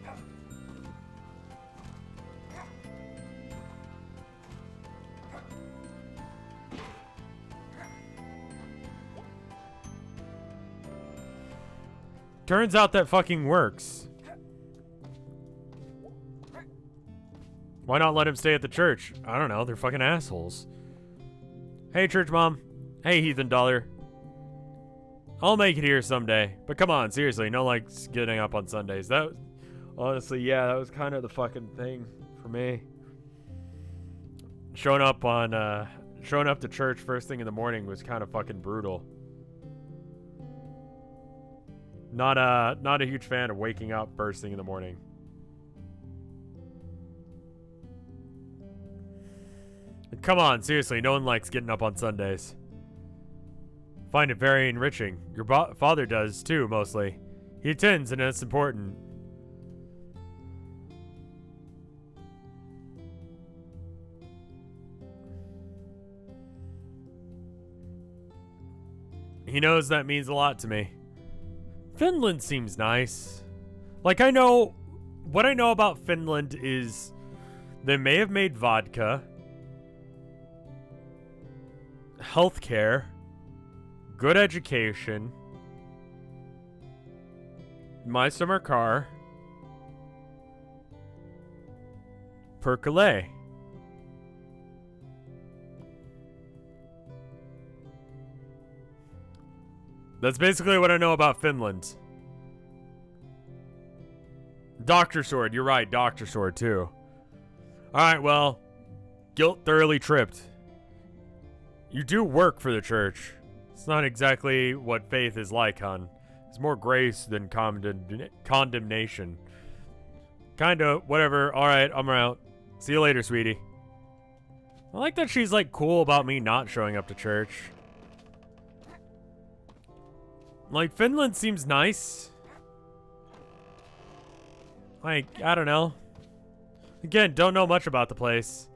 Turns out that fucking works. Why not let him stay at the church? I don't know, they're fucking assholes. Hey, church mom. Hey, heathen dollar. I'll make it here someday. But come on, seriously, no like getting up on Sundays. That, honestly, yeah, that was kind of the fucking thing for me. Showing up to church first thing in the morning was kind of fucking brutal. Not a huge fan of waking up first thing in the morning. Come on, seriously, no one likes getting up on Sundays. Find it very enriching. Your father does too, mostly. He attends, and it's important. He knows that means a lot to me. Finland seems nice. Like, what I know about Finland is they may have made vodka, healthcare, good education, my summer car, percolé. That's basically what I know about Finland. Doctor Sword, you're right, Doctor Sword too. Alright, well, guilt thoroughly tripped. You do work for the church. It's not exactly what faith is like, hon. It's more grace than condemnation. Kinda, whatever. Alright, I'm out. See you later, sweetie. I like that she's, like, cool about me not showing up to church. Like, Finland seems nice. Like, I don't know. Again, don't know much about the place.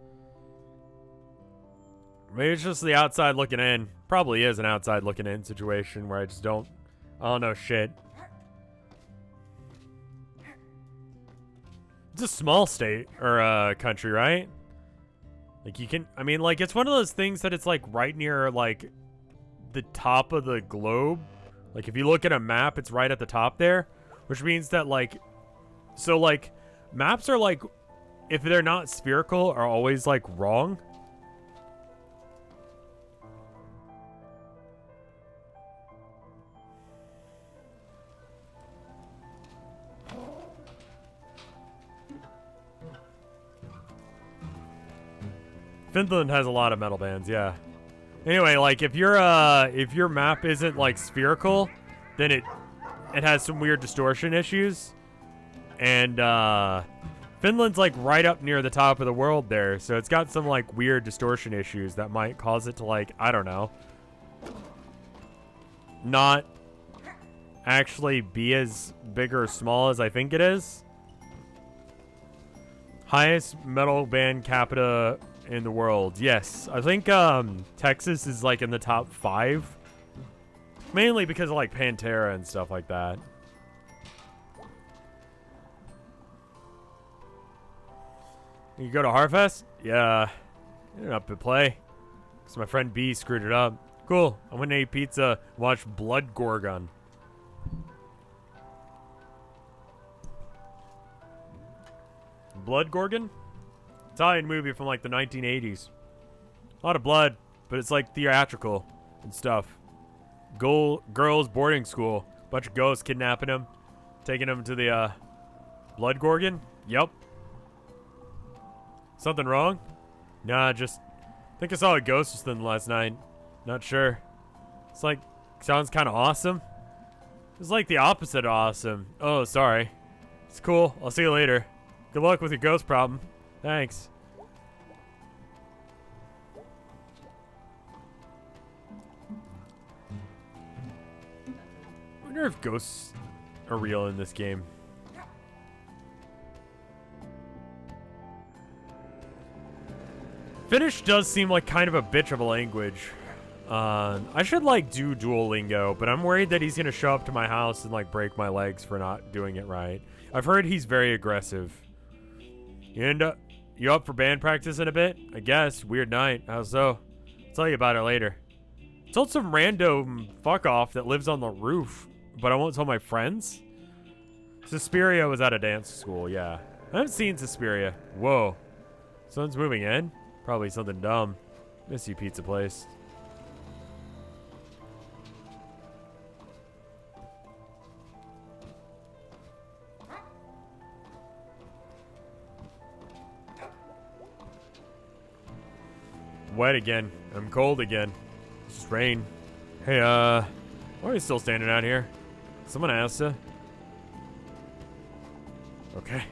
Maybe it's just the outside looking in. Probably is an outside looking in situation where I don't know shit. It's a small state, or country, right? Like, you can, I mean, like, it's one of those things that it's, like, right near, like, the top of the globe. Like, if you look at a map, it's right at the top there. Which means that, like... So, like, maps are, like... If they're not spherical, are always, like, wrong. Finland has a lot of metal bands, yeah. Anyway, like, if your map isn't, like, spherical, then it has some weird distortion issues. And, Finland's, like, right up near the top of the world there, so it's got some, like, weird distortion issues that might cause it to, like, I don't know, not actually be as big or small as I think it is. Highest metal band capita in the world. Yes, I think Texas is like in the top 5, mainly because of like Pantera and stuff like that. You go to Harfest? Yeah, you're up to play because my friend B screwed it up. Cool. I went to eat pizza, watch Blood Gorgon. Blood Gorgon? Italian movie from like the 1980s. A lot of blood, but it's like theatrical and stuff. Girls boarding school. Bunch of ghosts kidnapping him, taking him to the Blood Gorgon. Yep. Something wrong? Nah, just think I saw a ghost or something last night. Not sure. It's like, sounds kind of awesome. It's like the opposite of awesome. Oh, sorry. It's cool. I'll see you later. Good luck with your ghost problem. Thanks. I wonder if ghosts are real in this game. Finnish does seem like kind of a bitch of a language. I should like do Duolingo, but I'm worried that he's gonna show up to my house and like break my legs for not doing it right. I've heard he's very aggressive. You up for band practice in a bit? I guess. Weird night. How so? I'll tell you about it later. I told some random fuck off that lives on the roof, but I won't tell my friends. Suspiria was at a dance school, yeah. I haven't seen Suspiria. Whoa. Someone's moving in? Probably something dumb. Miss you, pizza place. Wet again. I'm cold again. It's just rain. Hey, why are you still standing out here? Someone asked you. Okay.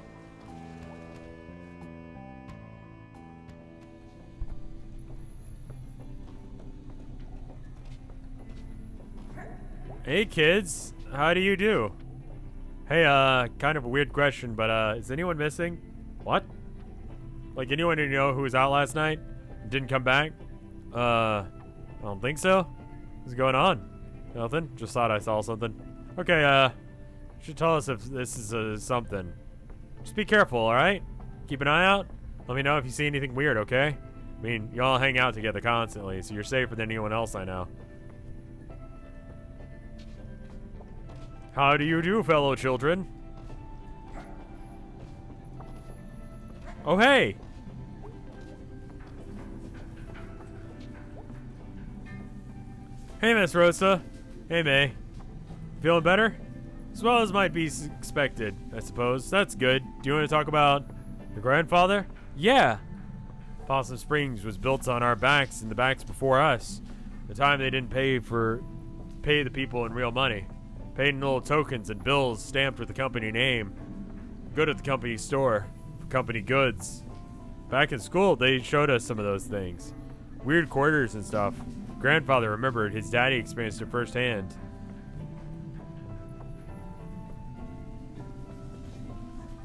Hey kids, how do you do? Hey, kind of a weird question, but is anyone missing? What? Like anyone you know who was out last night? Didn't come back? I don't think so. What's going on? Nothing? Just thought I saw something. Okay, you should tell us if this is something. Just be careful, alright? Keep an eye out. Let me know if you see anything weird, okay? I mean, you all hang out together constantly, so you're safer than anyone else I know. How do you do, fellow children? Oh, hey! Hey, Miss Rosa. Hey, May. Feeling better? As well as might be expected, I suppose. That's good. Do you want to talk about your grandfather? Yeah. Possum Springs was built on our backs and the backs before us. The time they didn't pay the people in real money. Paid in little tokens and bills stamped with the company name. Good at the company store. For company goods. Back in school, they showed us some of those things. Weird quarters and stuff. Grandfather remembered his daddy experienced it firsthand.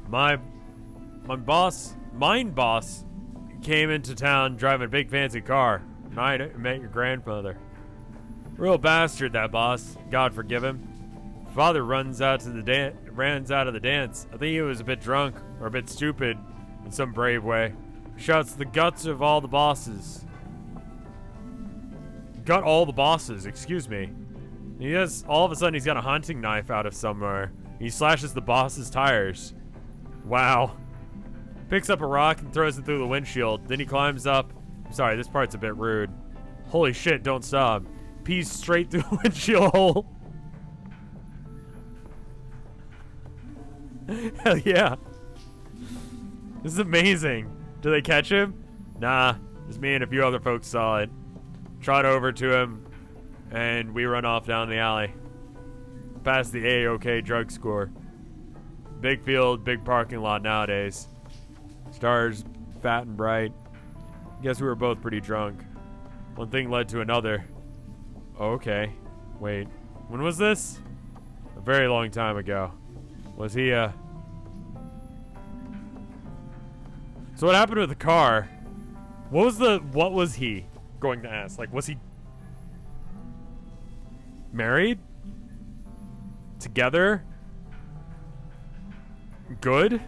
My mine boss came into town driving a big fancy car. And I met your grandfather. Real bastard, that boss. God forgive him. Father runs out of the dance. I think he was a bit drunk or a bit stupid in some brave way. Shouts the guts of all the bosses. Got all the bosses, excuse me. All of a sudden he's got a hunting knife out of somewhere. He slashes the boss's tires. Wow. Picks up a rock and throws it through the windshield. Then he climbs up. Sorry, this part's a bit rude. Holy shit, don't stop. Pees straight through the windshield hole. Hell yeah. This is amazing. Do they catch him? Nah, just me and a few other folks saw it. Trot over to him, and we run off down the alley. Past the A-OK drug score. Big field, big parking lot nowadays. Stars, fat and bright. Guess we were both pretty drunk. One thing led to another. Okay. Wait. When was this? A very long time ago. Was he, So what happened with the car? What was he going to ask? Like, was he married? Together? Good?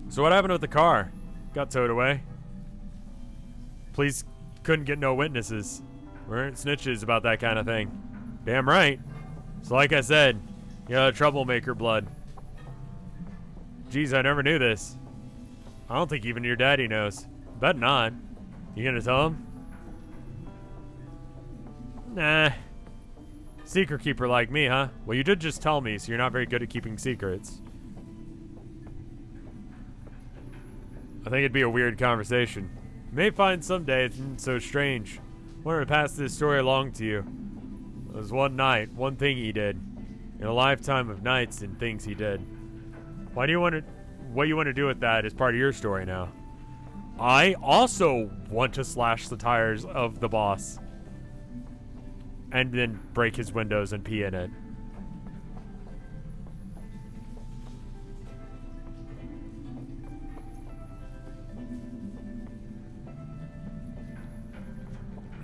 So what happened with the car? Got towed away. Police couldn't get no witnesses. Weren't snitches about that kind of thing. Damn right. So like I said, you got a troublemaker blood. Geez, I never knew this. I don't think even your daddy knows. Bet not. You gonna tell him? Nah. Secret keeper like me, huh? Well, you did just tell me, so you're not very good at keeping secrets. I think it'd be a weird conversation. You may find someday it's so strange. I wanted to pass this story along to you. It was one night, one thing he did. In a lifetime of nights and things he did. What you want to do with that is part of your story now. I also want to slash the tires of the boss. And then break his windows and pee in it.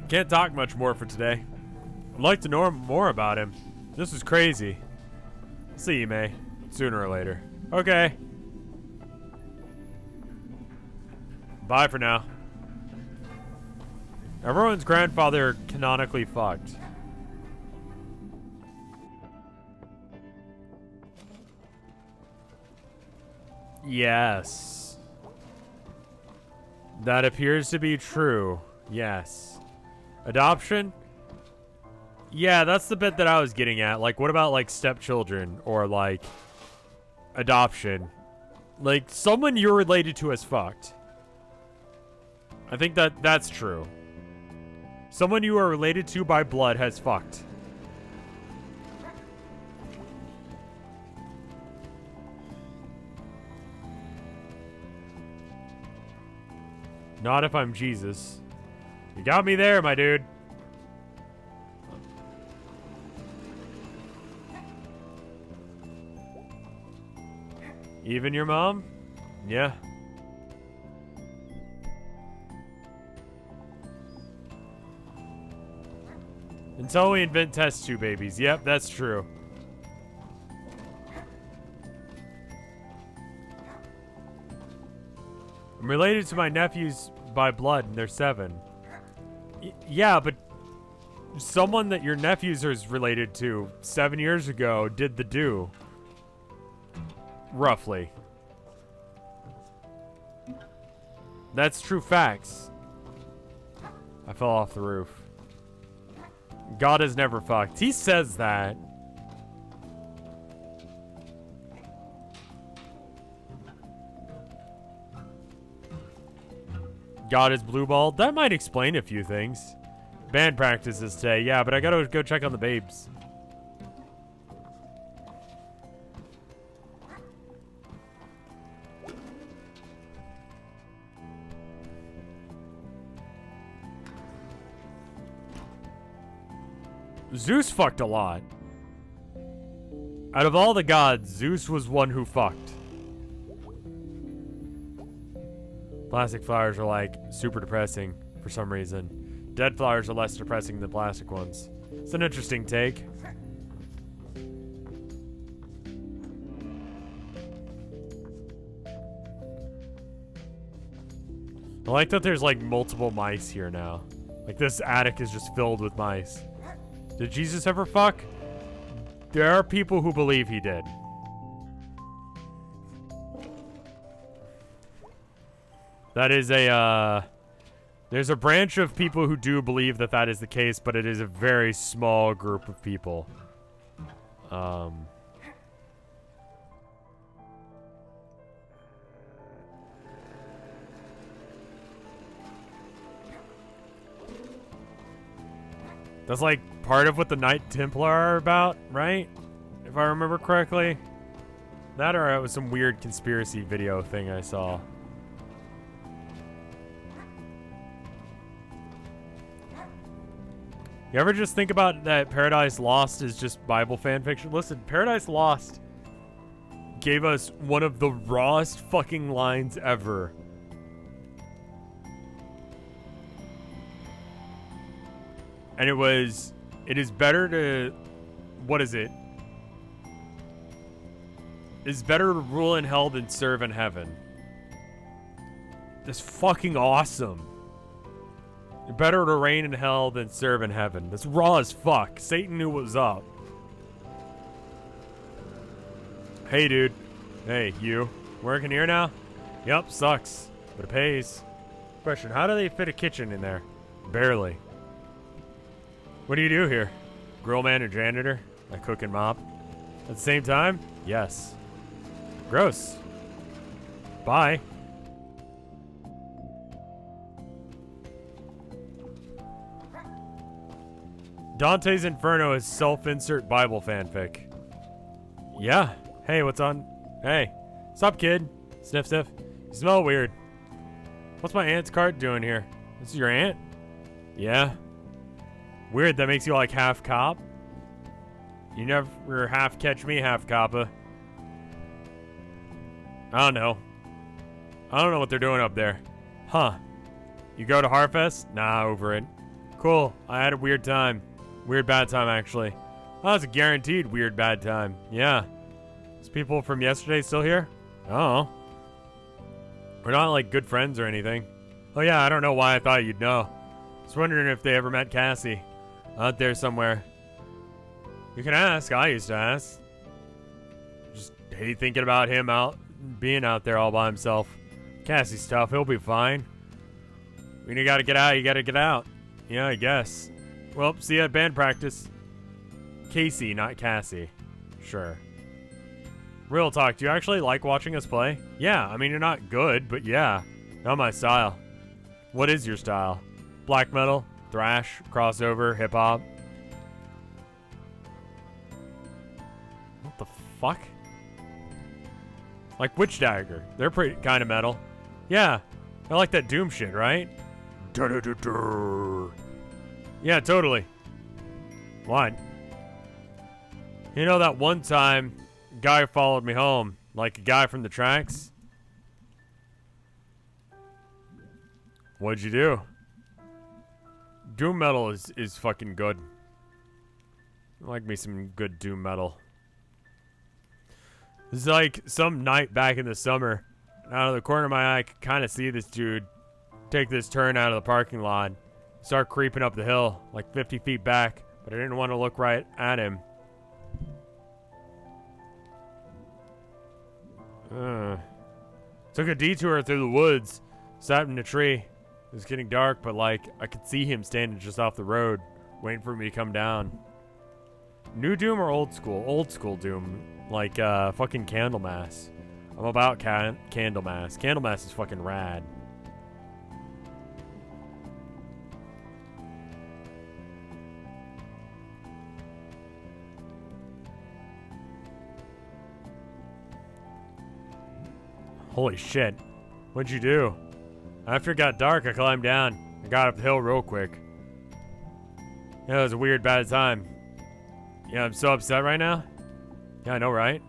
Can't talk much more for today. I'd like to know more about him. This is crazy. See you, May. Sooner or later. Okay. Bye for now. Everyone's grandfather canonically fucked. Yes. That appears to be true. Yes. Adoption? Yeah, that's the bit that I was getting at. Like, what about, like, stepchildren? Or, like, adoption? Like, someone you're related to has fucked. I think that's true. Someone you are related to by blood has fucked. Not if I'm Jesus. You got me there, my dude. Even your mom? Yeah. Until we invent test tube babies. Yep, that's true. I'm related to my nephews by blood, and they're 7. Yeah, but someone that your nephews are related to 7 years ago did the do. Roughly. That's true facts. I fell off the roof. God has never fucked. He says that. God is blue-balled. That might explain a few things. Band practices today. Yeah, but I gotta go check on the babes. Zeus fucked a lot. Out of all the gods, Zeus was one who fucked. Plastic flowers are like super depressing for some reason. Dead flowers are less depressing than plastic ones. It's an interesting take. I like that there's like multiple mice here now. Like this attic is just filled with mice. Did Jesus ever fuck? There are people who believe he did. That is a, there's a branch of people who do believe that that is the case, but it is a very small group of people. That's like part of what the Knight Templar are about, right? If I remember correctly. That or it was some weird conspiracy video thing I saw. You ever just think about that Paradise Lost is just Bible fan fiction? Listen, Paradise Lost gave us one of the rawest fucking lines ever. And it is better to, what is it? It's better to rule in hell than serve in heaven. That's fucking awesome. Better to reign in hell than serve in heaven. That's raw as fuck. Satan knew what was up. Hey, dude. Hey, you. Working here now? Yup, sucks. But it pays. Question, how do they fit a kitchen in there? Barely. What do you do here? Grill man or janitor? I cook and mop. At the same time? Yes. Gross. Bye. Dante's Inferno is self-insert Bible fanfic. Yeah. Hey, what's on? Hey. What's up, kid? Sniff, sniff. You smell weird. What's my aunt's cart doing here? This is your aunt? Yeah. Weird, that makes you like half cop? You never half catch me, half coppa. I don't know. I don't know what they're doing up there. Huh. You go to Harfest? Nah, over it. Cool. I had a weird time. Weird bad time, actually. Oh, it's a guaranteed weird bad time. Yeah. Is people from yesterday still here? Oh. We're not like good friends or anything. Oh yeah, I don't know why I thought you'd know. I was wondering if they ever met Cassie. Out there somewhere. You can ask. I used to ask. Just hate thinking about him being out there all by himself. Cassie's tough. He'll be fine. When you gotta get out, you gotta get out. Yeah, I guess. Well, see you at band practice. Casey, not Cassie. Sure. Real talk, do you actually like watching us play? Yeah, I mean, you're not good, but yeah. Not my style. What is your style? Black metal? Thrash? Crossover? Hip-hop? What the fuck? Like Witch Dagger. They're pretty kind of metal. Yeah. I like that Doom shit, right? Yeah, totally. What? You know that one time a guy followed me home, like a guy from the tracks? What'd you do? Doom metal is fucking good. I like me some good doom metal. It's like some night back in the summer. Out of the corner of my eye, I could kind of see this dude take this turn out of the parking lot. Start creeping up the hill, like 50 feet back. But I didn't want to look right at him. Took a detour through the woods. Sat in a tree. It was getting dark, but like, I could see him standing just off the road, waiting for me to come down. New Doom or old school? Old school Doom. Like, fucking Candlemass. I'm about Candlemass. Candlemass is fucking rad. Holy shit. What'd you do? After it got dark, I climbed down. I got up the hill real quick. Yeah, it was a weird bad time. Yeah, I'm so upset right now. Yeah, I know, right?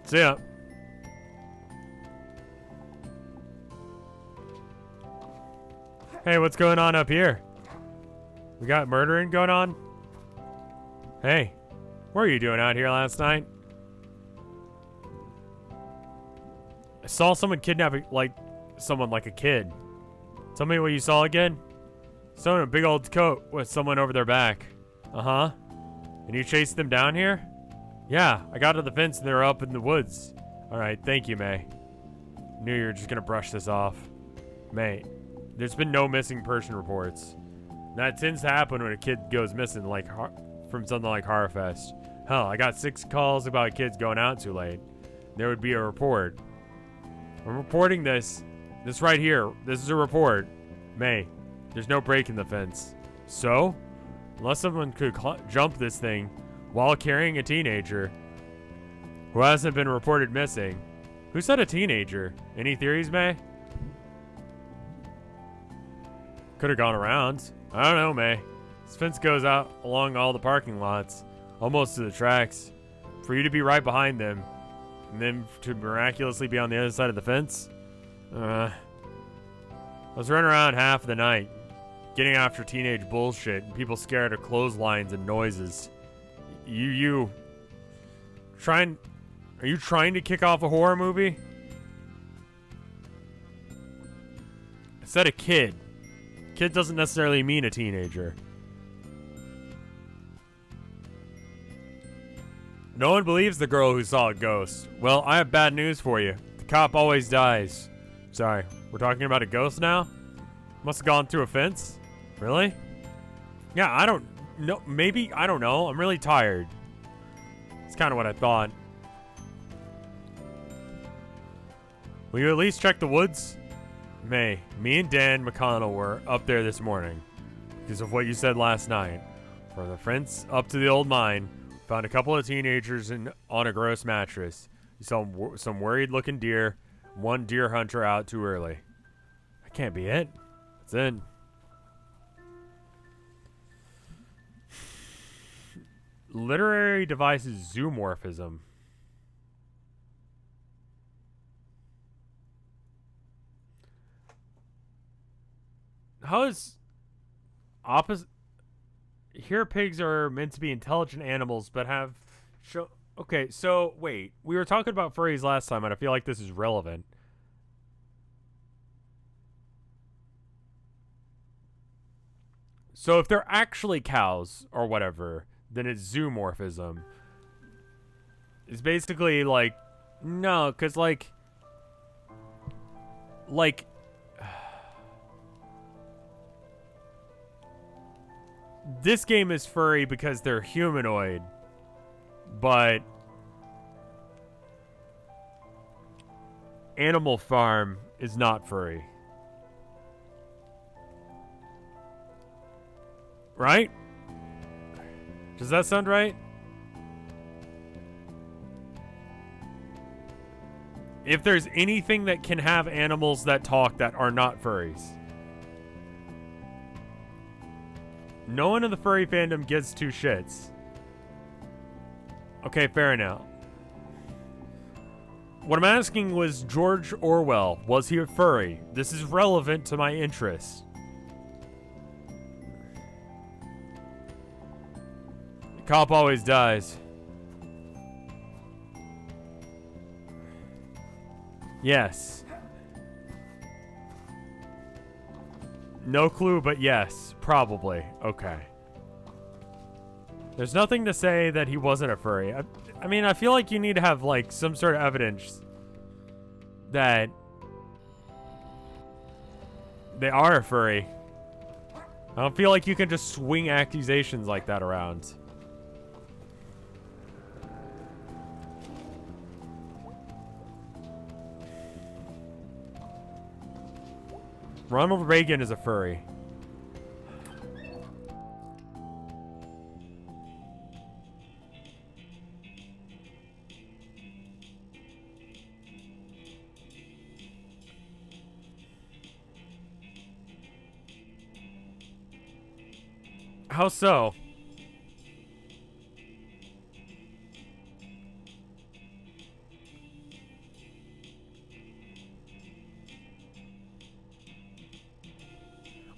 See ya. Hey, what's going on up here? We got murdering going on? Hey, what were you doing out here last night? I saw someone kidnapping, someone like a kid. Tell me what you saw again? Someone in a big old coat with someone over their back. Uh-huh. And you chased them down here? Yeah, I got to the fence and they were up in the woods. Alright, thank you, May. Knew you were just gonna brush this off. May, there's been no missing person reports. That tends to happen when a kid goes missing, from something like Harfest. Hell, I got 6 calls about kids going out too late. There would be a report. I'm reporting this. This right here. This is a report. May, there's no break in the fence. So? Unless someone could jump this thing while carrying a teenager who hasn't been reported missing. Who said a teenager? Any theories, May? Could have gone around. I don't know, May. This fence goes out along all the parking lots, almost to the tracks. For you to be right behind them, and then to miraculously be on the other side of the fence? I was running around half of the night, getting after teenage bullshit, and people scared of clotheslines and noises. Are you trying to kick off a horror movie? I said a kid. Kid doesn't necessarily mean a teenager. No one believes the girl who saw a ghost. Well, I have bad news for you. The cop always dies. Sorry, we're talking about a ghost now? Must have gone through a fence? Really? Yeah, I don't know. Maybe, I don't know. I'm really tired. It's kind of what I thought. Will you at least check the woods? May, me and Dan McConnell were up there this morning because of what you said last night. From the fence up to the old mine, found a couple of teenagers on a gross mattress. You saw some worried-looking deer. One deer hunter out too early. That can't be it. That's it. Literary devices zoomorphism. How is opposite? Here, pigs are meant to be intelligent animals, but have okay, so wait. We were talking about furries last time, and I feel like this is relevant. So if they're actually cows or whatever, then it's zoomorphism. It's basically like, no, because like this game is furry because they're humanoid, but Animal Farm is not furry. Right? Does that sound right? If there's anything that can have animals that talk that are not furries. No one in the furry fandom gives two shits. Okay, fair enough. What I'm asking was George Orwell, was he a furry? This is relevant to my interest. The cop always dies. Yes. No clue, but yes, probably. Okay. There's nothing to say that he wasn't a furry. I mean, I feel like you need to have, like, some sort of evidence that they are a furry. I don't feel like you can just swing accusations like that around. Ronald Reagan is a furry. How so?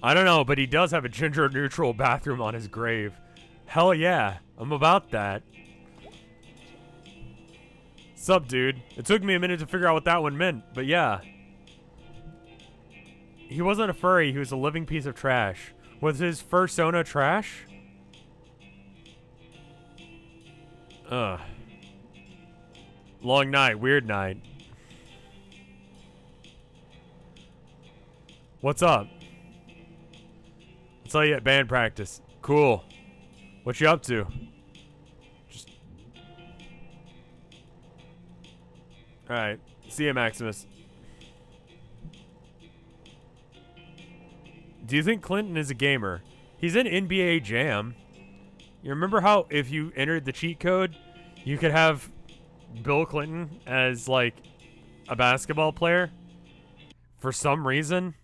I don't know, but he does have a gender-neutral bathroom on his grave. Hell yeah, I'm about that. Sup, dude? It took me a minute to figure out what that one meant, but yeah. He wasn't a furry, he was a living piece of trash. Was his fursona trash? Ugh. Long night, weird night. What's up? I'll tell you at band practice. Cool. What you up to? Just... Alright. See ya, Maximus. Do you think Clinton is a gamer? He's in NBA Jam. You remember how if you entered the cheat code, you could have Bill Clinton as, like, a basketball player? For some reason?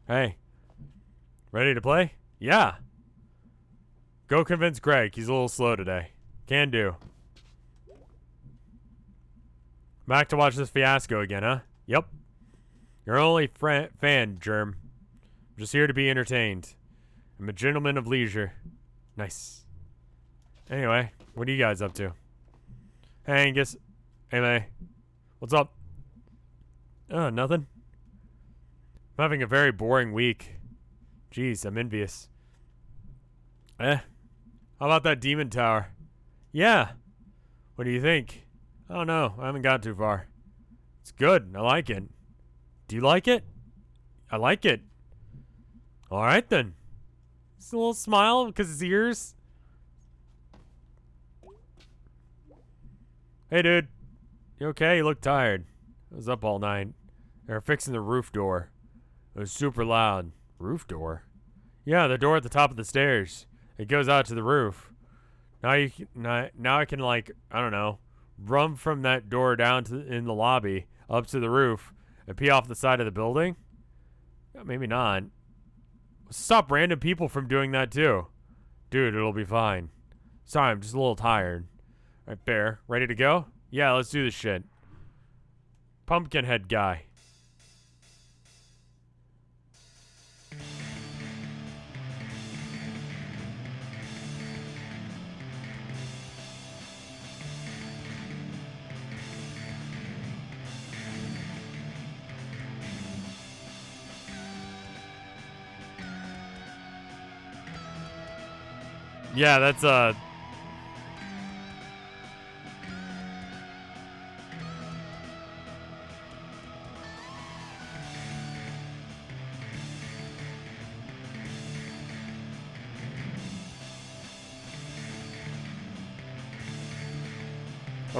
Hey. Ready to play? Yeah. Go convince Greg. He's a little slow today. Can do. Back to watch this fiasco again, huh? Yep. Your only fan, Germ. I'm just here to be entertained. I'm a gentleman of leisure. Nice. Anyway, what are you guys up to? Hey, Angus. Hey, May. What's up? Oh, nothing. I'm having a very boring week. Jeez, I'm envious. How about that demon tower? Yeah. What do you think? I don't know. I haven't got too far. It's good. I like it. Do you like it? I like it. All right, then. Just a little smile because his ears. Hey, dude. You okay? You look tired. I was up all night. They were fixing the roof door. It was super loud. Roof door? Yeah, the door at the top of the stairs. It goes out to the roof. Now I can, like, I don't know, run from that door down to in the lobby up to the roof and pee off the side of the building. Maybe not. Stop random people from doing that too. Dude, it'll be fine. Sorry, I'm just a little tired. All right, fair. Ready to go? Yeah, let's do this shit. Pumpkinhead guy. Yeah, that's Are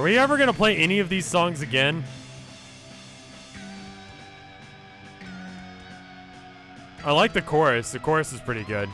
we ever gonna play any of these songs again? I like the chorus. The chorus is pretty good.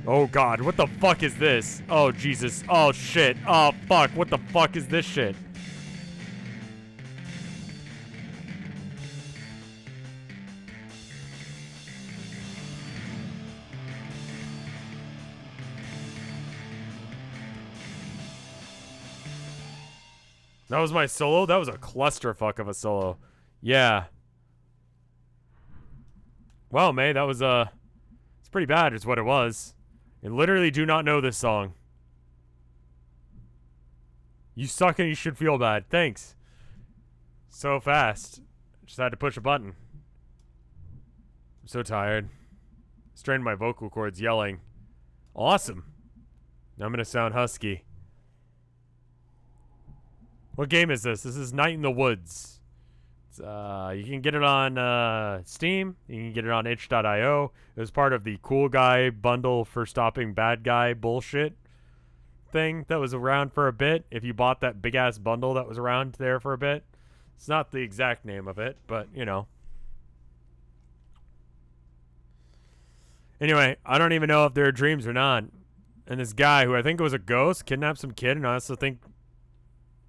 Oh god, what the fuck is this? Oh Jesus, oh shit, oh fuck, what the fuck is this shit? That was my solo? That was a clusterfuck of a solo. Yeah. Well, May, that was, it's pretty bad is what it was. I literally do not know this song. You suck and you should feel bad. Thanks. So fast. Just had to push a button. I'm so tired. Strained my vocal cords yelling. Awesome. Now I'm gonna sound husky. What game is this? This is Night in the Woods. It's, you can get it on Steam. You can get it on itch.io. It was part of the cool guy bundle for stopping bad guy bullshit thing that was around for a bit. If you bought that big ass bundle that was around there for a bit. It's not the exact name of it, but you know. Anyway, I don't even know if they're dreams or not. And this guy, who I think was a ghost, kidnapped some kid, and I also think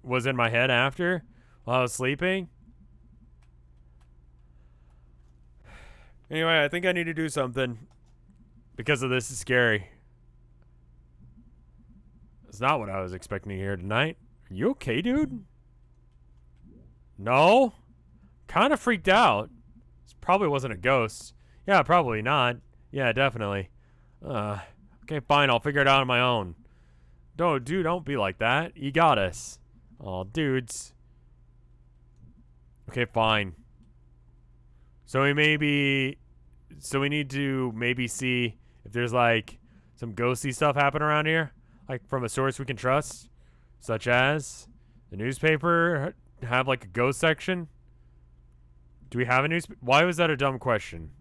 was in my head after while I was sleeping. Anyway, I think I need to do something because of this is scary. It's not what I was expecting to hear tonight. Are you okay, dude? No? Kind of freaked out. This probably wasn't a ghost. Yeah, probably not. Yeah, definitely. Okay, fine. I'll figure it out on my own. Don't be like that. You got us. Oh, dudes. Okay, fine. So we need to maybe see if there's like some ghosty stuff happen around here, like from a source we can trust, such as the newspaper have like a ghost section. Do we have a newspaper? Why was that a dumb question?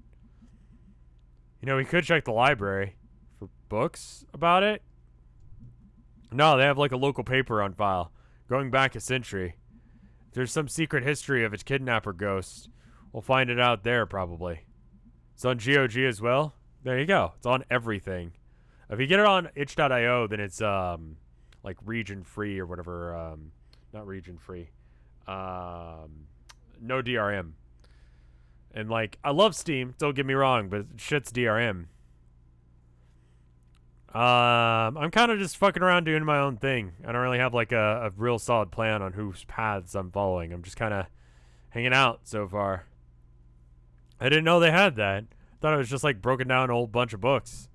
You know, we could check the library for books about it. No, they have like a local paper on file going back a century. If there's some secret history of a kidnapper ghost, we'll find it out there probably. It's on GOG as well. There you go. It's on everything. If you get it on itch.io, then it's like region free or whatever. Not region free. No DRM. And like, I love Steam. Don't get me wrong, but shit's DRM. I'm kind of just fucking around doing my own thing. I don't really have like a real solid plan on whose paths I'm following. I'm just kind of hanging out so far. I didn't know they had that. I thought it was just like broken down an old bunch of books.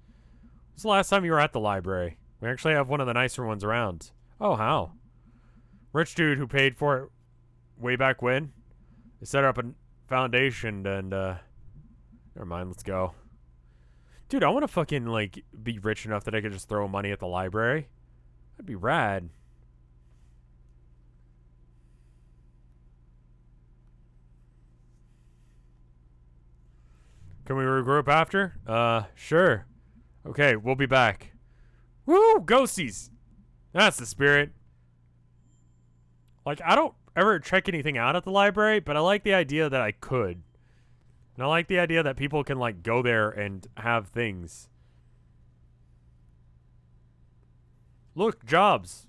When's the last time you were at the library? We actually have one of the nicer ones around. Oh, how? Rich dude who paid for it way back when. They set up a foundation and, never mind, let's go. Dude, I want to fucking, like, be rich enough that I could just throw money at the library. That'd be rad. Can we regroup after? Sure. Okay, we'll be back. Woo! Ghosties! That's the spirit. Like, I don't ever check anything out at the library, but I like the idea that I could. And I like the idea that people can, like, go there and have things. Look, jobs.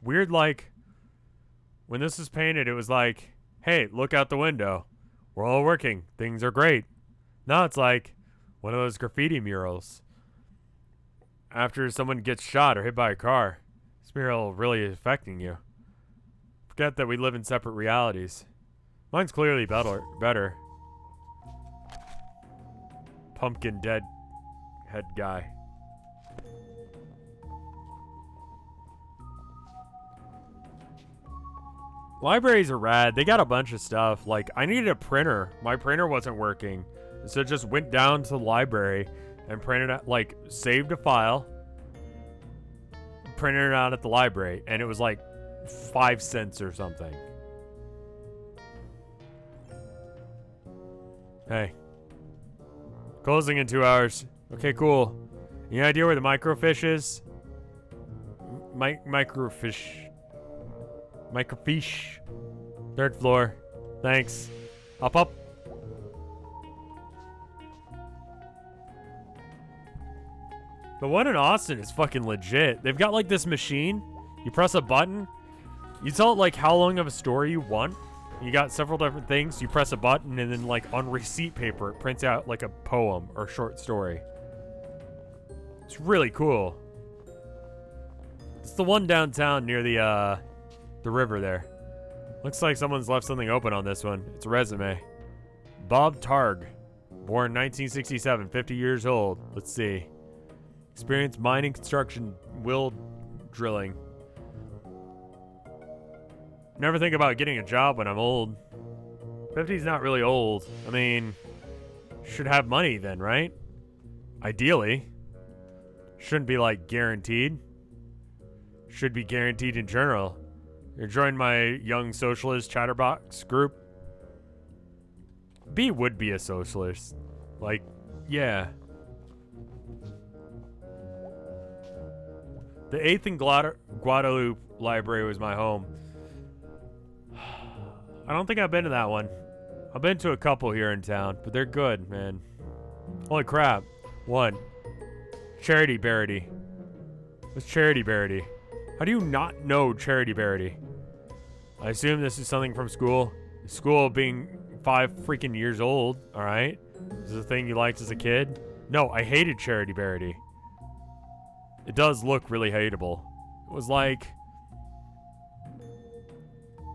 Weird, like, when this was painted, it was like, hey, look out the window. We're all working. Things are great. Now it's like one of those graffiti murals. After someone gets shot or hit by a car, this mural really is affecting you. Forget that we live in separate realities. Mine's clearly better. Pumpkin dead head guy. Libraries are rad. They got a bunch of stuff. Like, I needed a printer. My printer wasn't working. So just went down to the library and printed out, like, saved a file, printed it out at the library, and it was like 5 cents or something. Hey. Closing in 2 hours. Okay, cool. Any idea where the microfiche is? Microfiche. 3rd floor. Thanks. Up. The one in Austin is fucking legit. They've got like this machine. You press a button. You tell it like how long of a story you want. You got several different things. You press a button and then like on receipt paper, it prints out like a poem or short story. It's really cool. It's the one downtown near the river there. Looks like someone's left something open on this one. It's a resume. Bob Targ. Born 1967, 50 years old. Let's see. Experience mining, construction, will drilling. Never think about getting a job when I'm old. 50's not really old. I mean, should have money then, right? Ideally. Shouldn't be like guaranteed. Should be guaranteed in general. You're joining my young socialist chatterbox group. B would be a socialist. Like, yeah. The 8th and Guadalupe Library was my home. I don't think I've been to that one. I've been to a couple here in town, but they're good, man. Holy crap. 1. Charity Barity. What's Charity Barity? How do you not know Charity Barity? I assume this is something from school. School being 5 freaking years old, alright? Is this a thing you liked as a kid? No, I hated Charity Barity. It does look really hateable. It was like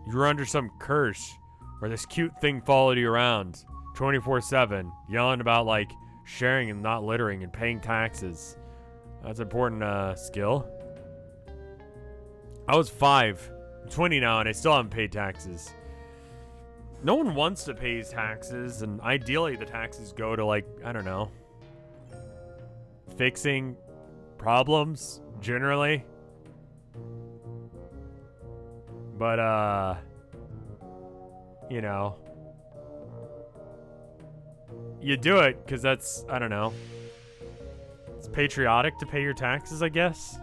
you were under some curse where this cute thing followed you around 24/7, yelling about like sharing and not littering and paying taxes. That's an important skill. I was 5. I'm 20 now and I still haven't paid taxes. No one wants to pay taxes, and ideally the taxes go to like, I don't know, fixing problems generally. But you know, you do it because that's, I don't know, it's patriotic to pay your taxes, I guess.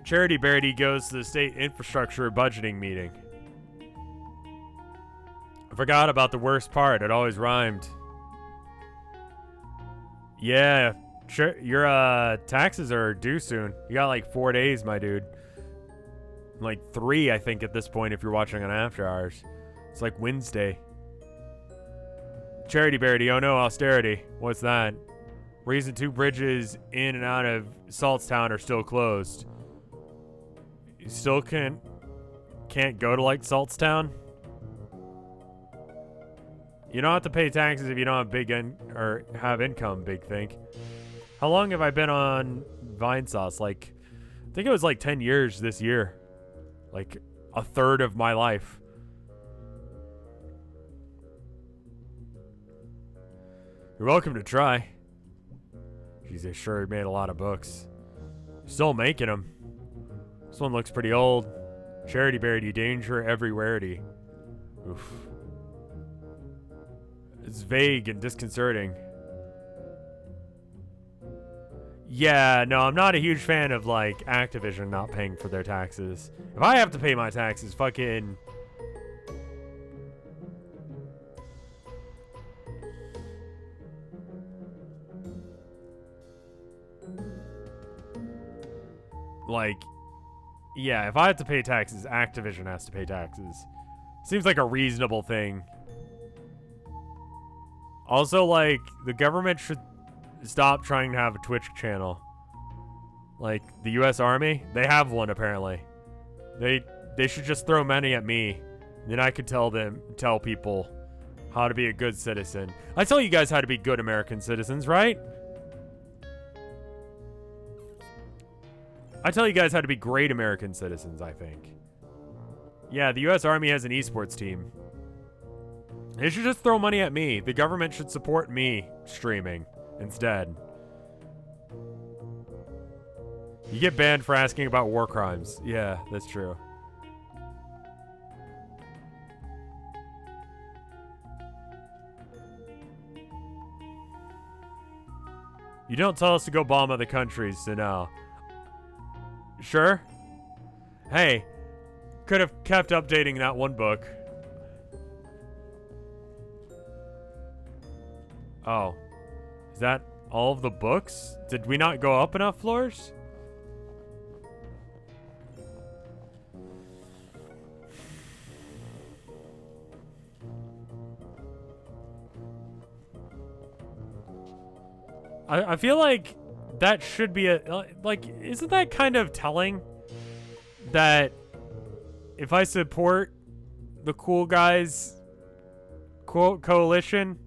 Charity Barity goes to the state infrastructure budgeting meeting. I forgot about the worst part. It always rhymed. Yeah, sure. Your taxes are due soon. You got like 4 days, my dude. Like 3, I think, at this point if you're watching on After Hours. It's like Wednesday. Charity Barity, oh no, austerity. What's that? Reason 2 bridges in and out of Saltstown are still closed. You still can't go to like Saltstown? You don't have to pay taxes if you don't have big or have income, big think. How long have I been on Vinesauce. Like, I think it was like 10 years this year. Like, a third of my life. You're welcome to try. Jeez, they sure made a lot of books. Still making them. This one looks pretty old. Charity Bearity, danger everywhereity. Oof. It's vague and disconcerting. Yeah, no, I'm not a huge fan of, like, Activision not paying for their taxes. If I have to pay my taxes, fucking... Like, yeah, if I have to pay taxes, Activision has to pay taxes. Seems like a reasonable thing. Also, like, the government should stop trying to have a Twitch channel. Like, the US Army, they have one apparently. They should just throw money at me. Then I could tell people how to be a good citizen. I tell you guys how to be good American citizens, right? I tell you guys how to be great American citizens, I think. Yeah, the US Army has an esports team. They should just throw money at me. The government should support me streaming instead. You get banned for asking about war crimes. Yeah, that's true. You don't tell us to go bomb other countries, so no. Sure. Hey, could have kept updating that one book. Oh. Is that all of the books? Did we not go up enough floors? I feel like that should be a... Like, isn't that kind of telling? That if I support the cool guys coalition,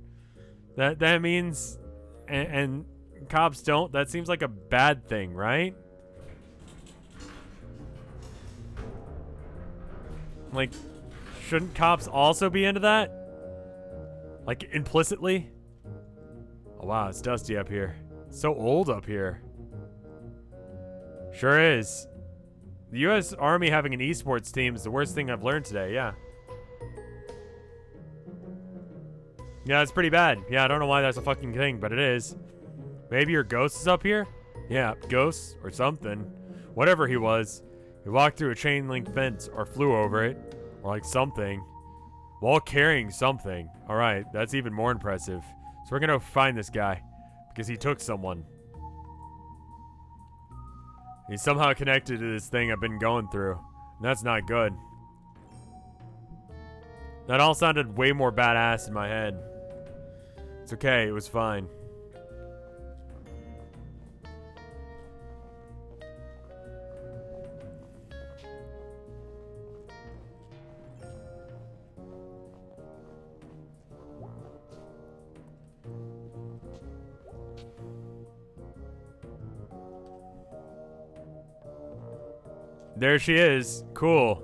that means... And cops don't? That seems like a bad thing, right? Like, shouldn't cops also be into that? Like, implicitly? Oh, wow, it's dusty up here. It's so old up here. Sure is. The U.S. Army having an esports team is the worst thing I've learned today, yeah. Yeah, it's pretty bad. Yeah, I don't know why that's a fucking thing, but it is. Maybe your ghost is up here? Yeah, ghost or something. Whatever he was. He walked through a chain link fence or flew over it. Or like something. While carrying something. Alright, that's even more impressive. So we're gonna find this guy. Because he took someone. He's somehow connected to this thing I've been going through. And that's not good. That all sounded way more badass in my head. It's okay, it was fine. There she is. Cool.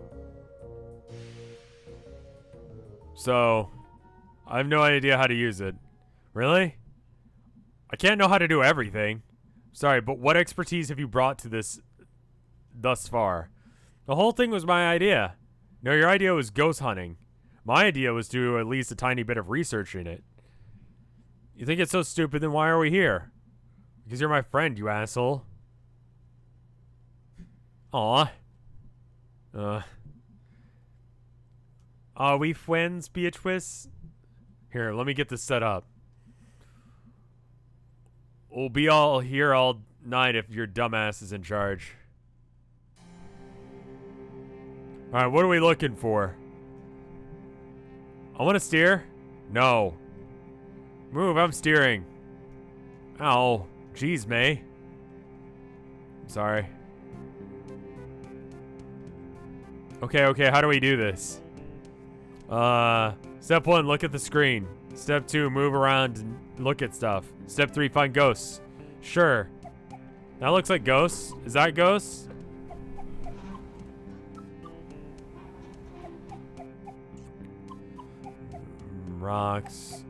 So, I have no idea how to use it. Really? I can't know how to do everything. Sorry, but what expertise have you brought to this thus far? The whole thing was my idea. No, your idea was ghost hunting. My idea was to do at least a tiny bit of research in it. You think it's so stupid, then why are we here? Because you're my friend, you asshole. Aw. Are we friends, Beatrice? Here, let me get this set up. We'll be all here all night if your dumbass is in charge. Alright, what are we looking for? I want to steer? No. Move, I'm steering. Ow. Jeez, May. I'm sorry. Okay, how do we do this? Step 1, look at the screen. Step 2, move around and look at stuff. Step 3, find ghosts. Sure. That looks like ghosts. Is that ghosts? Rocks.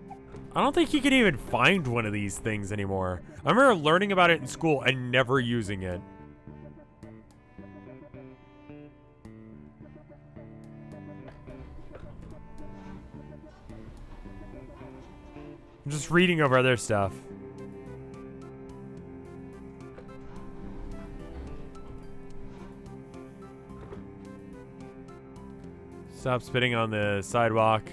I don't think you can even find one of these things anymore. I remember learning about it in school and never using it. I'm just reading over other stuff. Stop spitting on the sidewalk.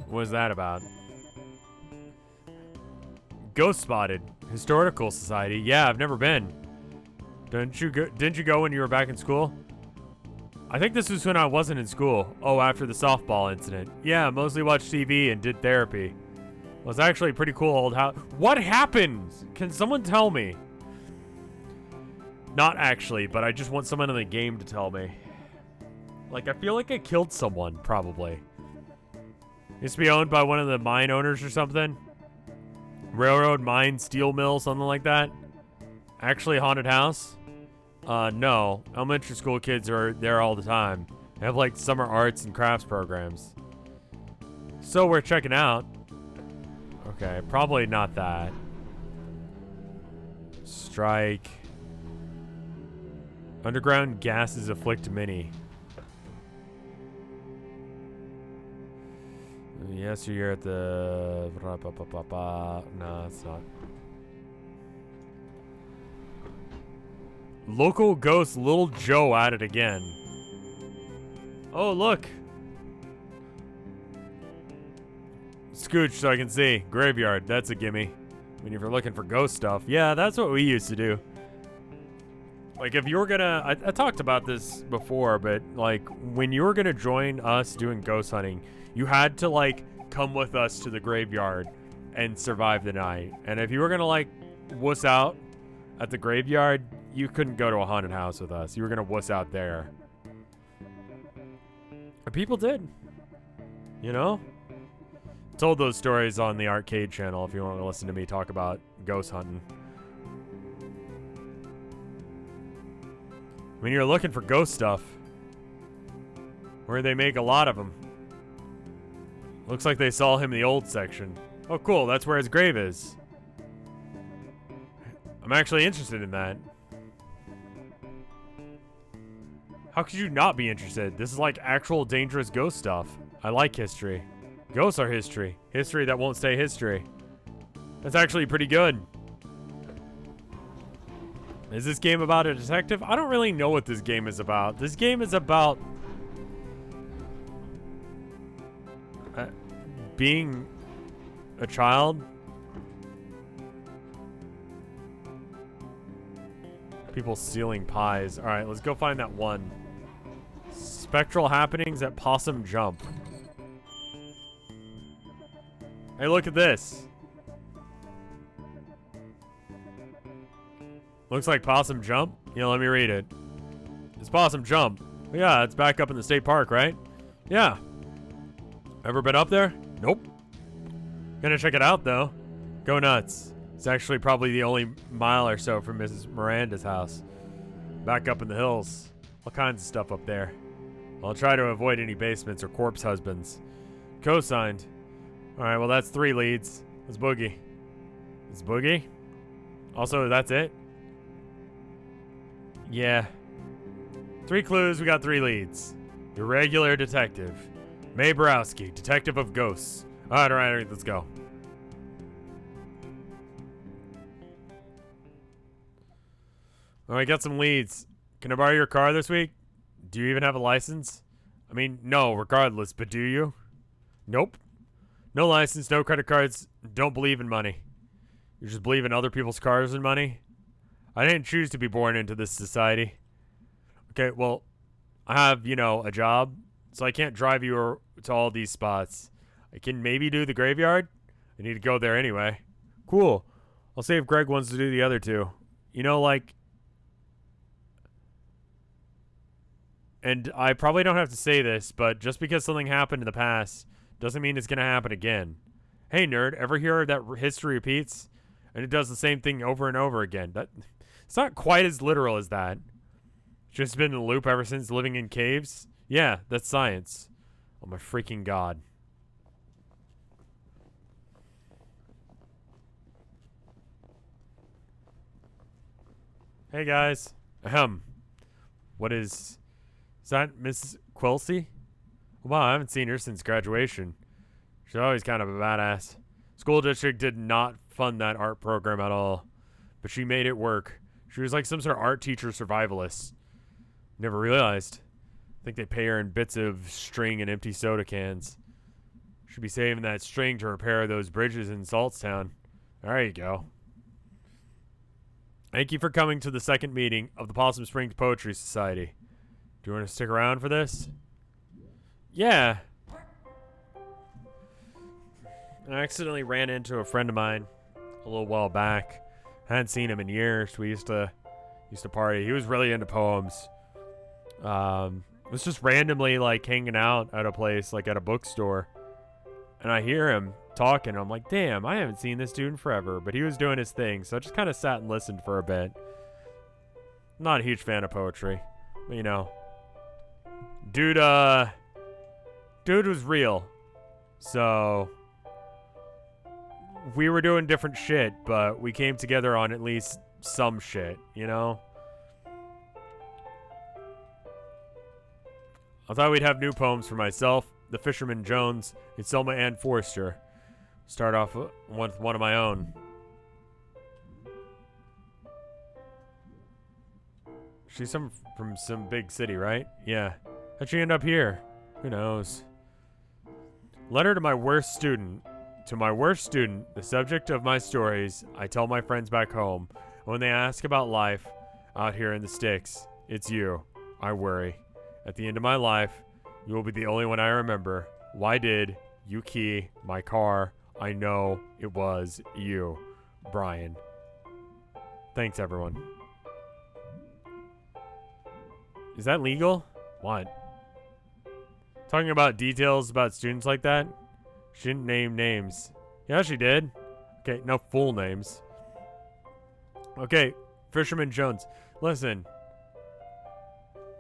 What was that about? Ghost spotted. Historical Society. Yeah, I've never been. Didn't you go when you were back in school? I think this was when I wasn't in school. Oh, after the softball incident. Yeah, mostly watched TV and did therapy. It was actually a pretty cool old house. What happened? Can someone tell me? Not actually, but I just want someone in the game to tell me. Like, I feel like I killed someone, probably. Used to be owned by one of the mine owners or something. Railroad, mine, steel mill, something like that. Actually a haunted house? No. Elementary school kids are there all the time. They have like summer arts and crafts programs. So we're checking out. Okay, probably not that. Strike. Underground gases afflict many. Yes, you're at the... No, it's not. Local ghost Little Joe at it again. Oh, look. Scooch so I can see. Graveyard, that's a gimme. I mean, if you're looking for ghost stuff. Yeah, that's what we used to do. Like, if you were gonna... I talked about this before, but, like, when you were gonna join us doing ghost hunting, you had to, like, come with us to the graveyard and survive the night. And if you were gonna, like, wuss out at the graveyard, you couldn't go to a haunted house with us. You were gonna wuss out there. And people did. You know? Told those stories on the arcade channel if you want to listen to me talk about ghost hunting. When you're looking for ghost stuff, where they make a lot of them. Looks like they saw him in the old section. Oh, cool. That's where his grave is. I'm actually interested in that. How could you not be interested? This is like actual dangerous ghost stuff. I like history. Ghosts are history. History that won't stay history. That's actually pretty good. Is this game about a detective? I don't really know what this game is about. This game is about being a child. People stealing pies. All right, let's go find that one. Spectral happenings at Possum Jump. Hey, look at this. Looks like Possum Jump. Yeah, let me read it. It's Possum Jump. Yeah, it's back up in the state park, right? Yeah. Ever been up there? Nope. Gonna check it out, though. Go nuts. It's actually probably the only mile or so from Mrs. Miranda's house. Back up in the hills. All kinds of stuff up there. I'll try to avoid any basements or corpse husbands. Co-signed. Alright, well that's 3 leads. Let's boogie. Let's boogie? Also, that's it? Yeah. 3 clues, we got 3 leads. Your regular detective. Mae Borowski, detective of ghosts. Alright, let's go. Alright, got some leads. Can I borrow your car this week? Do you even have a license? I mean, no, regardless, but do you? Nope. No license, no credit cards, don't believe in money. You just believe in other people's cars and money? I didn't choose to be born into this society. Okay, well, I have, you know, a job, so I can't drive you to all these spots. I can maybe do the graveyard. I need to go there anyway. Cool. I'll see if Greg wants to do the other 2. You know, like... And I probably don't have to say this, but just because something happened in the past doesn't mean it's going to happen again. Hey, nerd, ever hear that history repeats? And it does the same thing over and over again. It's not quite as literal as that. Just been in a loop ever since living in caves? Yeah, that's science. Oh my freaking god. Hey guys. Ahem. What is that Miss Quilsey? Wow, I haven't seen her since graduation. She's always kind of a badass. School district did not fund that art program at all, but she made it work. She was like some sort of art teacher survivalist. Never realized. I think they pay her in bits of string and empty soda cans. Should be saving that string to repair those bridges in Saltstown. There you go. Thank you for coming to the second meeting of the Possum Springs Poetry Society. Do you want to stick around for this? Yeah. I accidentally ran into a friend of mine a little while back. I hadn't seen him in years. We used to party. He was really into poems. Was just randomly like hanging out at a place, like at a bookstore, and I hear him talking. I'm like, damn, I haven't seen this dude in forever. But he was doing his thing, so I just kind of sat and listened for a bit. Not a huge fan of poetry, but you know, dude was real. So we were doing different shit, but we came together on at least some shit, you know? I thought we'd have new poems for myself, the Fisherman Jones, and Selma Ann Forrester. Start off with one of my own. She's from some big city, right? Yeah. How'd she end up here? Who knows? Letter to my worst student. To my worst student, the subject of my stories, I tell my friends back home. When they ask about life out here in the sticks, it's you. I worry. At the end of my life, you will be the only one I remember. Why did you key my car? I know it was you, Brian. Thanks, everyone. Is that legal? What? Talking about details about students like that? She didn't name names. Yeah, she did. Okay, no full names. Okay, Fisherman Jones. Listen.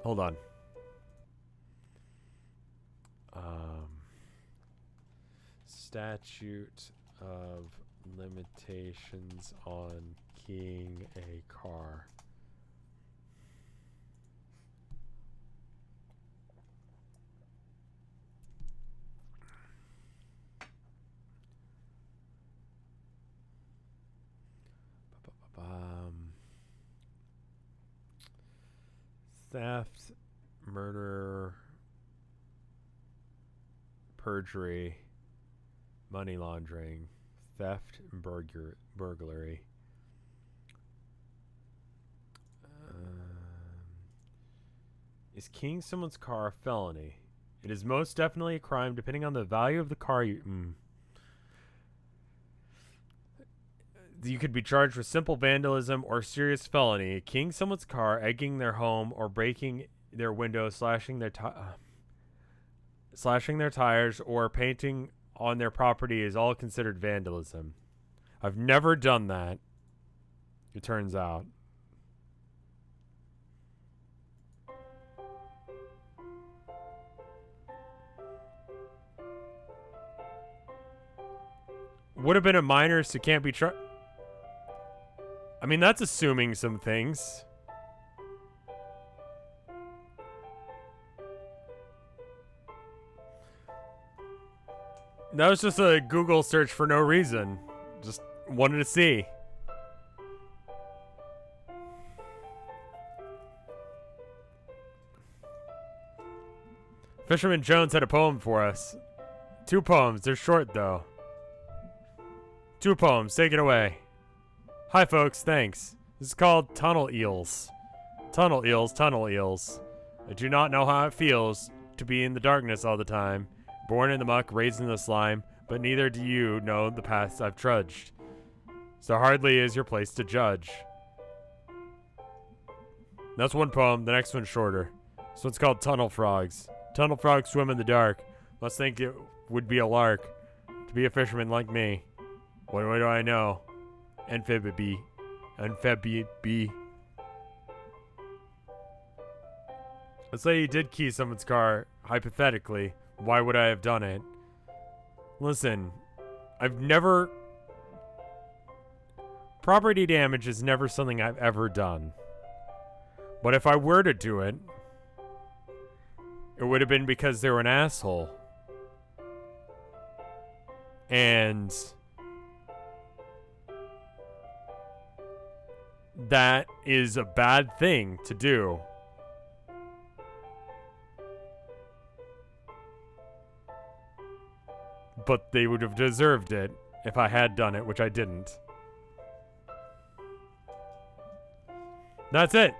Hold on. Statute of limitations on keying a car. Theft, murder, perjury, money laundering, theft, and burglary. Is keying someone's car a felony? It is most definitely a crime depending on the value of the car you... You could be charged with simple vandalism or serious felony. Keying someone's car, egging their home, or breaking their windows, slashing their tires, or painting on their property is all considered vandalism. I've never done that, it turns out. Would have been a minor, so can't be charged. I mean, that's assuming some things. That was just a Google search for no reason. Just wanted to see. Fisherman Jones had a poem for us. 2 poems. They're short, though. 2 poems. Take it away. Hi, folks. Thanks. This is called Tunnel Eels. Tunnel eels, tunnel eels. I do not know how it feels to be in the darkness all the time. Born in the muck, raised in the slime, but neither do you know the paths I've trudged. So hardly is your place to judge. That's one poem. The next one's shorter. So it's called tunnel frogs. Tunnel frogs swim in the dark. Must think it would be a lark to be a fisherman like me. What do I know? Amphibian. Let's say you did key someone's car, hypothetically. Why would I have done it? Listen, I've never... Property damage is never something I've ever done. But if I were to do it, it would have been because they were an asshole. And that is a bad thing to do. But they would have deserved it if I had done it, which I didn't. That's it.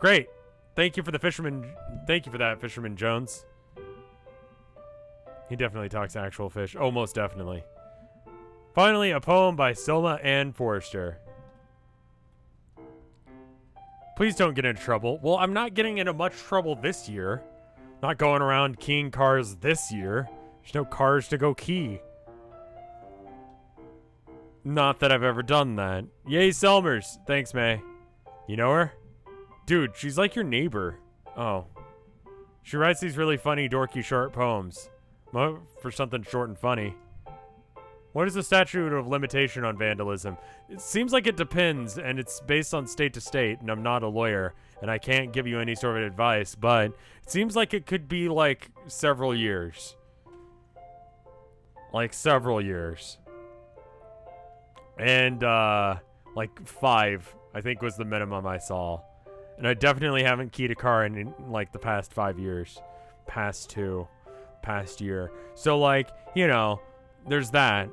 Great. Thank you for the fisherman. Thank you for that, Fisherman Jones. He definitely talks actual fish. Oh, most definitely. Finally, a poem by Selma Ann Forrester. Please don't get into trouble. Well, I'm not getting into much trouble this year. Not going around keying cars this year. There's no cars to go key. Not that I've ever done that. Yay, Selmers. Thanks, May. You know her? Dude, she's like your neighbor. Oh. She writes these really funny, dorky, short poems. For something short and funny. What is the statute of limitation on vandalism? It seems like it depends, and it's based on state to state, and I'm not a lawyer, and I can't give you any sort of advice, but it seems like it could be, like, several years. Like, several years. And, like, 5, I think was the minimum I saw. And I definitely haven't keyed a car in like, the past 5 years. Past 2. Past year. So, like, you know, there's that.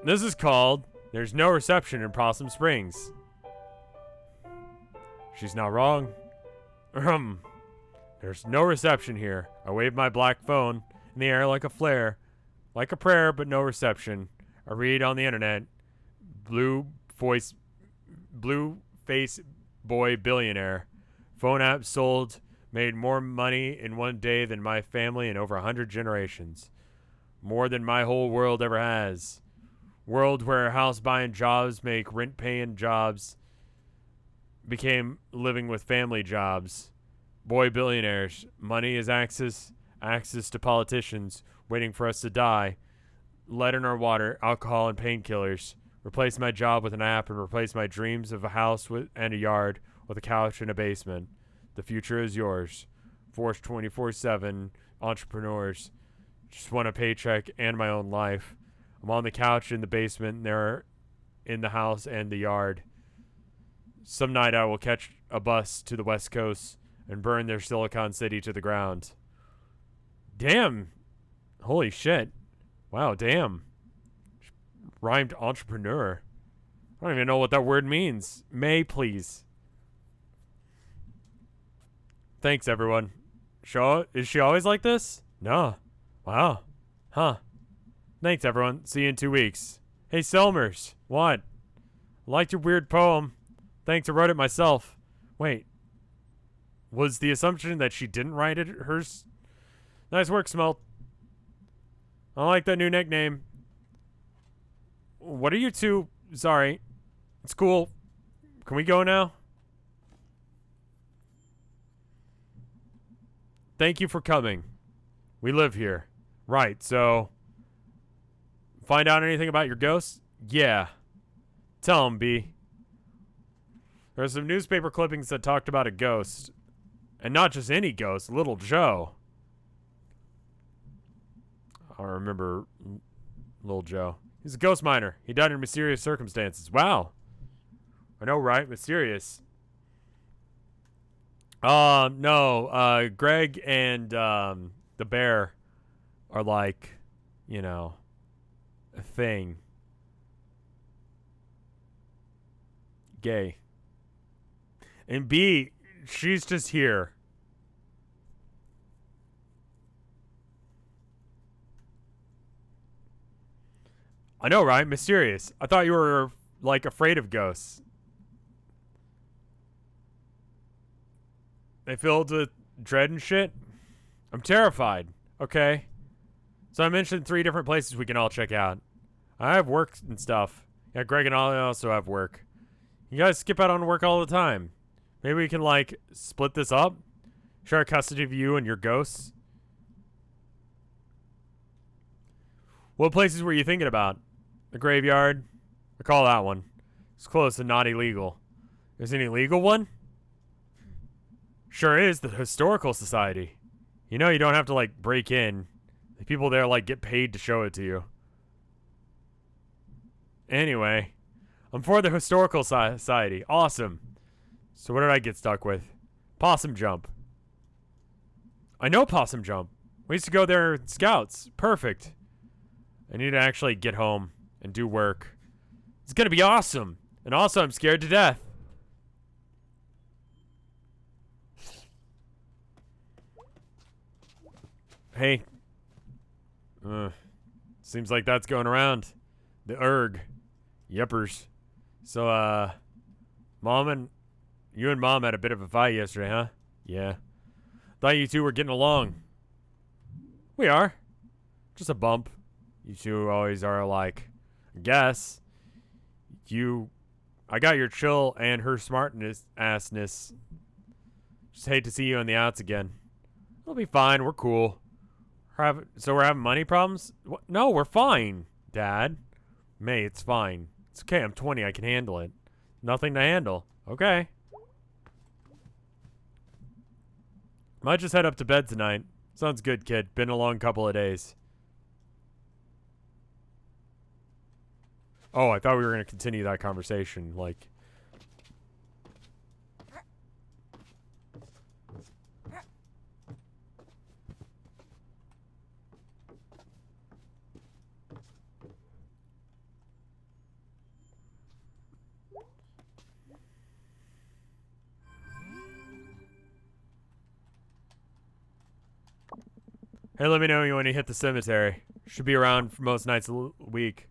This is called There's No Reception in Possum Springs. She's not wrong. There's no reception here. I wave my black phone in the air like a flare. Like a prayer, but no reception. I read on the internet. Blue face boy billionaire. Phone app sold. Made more money in one day than my family in over 100 generations. More than my whole world ever has. World where house buying jobs make rent paying jobs. Became living with family jobs. Boy billionaires. Money is access. Access to politicians waiting for us to die. Lead in our water. Alcohol and painkillers. Replace my job with an app and replace my dreams of a house and a yard with a couch and a basement. The future is yours. Force 24/7 entrepreneurs. Just want a paycheck and my own life. I'm on the couch in the basement. And they're in the house and the yard. Some night I will catch a bus to the West Coast and burn their Silicon City to the ground. Damn. Holy shit. Wow, damn. Rhymed entrepreneur. I don't even know what that word means. May, please. Thanks, everyone. Is she always like this? No. Wow. Huh. Thanks, everyone. See you in 2 weeks. Hey, Selmers. What? I liked your weird poem. Thanks, I wrote it myself. Wait. Was the assumption that she didn't write it hers? Nice work, Smelt. I like that new nickname. What are you two? Sorry. It's cool. Can we go now? Thank you for coming. We live here. Right, so... Find out anything about your ghost? Yeah. Tell him, B. There's some newspaper clippings that talked about a ghost. And not just any ghost, Little Joe. I remember Little Joe. He's a ghost miner. He died in mysterious circumstances. Wow. I know, right? Mysterious. No. Greg and the bear are like, you know, a thing. Gay. And B, she's just here. I know, right? Mysterious. I thought you were, like, afraid of ghosts. They filled with dread and shit? I'm terrified. Okay. So I mentioned 3 different places we can all check out. I have work and stuff. Yeah, Greg and I also have work. You guys skip out on work all the time. Maybe we can, like, split this up? Share custody of you and your ghosts? What places were you thinking about? The graveyard? I call that one. It's close and not illegal. Is any legal one? Sure is, the Historical Society. You know you don't have to, like, break in. The people there, like, get paid to show it to you. Anyway, I'm for the Historical Society. Awesome. So what did I get stuck with? Possum Jump. I know Possum Jump. We used to go there in Scouts. Perfect. I need to actually get home and do work. It's gonna be awesome. And also, I'm scared to death. Hey. Seems like that's going around. The erg. Yeppers. So, you and Mom had a bit of a fight yesterday, huh? Yeah. Thought you two were getting along. We are. Just a bump. You two always are alike. I guess. I got your chill and her assness. Just hate to see you on the outs again. It'll be fine. We're cool. So we're having money problems? What? No, we're fine, Dad. May, it's fine. It's okay. I'm 20. I can handle it. Nothing to handle. Okay. Might just head up to bed tonight. Sounds good, kid. Been a long couple of days. Oh, I thought we were going to continue that conversation. Like... Hey, let me know when you hit the cemetery. Should be around for most nights of the week.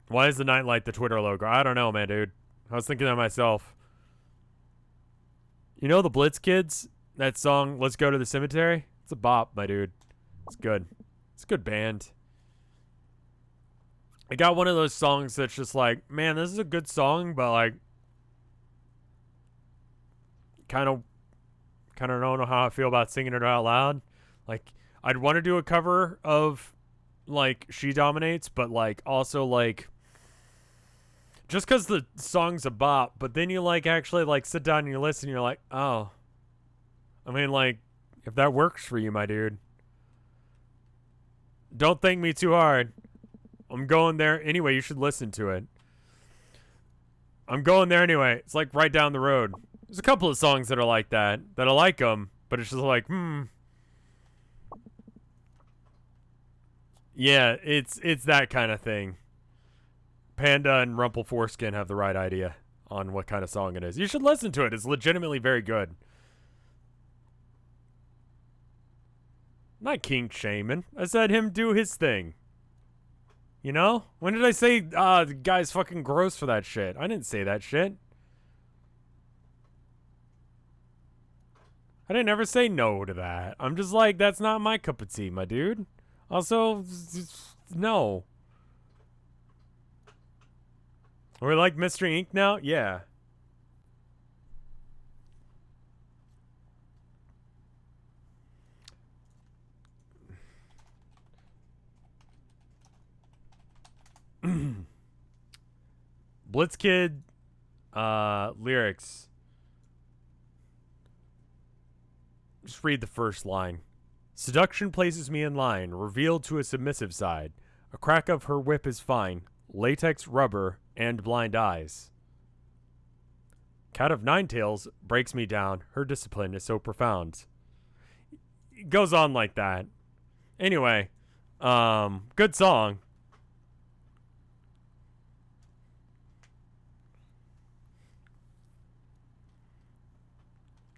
Why is the nightlight the Twitter logo? I don't know, man, dude. I was thinking that myself. You know the Blitz Kids? That song, Let's Go to the Cemetery? It's a bop, my dude. It's good. It's a good band. I got one of those songs that's just like, man, this is a good song, but like, kind of don't know how I feel about singing it out loud. Like, I'd want to do a cover of, like, She Dominates, but, like, also, like, just because the song's a bop, but then you, like, actually, like, sit down and you listen and you're like, oh. I mean, like, if that works for you, my dude. Don't thank me too hard. I'm going there. Anyway, you should listen to it. I'm going there anyway. It's, like, right down the road. There's a couple of songs that are like that I like them, but it's just like, Yeah, it's that kind of thing. Panda and Rumple Foreskin have the right idea on what kind of song it is. You should listen to it. It's legitimately very good. Not kink shaming. I said him do his thing. You know? When did I say, the guy's fucking gross for that shit? I didn't say that shit. I didn't ever say no to that. I'm just like, that's not my cup of tea, my dude. Also, no. We're like Mystery Inc. now? Yeah. Blitzkid lyrics. Just read the first line. Seduction places me in line, revealed to a submissive side. A crack of her whip is fine, latex rubber and blind eyes. Cat of Nine Tails breaks me down, her discipline is so profound. It goes on like that. Anyway, good song.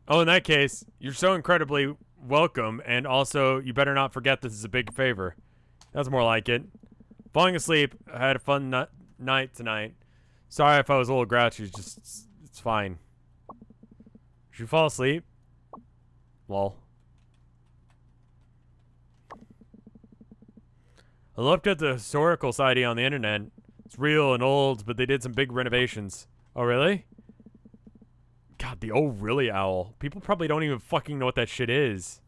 Oh, in that case, you're so incredibly welcome, and also, you better not forget this is a big favor. That's more like it. Falling asleep, I had a fun night tonight. Sorry if I was a little grouchy, just, it's fine. Did you fall asleep? Lol. I looked at the historical society on the internet. It's real and old, but they did some big renovations. Oh, really? God, the oh really owl. People probably don't even fucking know what that shit is.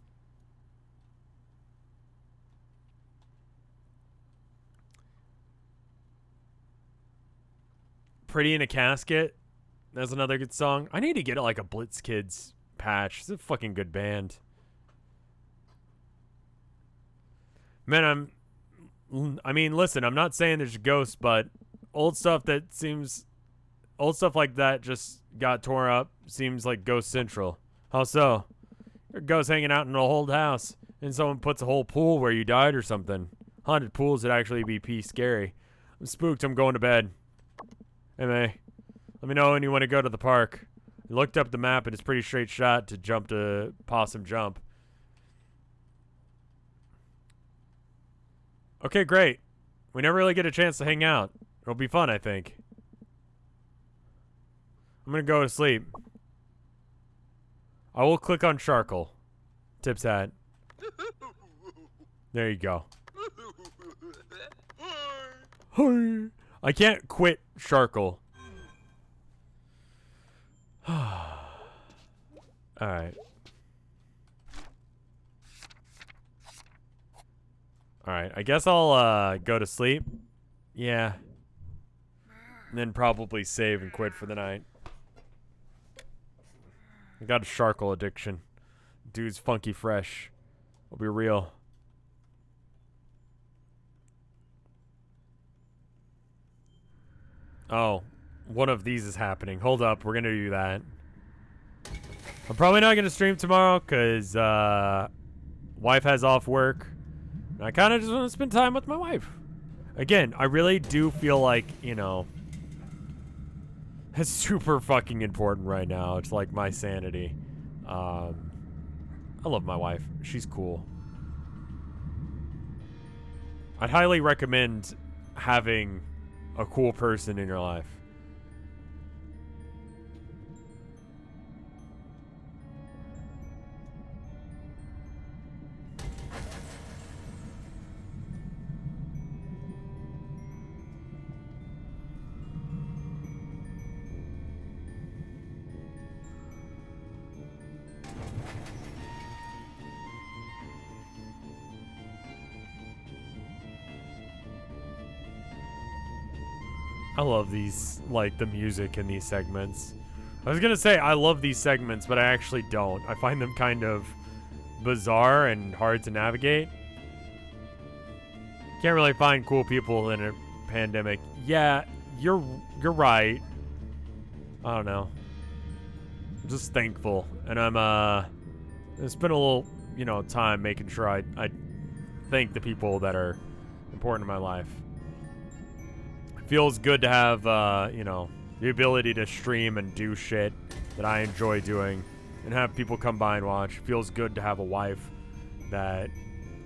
Pretty in a Casket. That's another good song. I need to get like a Blitz Kids patch. It's a fucking good band. Man, I mean, listen, I'm not saying there's ghosts, but old stuff like that just got torn up seems like Ghost Central. How so? There are ghosts hanging out in an old house, and someone puts a whole pool where you died or something. Haunted pools would actually be pee scary. I'm spooked. I'm going to bed. Hey, May. Let me know when you want to go to the park. I looked up the map, and it's pretty straight shot to jump to Possum Jump. Okay, great. We never really get a chance to hang out. It'll be fun, I think. I'm gonna go to sleep. I will click on Sharkle. Tip's hat. There you go. I can't quit Sharkle. Alright. Alright, I guess I'll go to sleep. Yeah. And then probably save and quit for the night. I got a Sharkle addiction. Dude's funky fresh. I'll be real. Oh, one of these is happening. Hold up, we're gonna do that. I'm probably not gonna stream tomorrow because wife has off work. And I kind of just want to spend time with my wife. Again, I really do feel like, you know, it's super fucking important right now. It's like my sanity. I love my wife. She's cool. I'd highly recommend having a cool person in your life. I love these, like, the music in these segments. I was gonna say I love these segments, but I actually don't. I find them kind of bizarre and hard to navigate. Can't really find cool people in a pandemic. Yeah, you're right. I don't know. I'm just thankful, and I'm spent a little, you know, time making sure I thank the people that are important in my life. Feels good to have, you know, the ability to stream and do shit that I enjoy doing and have people come by and watch. Feels good to have a wife that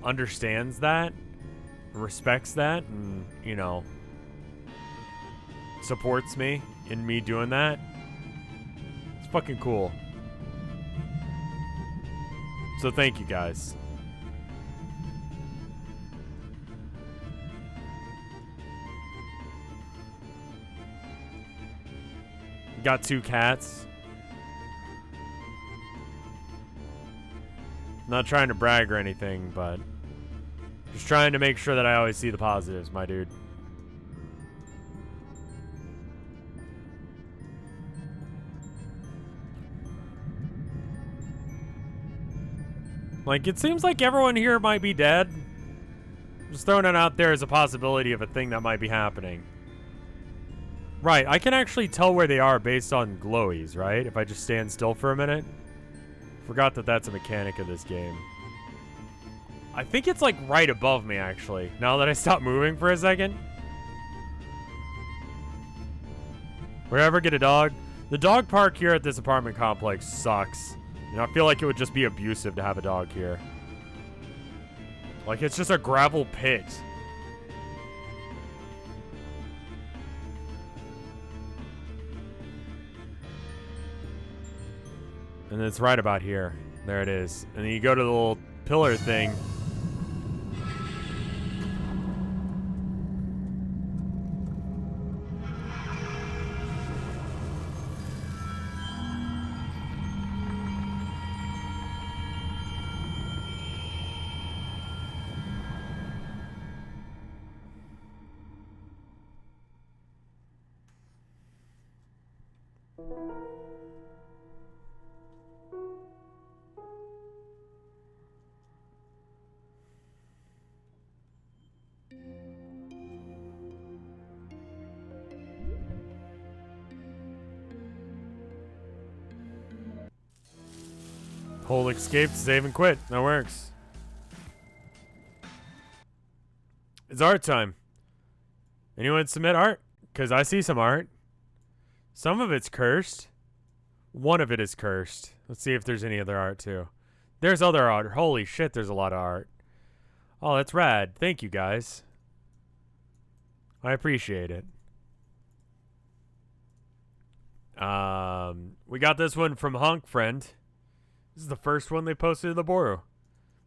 understands that, respects that, and, you know, supports me in me doing that. It's fucking cool. So thank you guys. Got 2 cats. Not trying to brag or anything, but just trying to make sure that I always see the positives, my dude. Like, it seems like everyone here might be dead. Just throwing it out there as a possibility of a thing that might be happening. Right, I can actually tell where they are based on glowies, right? If I just stand still for a minute. Forgot that that's a mechanic of this game. I think it's like right above me, actually, now that I stopped moving for a second. Would I ever get a dog? The dog park here at this apartment complex sucks. And I feel like it would just be abusive to have a dog here. Like, it's just a gravel pit. And it's right about here. There it is. And then you go to the little pillar thing. Hold escape to save and quit. That works. It's art time. Anyone submit art? Because I see some art. Some of it's cursed. One of it is cursed. Let's see if there's any other art too. There's other art. Holy shit, there's a lot of art. Oh, that's rad. Thank you, guys. I appreciate it. We got this one from Honk Friend. This is the first one they posted in the Boru.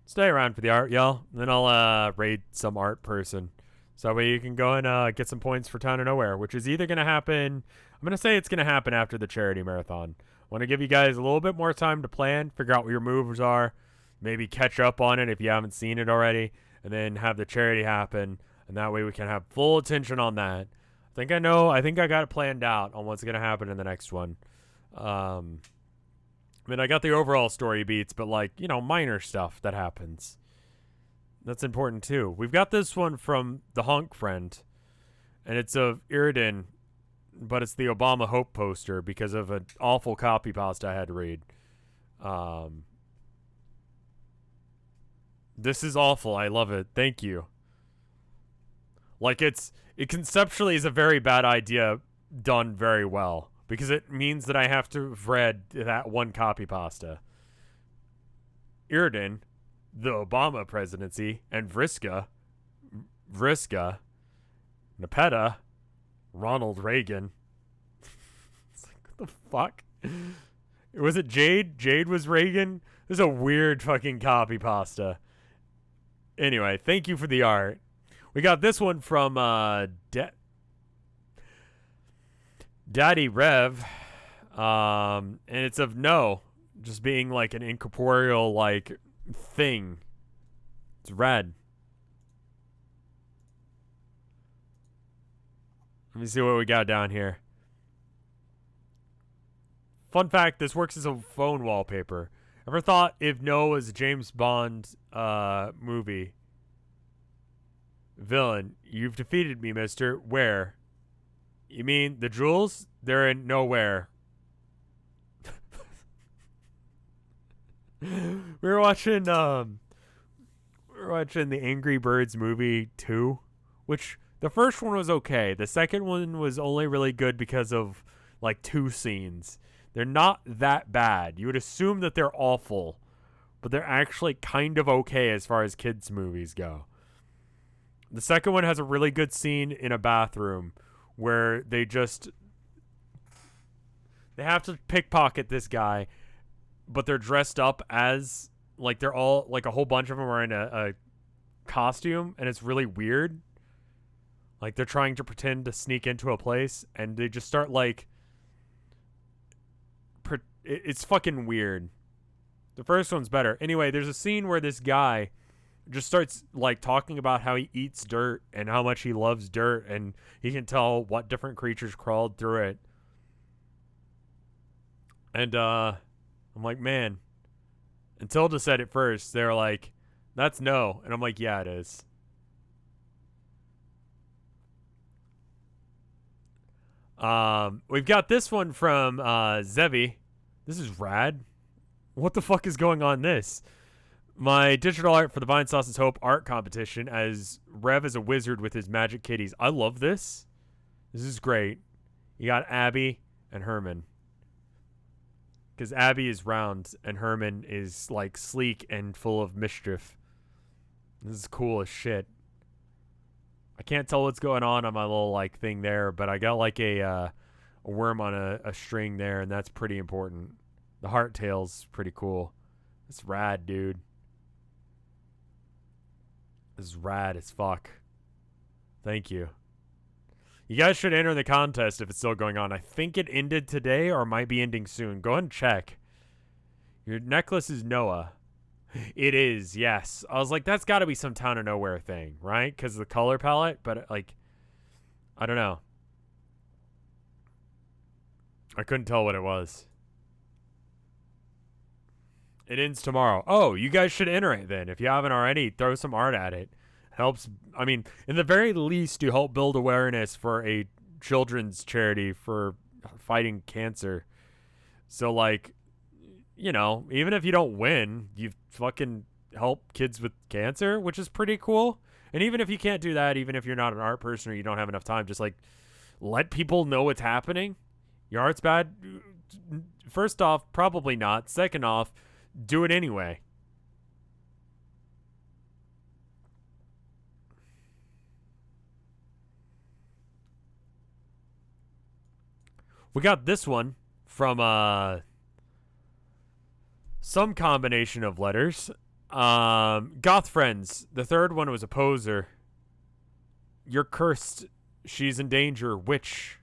Stay around for the art, y'all. Then I'll raid some art person. So that way you can go and get some points for Town of Nowhere, which is either going to happen... I'm going to say it's going to happen after the charity marathon. I want to give you guys a little bit more time to plan, figure out what your moves are, maybe catch up on it if you haven't seen it already, and then have the charity happen, and that way we can have full attention on that. I think I got it planned out on what's going to happen in the next one. I mean, I got the overall story beats, but like, you know, minor stuff that happens. That's important too. We've got this one from the Honk Friend, and it's of Iridan, but it's the Obama Hope poster because of an awful copy pasta I had to read. This is awful. I love it. Thank you. Like, it conceptually is a very bad idea done very well, because it means that I have to have read that one copy pasta. Iridan, the Obama presidency, and Vriska, Nepeta, Ronald Reagan. It's like, what the fuck? Was it Jade? Jade was Reagan? This is a weird fucking copy pasta. Anyway, thank you for the art. We got this one from Daddy Rev. And it's of No, just being like an incorporeal like thing. It's rad. Let me see what we got down here. Fun fact, this works as a phone wallpaper. Ever thought if No was a James Bond movie villain, you've defeated me, mister. Where? You mean the jewels? They're in nowhere. we were watching the Angry Birds movie 2, which the first one was okay. The second one was only really good because of like 2 scenes. They're not that bad. You would assume that they're awful, but they're actually kind of okay as far as kids movies go. The second one has a really good scene in a bathroom where they have to pickpocket this guy, but they're dressed up as like they're all like a whole bunch of them are in a costume, and it's really weird. Like they're trying to pretend to sneak into a place, and they just start like it's fucking weird. The first one's better. Anyway, there's a scene where this guy just starts like talking about how he eats dirt and how much he loves dirt, and he can tell what different creatures crawled through it. And I'm like, man. And Tilda said it first. They're like, that's No. And I'm like, yeah, it is. We've got this one from Zevi. This is rad. What the fuck is going on this? My digital art for the Vinesauce's Hope art competition as Rev is a wizard with his magic kitties. I love this. This is great. You got Abby and Herman. Because Abby is round and Herman is like sleek and full of mischief. This is cool as shit. I can't tell what's going on my little like thing there, but I got like a worm on a string there, and that's pretty important. The heart tail's pretty cool. It's rad, dude. This is rad as fuck. Thank you. You guys should enter the contest if it's still going on. I think it ended today or might be ending soon. Go ahead and check. Your necklace is Noah. It is, yes. I was like, that's got to be some Town of Nowhere thing, right? Because of the color palette. But, like, I don't know. I couldn't tell what it was. It ends tomorrow. Oh, you guys should enter it then. If you haven't already, throw some art at it. Helps, I mean, in the very least, you help build awareness for a children's charity for fighting cancer. So, like, you know, even if you don't win, you fucking help kids with cancer, which is pretty cool. And even if you can't do that, even if you're not an art person or you don't have enough time, just, like, let people know what's happening. Your art's bad? First off, probably not. Second off, do it anyway. We got this one from some combination of letters. Goth Friends. The third one was a poser. You're cursed. She's in danger. Witch.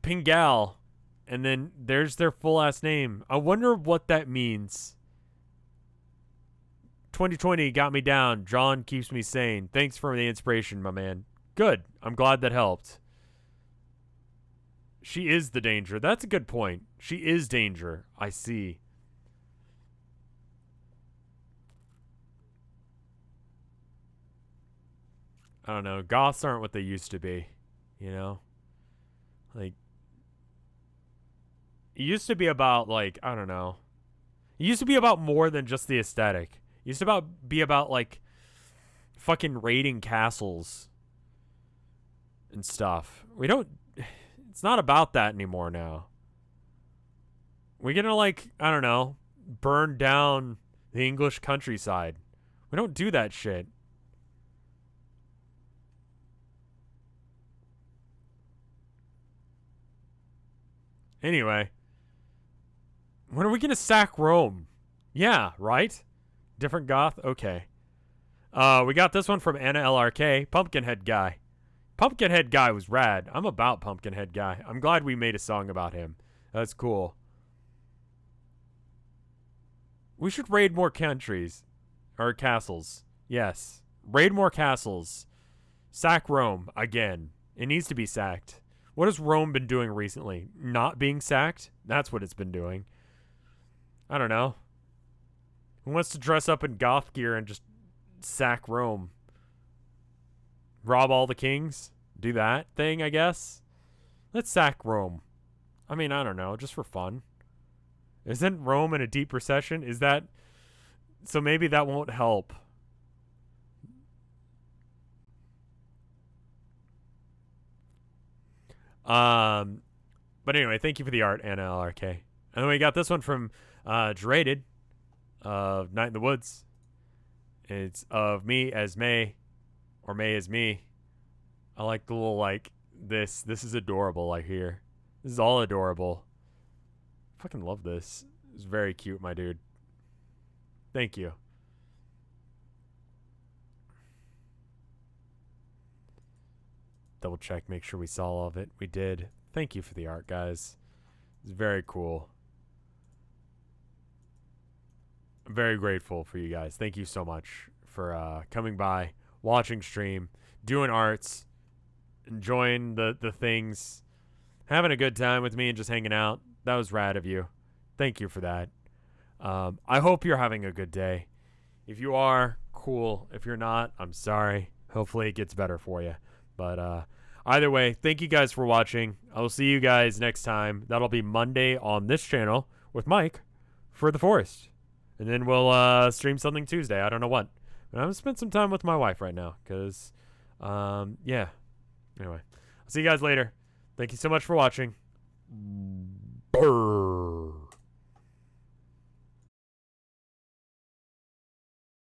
Pingal. And then there's their full last name. I wonder what that means. 2020 got me down. John keeps me sane. Thanks for the inspiration, my man. Good. I'm glad that helped. She is the danger. That's a good point. She is danger. I see. I don't know. Goths aren't what they used to be. You know? Like, it used to be about, like, I don't know. It used to be about more than just the aesthetic. It used to be about, like, fucking raiding castles and stuff. We don't... It's not about that anymore now. We're gonna, like, I don't know, burn down the English countryside. We don't do that shit. Anyway. When are we gonna sack Rome? Yeah, right? Different goth? Okay. We got this one from Anna LRK. Pumpkinhead Guy. Pumpkinhead Guy was rad. I'm about Pumpkinhead Guy. I'm glad we made a song about him. That's cool. We should raid more countries. Or castles. Yes. Raid more castles. Sack Rome. Again. It needs to be sacked. What has Rome been doing recently? Not being sacked? That's what it's been doing. I don't know. Who wants to dress up in goth gear and just sack Rome? Rob all the kings? Do that thing, I guess? Let's sack Rome. I mean, I don't know. Just for fun. Isn't Rome in a deep recession? Is that... So maybe that won't help. But anyway, thank you for the art, Anna LRK. And then we got this one from Derated of Night in the Woods. It's of me as May, or May as me. I like the little, like, this. This is adorable, I hear. This is all adorable. I fucking love this. It's very cute, my dude. Thank you. Double check, make sure we saw all of it. We did. Thank you for the art, guys. It's very cool. I'm very grateful for you guys. Thank you so much for coming by, watching stream, doing arts, enjoying the things, having a good time with me and just hanging out. That was rad of you. Thank you for that. I hope you're having a good day. If you are, cool. If you're not, I'm sorry. Hopefully it gets better for you. But either way, thank you guys for watching. I will see you guys next time. That'll be Monday on this channel with Mike for The Forest. And then we'll stream something Tuesday. I don't know what. But I'm going to spend some time with my wife right now because, yeah. Anyway, I'll see you guys later. Thank you so much for watching. Brr.